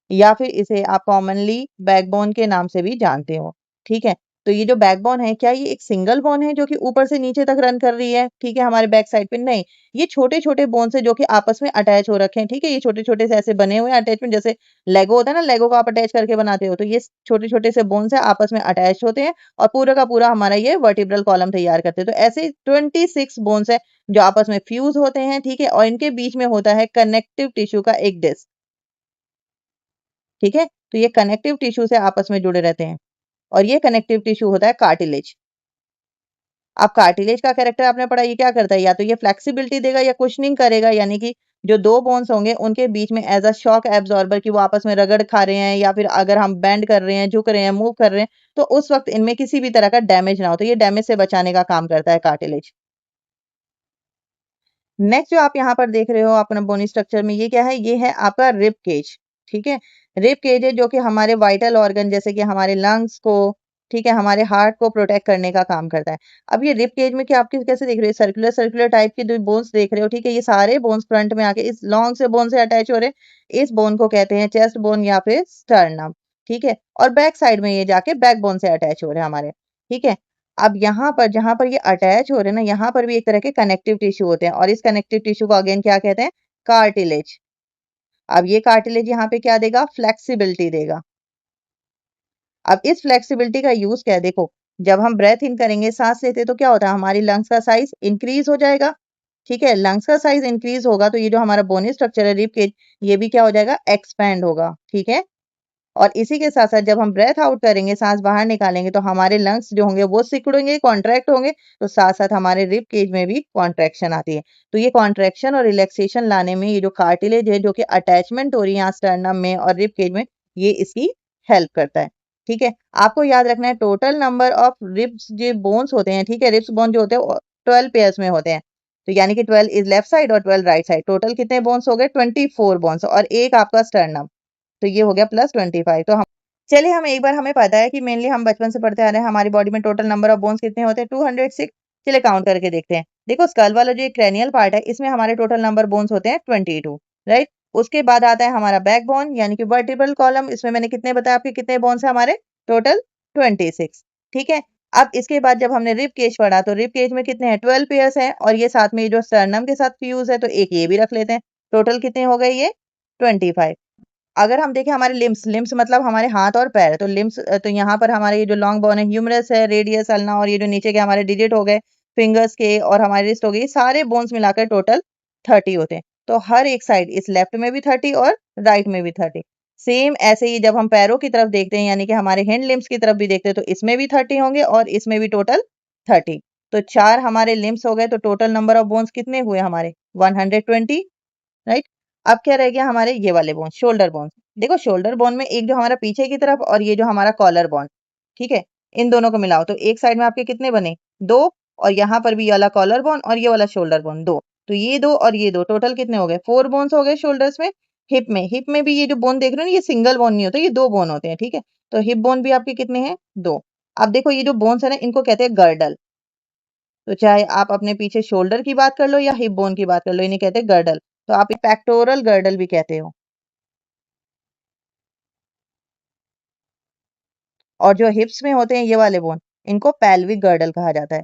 Speaker 1: या फिर इसे आप कॉमनली बैकबोन के नाम से भी जानते हो। ठीक है, तो ये जो बैकबोन है, क्या ये एक सिंगल बोन है जो कि ऊपर से नीचे तक रन कर रही है? ठीक है, हमारे बैक साइड पे नहीं, ये छोटे छोटे बोन्स है जो कि आपस में अटैच हो रखे हैं। ठीक है, ये छोटे छोटे से ऐसे बने हुए हैं अटैचमेंट, जैसे लेगो होता है ना, लेगो को आप अटैच करके बनाते हो, तो ये छोटे छोटे से बोन्स है आपस में अटैच होते हैं और पूरा का पूरा हमारा ये वर्टिब्रल कॉलम तैयार करते हैं। तो ऐसे 26 बोन्स है जो आपस में फ्यूज होते हैं। ठीक है, और इनके बीच में होता है कनेक्टिव टिश्यू का एक डिस्क। ठीक है, तो ये कनेक्टिव टिश्यू से आपस में जुड़े रहते हैं और ये कनेक्टिव टिश्यू होता है कार्टिलेज। अब कार्टिलेज का कैरेक्टर आपने पढ़ा, ये क्या करता है? या तो ये फ्लेक्सिबिलिटी देगा या कुशनिंग करेगा, यानी कि जो दो बोन्स होंगे उनके बीच में एज अ शॉक एब्जॉर्बर की वो आपस में रगड़ खा रहे हैं, या फिर अगर हम बेंड कर रहे हैं, झुक रहे हैं, मूव कर रहे हैं, तो उस वक्त इनमें किसी भी तरह का डैमेज ना हो, तो ये डैमेज से बचाने का काम करता है कार्टिलेज। नेक्स्ट जो आप यहाँ पर देख रहे हो अपना बोनी स्ट्रक्चर में, ये क्या है? ये है आपका रिब केज। ठीक है, रिब केज है जो कि हमारे वाइटल ऑर्गन जैसे कि हमारे लंग्स को, ठीक है, हमारे हार्ट को प्रोटेक्ट करने का काम करता है। अब ये रिब केज में क्या आप कैसे देख रहे हो? सर्कुलर सर्कुलर टाइप के जो बोन्स देख रहे हो, ठीक है, ये सारे बोन्स फ्रंट में आके इस लॉन्ग से बोन से अटैच हो रहे हैं। इस बोन को कहते हैं चेस्ट बोन या फिर स्टर्नम। ठीक है, और बैक साइड में ये जाके बैक बोन से अटैच हो रहे हैं हमारे। ठीक है, अब यहाँ पर जहाँ पर ये अटैच हो रहे हैं ना, यहाँ पर भी एक तरह के कनेक्टिव टिश्यू होते हैं और इस कनेक्टिव टिश्यू को अगेन क्या कहते हैं? कार्टिलेज। अब ये कार्टिलेज यहाँ पे क्या देगा? फ्लेक्सिबिलिटी देगा। अब इस फ्लेक्सिबिलिटी का यूज क्या है? देखो, जब हम ब्रेथ इन करेंगे, सांस लेते, तो क्या होता है? हमारी लंग्स का साइज इंक्रीज हो जाएगा। ठीक है, लंग्स का साइज इंक्रीज होगा तो ये जो हमारा बोनी स्ट्रक्चर है रिब केज, ये भी क्या हो जाएगा? एक्सपैंड होगा। ठीक है, और इसी के साथ-साथ जब हम ब्रेथ आउट करेंगे, साँस बाहर निकालेंगे, तो हमारे लंग्स जो होंगे वो सिकुड़ेंगे, कॉन्ट्रैक्ट होंगे, तो साथ-साथ हमारे रिब केज में भी कॉन्ट्रैक्शन आती है। तो ये कॉन्ट्रैक्शन और रिलैक्सेशन लाने में ये जो कार्टिलेज है, जो कि अटैचमेंट हो रही है यहाँ स्टर्नम में और रिब केज में, ये इसकी हेल्प करता है। ठीक है? आपको याद रखना है टोटल नंबर ऑफ रिब्स जो बोन्स होते हैं, ठीक है? रिब्स बोन जो होते हैं 12 पेयर्स में होते हैं। तो यानी कि 12 इज़ लेफ्ट साइड और 12 राइट साइड। टोटल कितने बोन्स हो गए? 24 बोन्स और 1 आपका स्टर्नम। तो ये हो गया प्लस 25। तो हम चलिए हम एक बार, हमें पता है कि मेनली हम बचपन से पढ़ते आ रहे हैं हमारी बॉडी में टोटल नंबर ऑफ बोन्स कितने होते हैं? 206। चलिए काउंट करके देखते हैं। देखो स्कल वाला जो क्रैनियल पार्ट है इसमें हमारे टोटल नंबर बोन्स होते हैं 22, राइट। उसके बाद आता है हमारा बैक बोन यानी कि वर्टिब्रल कॉलम, इसमें मैंने कितने बताया आपके कितने बोन्स है हमारे? टोटल 26। ठीक है, अब इसके बाद जब हमने रिब केज पढ़ा तो रिब केज में कितने हैं? 12 पेयर्स हैं और ये साथ में ये जो स्टर्नम के साथ फ्यूज है तो एक ये भी रख लेते हैं। टोटल कितने हो गए ये? 25। अगर हम देखें हमारे लिम्स, लिम्स मतलब हमारे हाथ और पैर, तो लिम्स तो यहाँ पर हमारे ये जो लॉन्ग बोन है, ह्यूमरस है, रेडियस, अल्ना, और ये जो नीचे के हमारे डिजिट हो गए, फिंगर्स के और हमारी रिस्ट हो गई, सारे बोन्स मिलाकर टोटल 30 होते हैं। तो हर एक साइड, इस लेफ्ट में भी 30 और राइट में भी 30। सेम ऐसे ही जब हम पैरों की तरफ देखते हैं यानी कि हमारे हैंड लिम्स की तरफ भी देखते हैं तो इसमें भी 30 होंगे और इसमें भी टोटल 30। तो 4 हमारे लिम्स हो गए, तो टोटल नंबर ऑफ बोन्स कितने हुए हमारे? 120, राइट। अब क्या रह गया हमारे ये वाले बोन, शोल्डर बोन। देखो शोल्डर बोन में एक जो हमारा पीछे की तरफ और ये जो हमारा कॉलर बोन, ठीक है, इन दोनों को मिलाओ तो एक साइड में आपके कितने बने? दो। और यहाँ पर भी ये वाला कॉलर बोन और ये वाला शोल्डर बोन, दो। तो ये दो और ये दो, टोटल कितने हो गए? 4 बोन्स हो गए शोल्डर्स में। हिप में भी ये जो बोन देख रहे हो ना, ये सिंगल बोन नहीं होता, ये दो बोन होते हैं। ठीक है, तो हिप बोन भी आपके कितने हैं? दो। अब देखो ये जो बोन्स है ना, इनको कहते हैं गर्डल। तो चाहे आप अपने पीछे शोल्डर की बात कर लो या हिप बोन की बात कर लो, इन्हें कहते हैं गर्डल। तो आप पेक्टोरल गर्डल भी कहते हो। और जो हिप्स में होते हैं ये वाले बोन, इनको पेल्विक गर्डल कहा जाता है।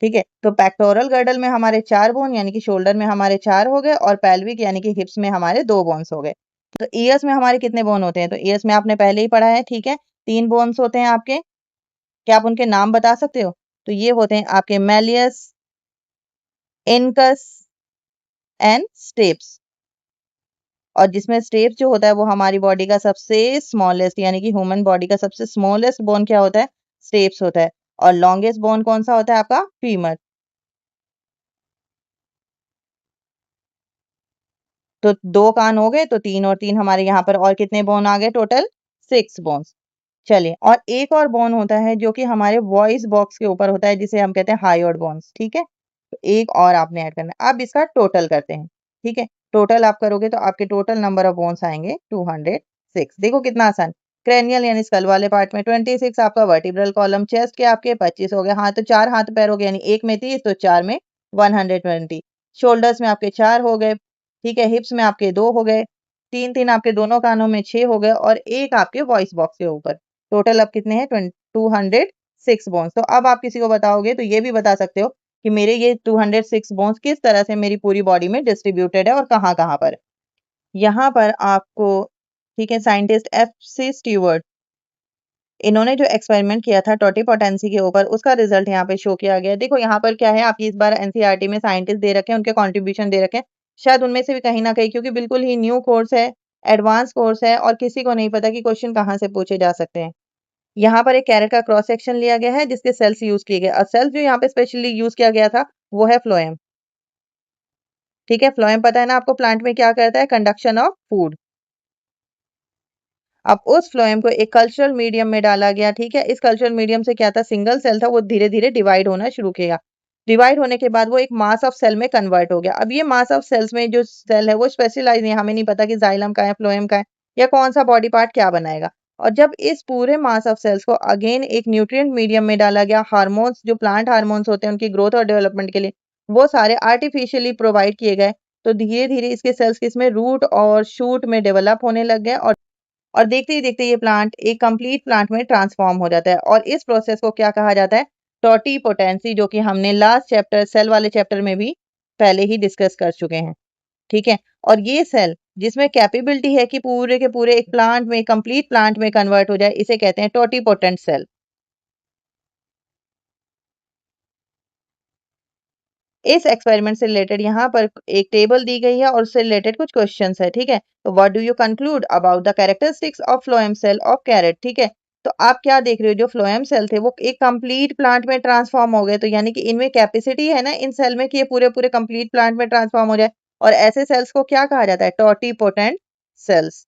Speaker 1: ठीक है, तो पेक्टोरल गर्डल में हमारे 4 बोन यानी कि शोल्डर में हमारे 4 हो गए और पेल्विक यानी कि हिप्स में हमारे 2 बोन्स हो गए। तो ईयर्स में हमारे कितने बोन होते हैं? तो ईयर्स में आपने पहले ही पढ़ा है, ठीक है, 3 बोन्स होते हैं आपके। क्या आप उनके नाम बता सकते हो? तो ये होते हैं आपके मैलियस, इनकस एंड स्टेप्स। और जिसमें स्टेप्स जो होता है वो हमारी बॉडी का सबसे स्मॉलेस्ट यानी कि ह्यूमन बॉडी का सबसे स्मॉलेस्ट बोन क्या होता है? स्टेप्स होता है। और लॉन्गेस्ट बोन कौन सा होता है आपका? फीमर। तो 2 कान हो गए तो 3 और 3 हमारे यहाँ पर और कितने बोन आ गए टोटल? 6 बोन्स। चलिए और एक और बोन होता है जो कि हमारे वॉइस बॉक्स के ऊपर होता है जिसे हम कहते हैं हायोइड बोन्स, ठीक है? तो एक और आपने ऐड करना है। अब इसका टोटल करते हैं, ठीक है? टोटल आप करोगे तो आपके टोटल नंबर ऑफ बोन्स आएँगे 206। देखो कितना आसान। क्रेनियल यानी स्कल वाले पार्ट में 26 आपका वर्टिब्रल कॉलम, चेस्ट के आपके 25 हो गए, हाथ तो 4 हाथ पैर हो गए यानी 1 में 30 तो 4 में 120। शोल्डर्स में आपके 4 हो गए, ठीक है? हिप्स में आपके 2 हो गए, 3-3 आपके दोनों कानों में 6 हो गए और 1 आपके वॉइस बॉक्स के ऊपर। टोटल अब कितने हैं? 206 बोन्स। तो अब आप किसी को बताओगे तो ये भी बता सकते हो कि मेरे ये 206 बोन्स किस तरह से मेरी पूरी बॉडी में डिस्ट्रीब्यूटेड है और कहाँ-कहाँ पर। यहाँ पर आपको ठीक है साइंटिस्ट एफ.सी. स्टीवर्ट इन्होंने जो एक्सपेरिमेंट किया था टोटिपोटेंसी के ऊपर उसका रिजल्ट यहाँ पे शो किया गया है। देखो यहाँ पर क्या है आपकी इस बार एनसीईआरटी में साइंटिस्ट दे रखे हैं, उनके कंट्रीब्यूशन दे रखे हैं। शायद उनमें से भी कहीं न कहीं क्योंकि बिल्कुल ही न्यू कोर्स है, एडवांस कोर्स है और किसी को नहीं पता कि क्वेश्चन कहाँ से पूछे जा सकते हैं। यहाँ पर एक कैरेट का क्रॉस सेक्शन लिया गया है जिसके सेल्स यूज़ किए गए और सेल्स जो यहाँ पे स्पेशली यूज़ किया गया था वो है फ्लोएम। ठीक है? फ्लोएम पता है ना आपको प्लांट में क्या करता है? Conduction of food. अब उस फ्लोएम को एक कल्चरल मीडियम में डाला गया, ठीक है? इस कल्चरल मीडियम से क्या था सिंगल सेल था वो धीरे-धीरे डिवाइड होना शुरू किया। डिवाइड होने के बाद वो एक मास ऑफ सेल में कन्वर्ट हो गया। अब ये मास ऑफ सेल्स में जो सेल है वो स्पेशलाइज़ नहीं है, हमें नहीं पता कि जाइलम का है, फ्लोएम का है या कौन-सा बॉडी पार्ट क्या बनाएगा। और जब इस पूरे मास ऑफ सेल्स को अगेन एक न्यूट्रिएंट मीडियम में डाला गया, हार्मोन्स जो प्लांट हार्मोन्स होते हैं उनकी ग्रोथ और डेवलपमेंट के लिए, वो सारे आर्टिफिशियली प्रोवाइड किए गए। तो धीरे-धीरे इसके सेल्स किसमें रूट और शूट में डेवलप होने लग गए और देखते ही देखते ये प्लांट एक कंप्लीट प्लांट में ट्रांसफॉर्म हो जाता है और इस प्रोसेस को क्या कहा जाता है टोटीपोटेंसी जो कि हमने लास्ट चैप्टर सेल वाले चैप्टर में भी पहले ही डिस्कस कर चुके हैं ठीक है और ये सेल जिसमें कैपेबिलिटी है कि पूरे के पूरे एक प्लांट में कंप्लीट प्लांट में कन्वर्ट हो जाए इसे कहते हैं टोटीपोटेंट सेल। इस एक्सपेरिमेंट से रिलेटेड यहाँ पर एक टेबल दी गई है और उससे रिलेटेड कुछ क्वेश्चंस है ठीक है। तो what do you conclude about the characteristics of phloem cell of carrot ठीक है। तो आप क्या देख रहे हो जो फ्लोएम सेल थे वो एक कंप्लीट प्लांट में ट्रांसफॉर्म हो गए तो यानी कि इनमें कैपेसिटी है ना इन सेल में कि ये पूरे पूरे कंप्लीट प्लांट में ट्रांसफॉर्म हो जाए और ऐसे सेल्स को क्या कहा जाता है टोटीपोटेंट सेल्स।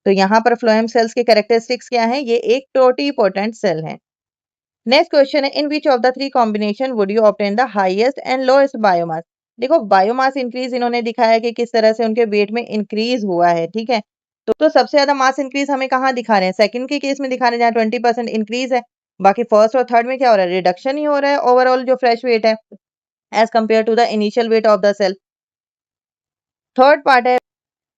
Speaker 1: तो यहाँ पर फ्लोएम सेल्स के कैरेक्टरिस्टिक्स क्या है ये एक टोटीपोटेंट सेल है। नेक्स्ट क्वेश्चन है in which of the three combination would you obtain the highest and lowest biomass. देखो बायोमास इंक्रीज इन्होंने दिखाया कि किस तरह से उनके वेट में इंक्रीज हुआ है ठीक है। तो सबसे ज्यादा मास इंक्रीज हमें कहाँ दिखा रहे हैं सेकंड के केस में दिखा रहे हैं जहाँ 20% इंक्रीज है। बाकी फर्स्ट और थर्ड में क्या हो रहा है रिडक्शन ही हो रहा है ओवरऑल जो फ्रेश वेट है as compared to the initial weight of the cell. Third part है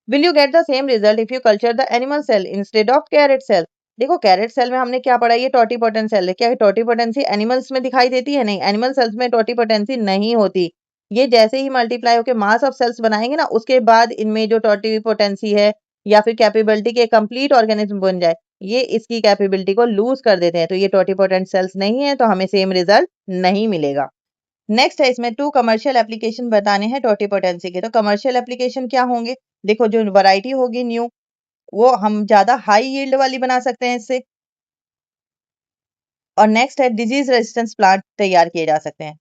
Speaker 1: will you get the same result if you culture the animal cell instead of carrot cell. देखो कैरेट सेल में हमने क्या पढ़ा ये टोटीपोटेंट सेल है क्या टोटीपोटेंसी एनिमल्स में दिखाई देती है नहीं एनिमल सेल्स में टोटीपोटेंसी नहीं होती। ये जैसे ही मल्टीप्लाई होकर मास ऑफ सेल्स बनाएंगे ना उसके बाद इनमें जो टोटीपोटेंसी है या फिर कैपेबिलिटी के कंप्लीट ऑर्गेनिज्म बन जाए ये इसकी कैपेबिलिटी को लूज कर देते हैं तो ये टोटीपोटेंट सेल्स नहीं है तो हमें सेम रिजल्ट नहीं मिलेगा। नेक्स्ट है इसमें 2 कमर्शियल एप्लीकेशन बताने हैं टोटीपोटेंसी के। तो कमर्शियल एप्लीकेशन क्या होंगे? देखो जो वैरायटी होगी न्यू वो हम ज़्यादा हाई यील्ड वाली बना सकते हैं इससे और नेक्स्ट है डिजीज रेजिस्टेंस प्लांट तैयार किए जा सकते हैं।